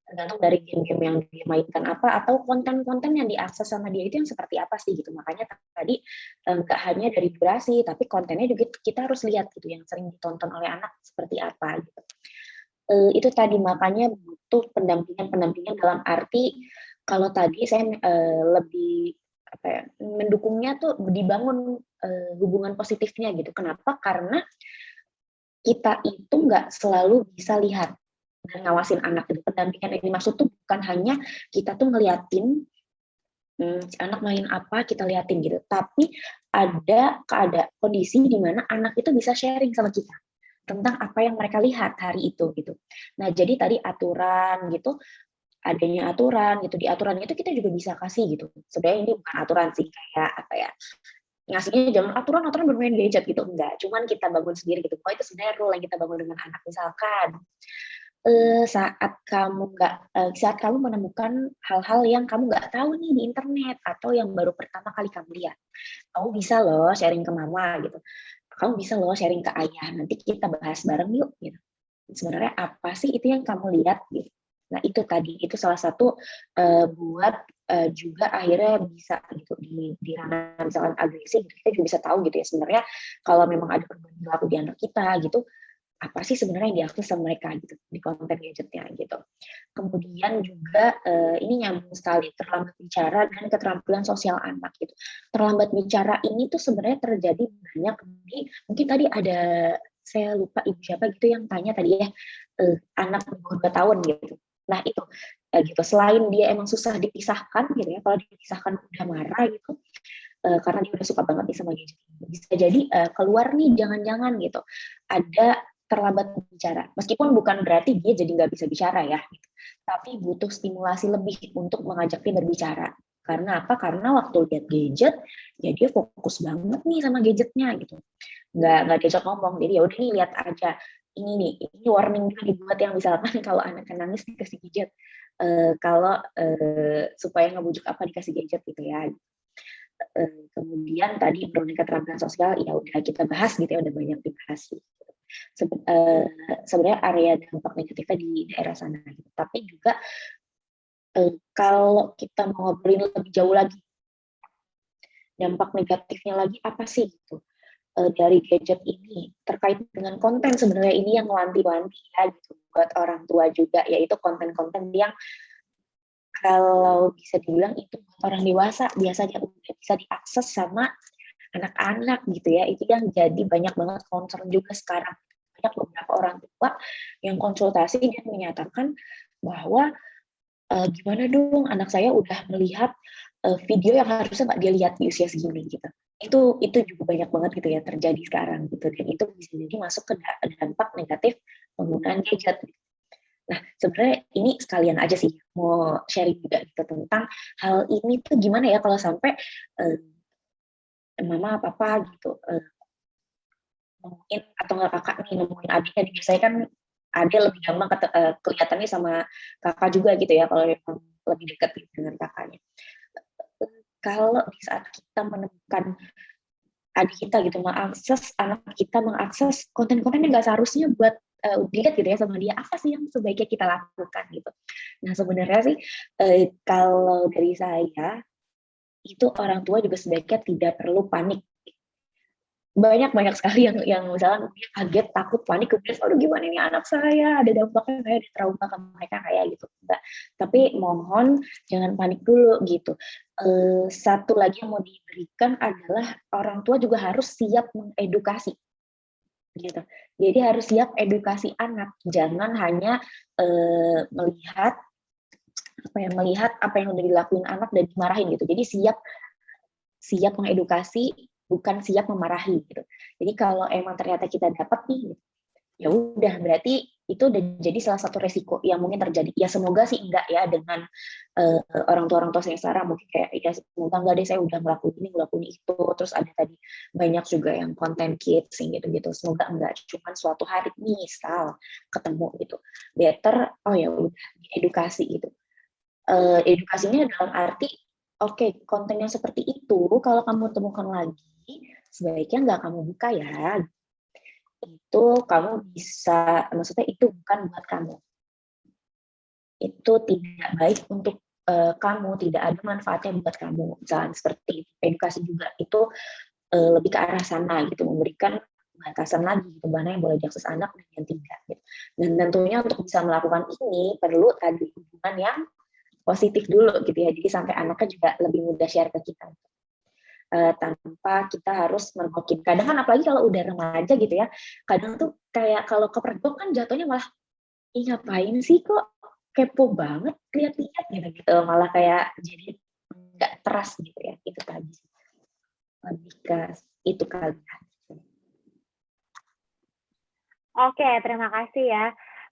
tergantung dari game-game yang dimainkan apa atau konten-konten yang diakses sama dia itu yang seperti apa sih gitu. Makanya tadi nggak hanya dari durasi tapi kontennya juga kita harus lihat gitu yang sering ditonton oleh anak seperti apa gitu. Itu tadi makanya butuh pendampingan dalam arti kalau tadi saya lebih mendukungnya tuh dibangun hubungan positifnya gitu. Kenapa? Karena kita itu nggak selalu bisa lihat dan ngawasin anak. Pendampingan yang dimaksud tuh bukan hanya kita tuh ngeliatin anak main apa kita liatin gitu, tapi ada kondisi di mana anak itu bisa sharing sama kita tentang apa yang mereka lihat hari itu gitu. Nah jadi tadi aturan gitu, adanya aturan gitu, di aturan itu kita juga bisa kasih gitu. Sebenarnya ini bukan aturan sih, kayak apa ya, ngasihnya jangan aturan bermain gadget gitu, enggak. Cuman kita bangun sendiri gitu. Oh itu sebenarnya rule yang kita bangun dengan anak. Misalkan saat kamu menemukan hal-hal yang kamu nggak tahu nih di internet atau yang baru pertama kali kamu lihat, kamu bisa loh sharing ke mama gitu. Kamu bisa loh sharing ke ayah. Nanti kita bahas bareng yuk. Gitu. Sebenarnya apa sih itu yang kamu lihat? Gitu. Nah itu tadi itu salah satu buat juga akhirnya bisa gitu di ranah misalkan agresi gitu, kita juga bisa tahu gitu ya sebenarnya kalau memang ada perubahan perilaku di anak kita gitu, apa sih sebenarnya yang diakses sama mereka gitu di konten gadgetnya gitu. Kemudian juga ini nyambung sekali terlambat bicara dan keterampilan sosial anak gitu. Terlambat bicara ini tuh sebenarnya terjadi banyak di, mungkin tadi ada saya lupa ibu siapa gitu yang tanya tadi ya, anak umur 2 tahun gitu. Nah itu gitu, selain dia emang susah dipisahkan gitu ya, kalau dipisahkan udah marah gitu, karena dia udah suka banget nih sama gadget. Bisa jadi keluar nih jangan-jangan gitu, ada terlambat bicara. Meskipun bukan berarti dia jadi nggak bisa bicara ya, gitu. Tapi butuh stimulasi lebih untuk mengajak dia berbicara. Karena apa? Karena waktu lihat gadget, ya dia fokus banget nih sama gadgetnya gitu. Nggak diajak ngomong. Jadi ya udah nih lihat aja. Ini nih, ini warning juga dibuat yang misalkan kalau anak nangis dikasih gadget. Kalau supaya ngebujuk apa dikasih gadget gitu ya. Kemudian tadi menurunkan keterampilan sosial, ya udah kita bahas gitu ya, udah banyak dibahas sih. Sebenarnya area dampak negatifnya di daerah sana gitu. Tapi juga kalau kita mau ngobrolin lebih jauh lagi, dampak negatifnya lagi apa sih gitu dari gadget ini terkait dengan konten, sebenarnya ini yang wanti-wanti ya gitu buat orang tua juga, yaitu konten-konten yang kalau bisa dibilang itu orang dewasa biasanya udah bisa diakses sama anak-anak gitu ya. Itu yang jadi banyak banget concern juga sekarang. Banyak beberapa orang tua yang konsultasi dan menyatakan bahwa gimana dong anak saya udah melihat video yang harusnya nggak dia lihat di usia segini gitu. Itu juga banyak banget gitu ya terjadi sekarang gitu, dan itu bisa jadi masuk ke dampak negatif penggunaan gadget. Nah, sebenarnya ini sekalian aja sih mau sharing juga gitu tentang hal ini tuh gimana ya kalau sampai mama papa gitu nemuin atau nggak kakak nih nemuin adiknya, biasanya kan adik lebih gampang kelihatannya sama kakak juga gitu ya kalau memang lebih dekat gitu dengan kakaknya. Kalau di saat kita menemukan adik kita gitu, anak kita mengakses konten-konten yang nggak seharusnya buat dilihat gitu ya sama dia, apa sih yang sebaiknya kita lakukan gitu. Nah sebenarnya sih kalau dari saya itu orang tua juga sebaiknya tidak perlu panik. Banyak sekali yang misalnya dia kaget, takut, panik, kemudian aduh gimana ini anak saya, ada dampaknya kayak di trauma ke mereka kayak gitu. Enggak. Tapi mohon jangan panik dulu gitu. Satu lagi yang mau diberikan adalah orang tua juga harus siap mengedukasi gitu. Jadi harus siap edukasi anak, jangan hanya melihat apa yang udah dilakuin anak dan dimarahin gitu. Jadi siap mengedukasi, bukan siap memarahi gitu. Jadi kalau emang ternyata kita dapat nih, ya udah berarti itu udah jadi salah satu resiko yang mungkin terjadi. Ya semoga sih enggak ya dengan orang tua saya sekarang mungkin kayak ya semoga enggak deh saya udah ngelakuin itu, terus ada tadi banyak juga yang content kids gitu. Semoga enggak, cuman suatu hari misal ketemu gitu. Better ya udah edukasi gitu. Edukasinya dalam arti oke, konten yang seperti itu kalau kamu temukan lagi, sebaiknya nggak kamu buka ya. Itu kamu bisa, maksudnya itu bukan buat kamu. Itu tidak baik untuk kamu, tidak ada manfaatnya buat kamu. Misalnya seperti edukasi juga, itu lebih ke arah sana gitu, memberikan batasan lagi gitu, mana yang boleh diakses anak dan yang tidak. Gitu. Dan tentunya untuk bisa melakukan ini perlu tadi hubungan yang positif dulu gitu ya, jadi sampai anaknya juga lebih mudah share ke kita tanpa kita harus mergokin. Kadang kan apalagi kalau udah remaja gitu ya, kadang tuh kayak kalau kepergok kan jatuhnya malah ngapain sih kok kepo banget lihat-lihat gitu, malah kayak jadi nggak trust gitu ya, itu tadi lebih ke itu kali. Oke, terima kasih ya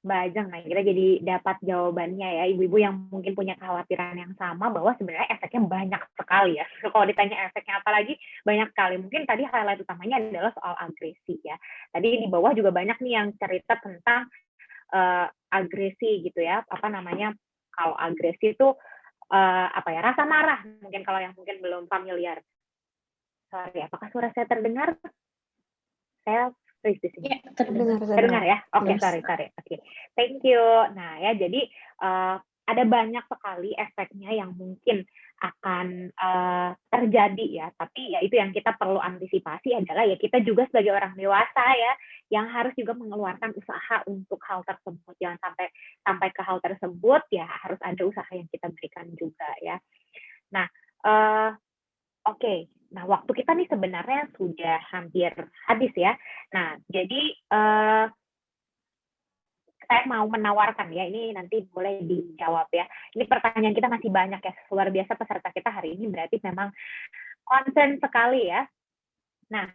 Mbak Ajeng. Nah, kita jadi dapat jawabannya ya, ibu-ibu yang mungkin punya kekhawatiran yang sama bahwa sebenarnya efeknya banyak sekali ya. Kalau ditanya efeknya apalagi banyak sekali. Mungkin tadi highlight utamanya adalah soal agresi ya. Tadi di bawah juga banyak nih yang cerita tentang agresi gitu ya. Apa namanya? Kalau agresi itu apa ya? Rasa marah. Mungkin kalau yang mungkin belum familiar. Sorry, apakah suara saya terdengar? Saya di sini. Ya, terdengar ya? Oke, sorry. Oke. Thank you. Nah, ya jadi ada banyak sekali efeknya yang mungkin akan terjadi ya, tapi ya itu yang kita perlu antisipasi adalah ya kita juga sebagai orang dewasa ya yang harus juga mengeluarkan usaha untuk hal tersebut. Jangan sampai ke hal tersebut ya harus ada usaha yang kita berikan juga ya. Nah, Oke. Nah, waktu kita nih sebenarnya sudah hampir habis ya. Nah, jadi saya mau menawarkan ya, ini nanti boleh dijawab ya. Ini pertanyaan kita masih banyak ya, luar biasa peserta kita hari ini berarti memang concern sekali ya. Nah,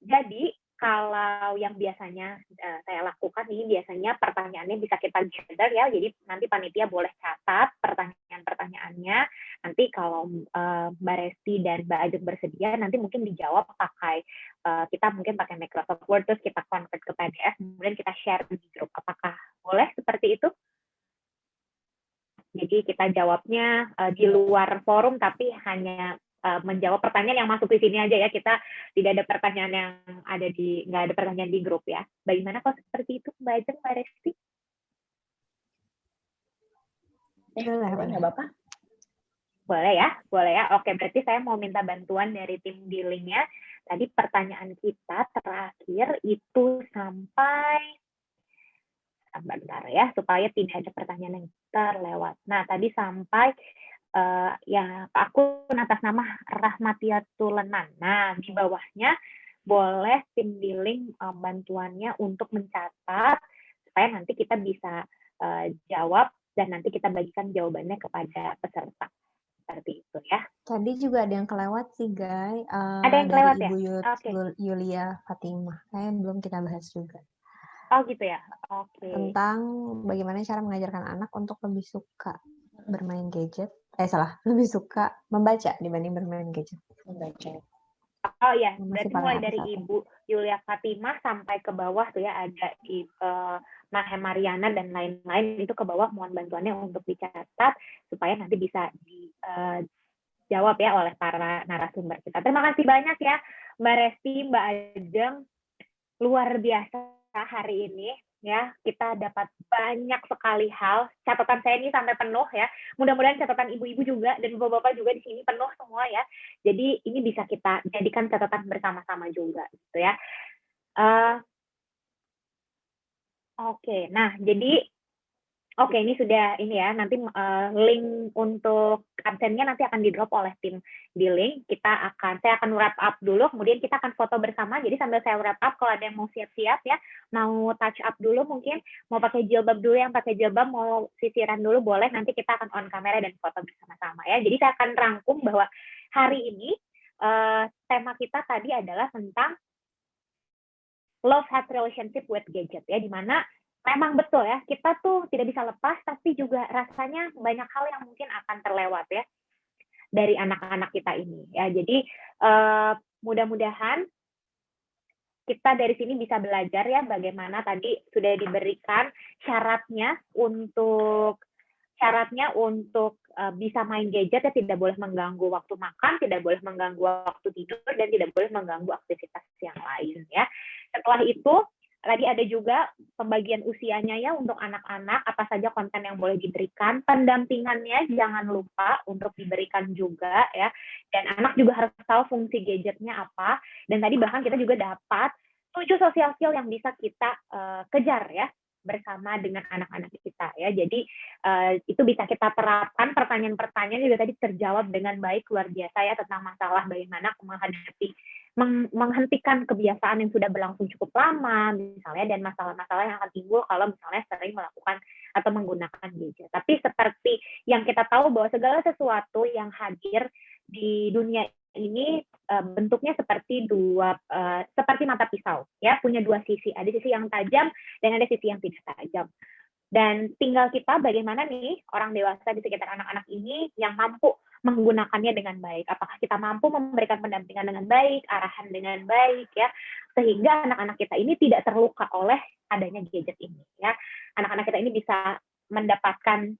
jadi kalau yang biasanya saya lakukan ini biasanya pertanyaannya bisa kita gather ya, jadi nanti panitia boleh catat pertanyaan-pertanyaannya, nanti kalau Mbak Resti dan Mbak Ajeng bersedia, nanti mungkin dijawab pakai, kita mungkin pakai Microsoft Word, terus kita convert ke PDF, kemudian kita share di grup, apakah boleh seperti itu? Jadi kita jawabnya di luar forum, tapi hanya menjawab pertanyaan yang masuk di sini aja ya, kita tidak ada pertanyaan yang ada nggak ada pertanyaan di grup ya. Bagaimana kalau seperti itu Mbak Ajeng, Mbak Resti? Boleh nggak apa-apa. Boleh ya. Oke, berarti saya mau minta bantuan dari tim dealing-nya. Tadi pertanyaan kita terakhir itu sampai bentar ya, supaya tidak ada pertanyaan yang terlewat. Nah, tadi sampai ya akun atas nama Rahmatiatul Lenan. Nah, di bawahnya boleh tim dealing bantuannya untuk mencatat supaya nanti kita bisa jawab dan nanti kita bagikan jawabannya kepada peserta. Seperti itu ya. Tadi juga ada yang kelewat sih, Guy. Ada yang kelewat dari ya? Ibu Yulia Fatimah. Kayaknya belum kita bahas juga. Oh gitu ya? Oke. Tentang bagaimana cara mengajarkan anak untuk lebih suka bermain gadget. Lebih suka membaca dibanding bermain gadget. Membaca. Oh ya, Yang masih berarti paling mulai atas dari atas. Ibu Yulia Fatimah sampai ke bawah tuh ya, ada Mahe Mariana dan lain-lain, itu ke bawah mohon bantuannya untuk dicatat supaya nanti bisa dijawab ya oleh para narasumber kita. Terima kasih banyak ya Mbak Resti, Mbak Ajeng, luar biasa hari ini ya, kita dapat banyak sekali hal. Catatan saya ini sampai penuh ya. Mudah-mudahan catatan ibu-ibu juga dan bapak-bapak juga di sini penuh semua ya. Jadi ini bisa kita jadikan catatan bersama-sama juga gitu ya. Oke, nah jadi oke, ini sudah ini ya, nanti link untuk absennya nanti akan di-drop oleh tim di link. Saya akan wrap up dulu, kemudian kita akan foto bersama. Jadi sambil saya wrap up, kalau ada yang mau siap-siap ya, mau touch up dulu mungkin, mau pakai jilbab dulu, yang pakai jilbab mau sisiran dulu boleh, nanti kita akan on kamera dan foto bersama-sama ya. Jadi saya akan rangkum bahwa hari ini tema kita tadi adalah tentang love-hate relationship with gadget ya, di mana memang betul ya, kita tuh tidak bisa lepas, tapi juga rasanya banyak hal yang mungkin akan terlewat ya dari anak-anak kita ini ya. Jadi mudah-mudahan kita dari sini bisa belajar ya bagaimana tadi sudah diberikan syaratnya untuk bisa main gadget ya, tidak boleh mengganggu waktu makan, tidak boleh mengganggu waktu tidur, dan tidak boleh mengganggu aktivitas yang lain ya. Setelah itu tadi ada juga pembagian usianya ya untuk anak-anak, apa saja konten yang boleh diberikan, pendampingannya jangan lupa untuk diberikan juga ya, dan anak juga harus tahu fungsi gadgetnya apa, dan tadi bahkan kita juga dapat 7 social skill yang bisa kita kejar ya bersama dengan anak-anak kita ya. Jadi itu bisa kita terapkan, pertanyaan-pertanyaan juga tadi terjawab dengan baik, luar biasa ya, tentang masalah bagaimana menghentikan kebiasaan yang sudah berlangsung cukup lama misalnya, dan masalah-masalah yang akan timbul kalau misalnya sering melakukan atau menggunakan gadget. Tapi seperti yang kita tahu bahwa segala sesuatu yang hadir di dunia ini bentuknya seperti seperti mata pisau ya, punya dua sisi, ada sisi yang tajam dan ada sisi yang tidak tajam. Dan tinggal kita bagaimana nih orang dewasa di sekitar anak-anak ini yang mampu menggunakannya dengan baik. Apakah kita mampu memberikan pendampingan dengan baik, arahan dengan baik ya, sehingga anak-anak kita ini tidak terluka oleh adanya gadget ini ya. Anak-anak kita ini bisa mendapatkan,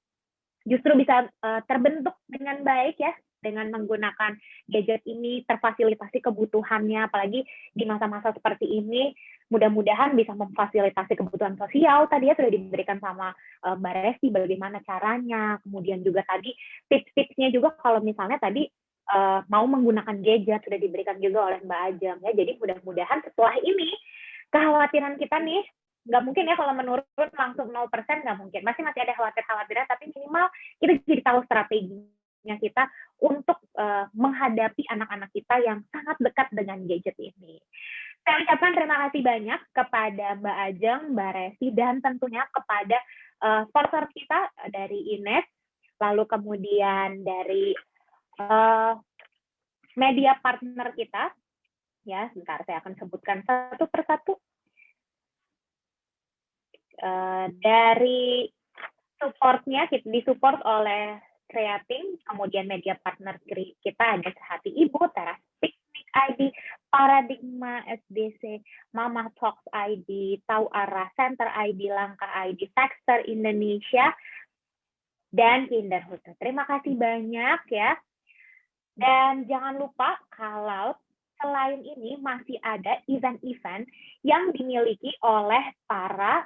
justru bisa terbentuk dengan baik ya, dengan menggunakan gadget ini, terfasilitasi kebutuhannya, apalagi di masa-masa seperti ini, mudah-mudahan bisa memfasilitasi kebutuhan sosial. Tadi ya sudah diberikan sama Mbak Resti bagaimana caranya, kemudian juga tadi tips-tipsnya juga kalau misalnya tadi mau menggunakan gadget sudah diberikan juga oleh Mbak Ajeng ya. Jadi mudah-mudahan setelah ini kekhawatiran kita nih, nggak mungkin ya kalau menurun langsung 0%, nggak mungkin. Masih ada khawatir-khawatiran, tapi minimal kita jadi tahu strateginya kita untuk menghadapi anak-anak kita yang sangat dekat dengan gadget ini. Saya ucapkan terima kasih banyak kepada Mbak Ajeng, Mbak Resti, dan tentunya kepada sponsor kita dari Ines, lalu kemudian dari media partner kita. Ya, sebentar saya akan sebutkan satu persatu. Dari supportnya, disupport oleh Creating, kemudian media partner kita ada Sehati Ibu, Teras Piknik ID, Paradigma SDC, Mama Talks ID, Tahu Arah, Center ID, Langkah ID, Texter Indonesia, dan Kinderhood. Terima kasih banyak ya. Dan jangan lupa kalau selain ini masih ada event-event yang dimiliki oleh para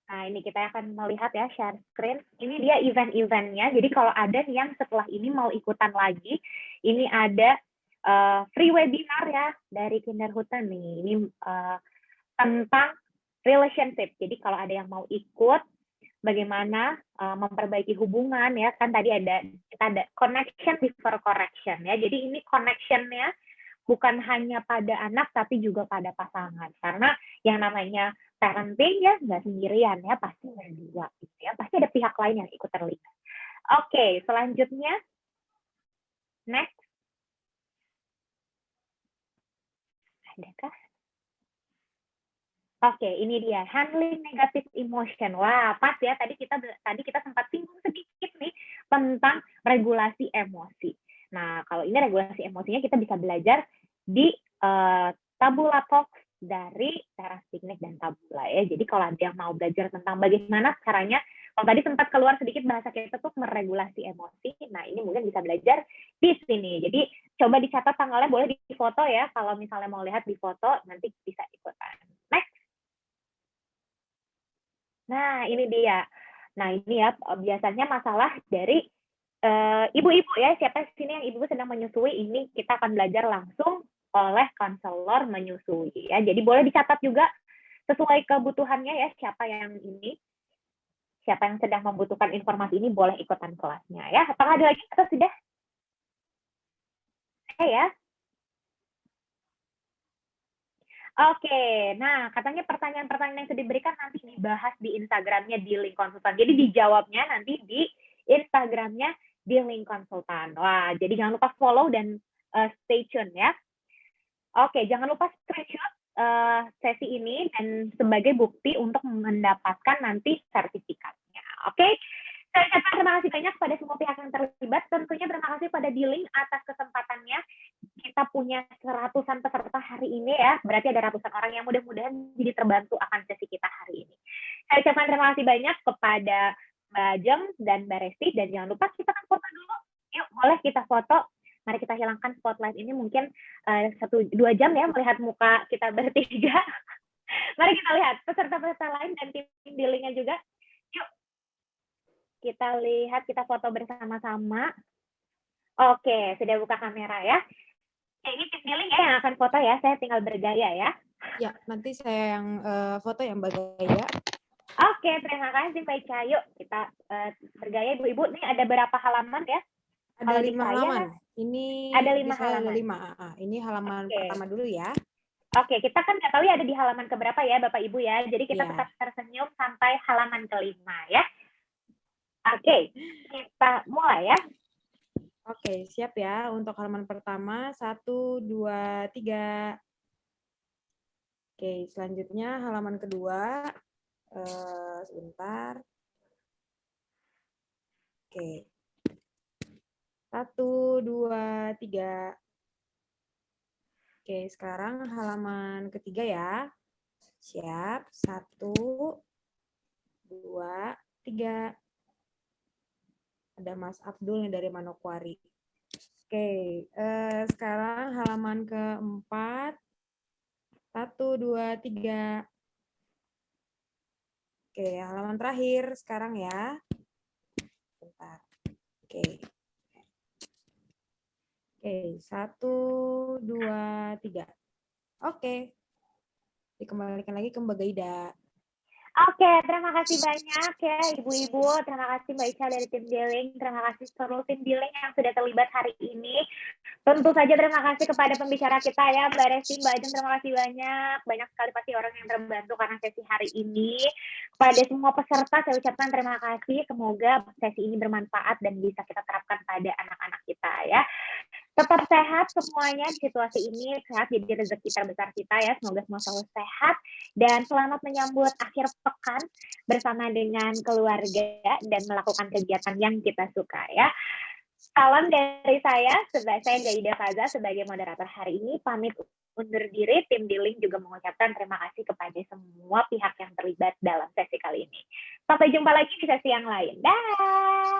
nah ini kita akan melihat ya, share screen. Ini dia event-eventnya. Jadi kalau ada yang setelah ini mau ikutan lagi, ini ada free webinar ya dari Kinderhutan nih. Ini tentang relationship. Jadi kalau ada yang mau ikut, bagaimana memperbaiki hubungan ya, kan tadi kita ada connection before correction ya. Jadi ini connectionnya bukan hanya pada anak tapi juga pada pasangan, karena yang namanya parenting ya nggak sendirian ya, pasti berdua gitu ya, pasti ada pihak lain yang ikut terlibat. Oke, selanjutnya next, adakah? Oke, ini dia handling negative emotion. Wah, pas ya, tadi kita sempat singgung sedikit nih tentang regulasi emosi. Nah, kalau ini regulasi emosinya kita bisa belajar di Tabula Talks dari Teras Piknik dan Tabula ya. Jadi kalau ada yang mau belajar tentang bagaimana caranya, kalau tadi sempat keluar sedikit bahasa kita tuh meregulasi emosi, nah ini mungkin bisa belajar di sini. Jadi coba dicatat tanggalnya, boleh di foto ya, kalau misalnya mau lihat di foto, nanti bisa ikutan. Next. Nah, ini dia. Nah, ini ya biasanya masalah dari ibu-ibu ya, siapa di sini yang ibu sedang menyusui, ini kita akan belajar langsung oleh konselor menyusui ya. Jadi boleh dicatat juga sesuai kebutuhannya ya, siapa yang sedang membutuhkan informasi ini boleh ikutan kelasnya ya. Apakah ada lagi atau sudah? Ya. Oke, nah katanya pertanyaan-pertanyaan yang sudah diberikan nanti dibahas di Instagramnya di link konsultan. Jadi dijawabnya nanti di Instagramnya di link konsultan. Wah, jadi jangan lupa follow dan stay tune ya. Oke, jangan lupa screenshot sesi ini dan sebagai bukti untuk mendapatkan nanti sertifikatnya. Oke, saya ucapkan terima kasih banyak kepada semua pihak yang terlibat. Tentunya terima kasih pada D-Link atas kesempatannya. Kita punya seratusan peserta hari ini ya, berarti ada ratusan orang yang mudah-mudahan jadi terbantu akan sesi kita hari ini. Saya ucapkan terima kasih banyak kepada Mbak Jeng dan Mbak Resti, dan jangan lupa kita kan foto dulu. Yuk, boleh kita foto. Mari kita hilangkan spotlight ini mungkin 1-2 jam ya melihat muka kita bertiga. Mari kita lihat peserta-peserta lain dan tim D-Link-nya juga. Yuk, kita lihat, kita foto bersama-sama. Oke, sudah buka kamera ya. Ini tim D-Link ya yang akan foto ya, saya tinggal bergaya ya. Ya, nanti saya yang foto ya Mbak Gaya. Oke, terima kasih Mbak Ica. Yuk kita bergaya ibu-ibu. Nih ada berapa halaman ya? Ada 5 halaman. Ini ada 5 halaman. Ada 5. Ini halaman pertama dulu ya. Oke, kita kan nggak tahu ya ada di halaman keberapa ya Bapak Ibu ya. Jadi kita tetap tersenyum sampai halaman ke-5 ya. Oke, kita mulai ya. Oke, siap ya untuk halaman pertama. 1, 2, 3. Oke, selanjutnya halaman kedua. Sebentar. Oke. 1, 2, 3. Oke, sekarang halaman ketiga ya. Siap. 1, 2, 3. Ada Mas Abdul nih dari Manokwari. Oke, sekarang halaman keempat. 1, 2, 3. Oke, halaman terakhir sekarang ya. Bentar. Oke. Oke, 1, 2, 3. Oke. Dikembalikan lagi ke Mbak Gaida. Oke, terima kasih banyak ya Ibu-Ibu. Terima kasih Mbak Ica dari tim D-Link. Terima kasih seluruh tim D-Link yang sudah terlibat hari ini. Tentu saja terima kasih kepada pembicara kita ya, Mbak Resti, Mbak Ajeng, terima kasih banyak. Banyak sekali pasti orang yang terbantu karena sesi hari ini. Kepada semua peserta saya ucapkan terima kasih. Semoga sesi ini bermanfaat dan bisa kita terapkan pada anak-anak kita ya. Tetap sehat semuanya di situasi ini, sehat jadi rezeki terbesar kita ya. Semoga semua selalu sehat dan selamat menyambut akhir pekan bersama dengan keluarga dan melakukan kegiatan yang kita suka ya. Salam dari saya Gaida Faza sebagai moderator hari ini, pamit undur diri. Tim D-Link juga mengucapkan terima kasih kepada semua pihak yang terlibat dalam sesi kali ini. Sampai jumpa lagi di sesi yang lain. Dah.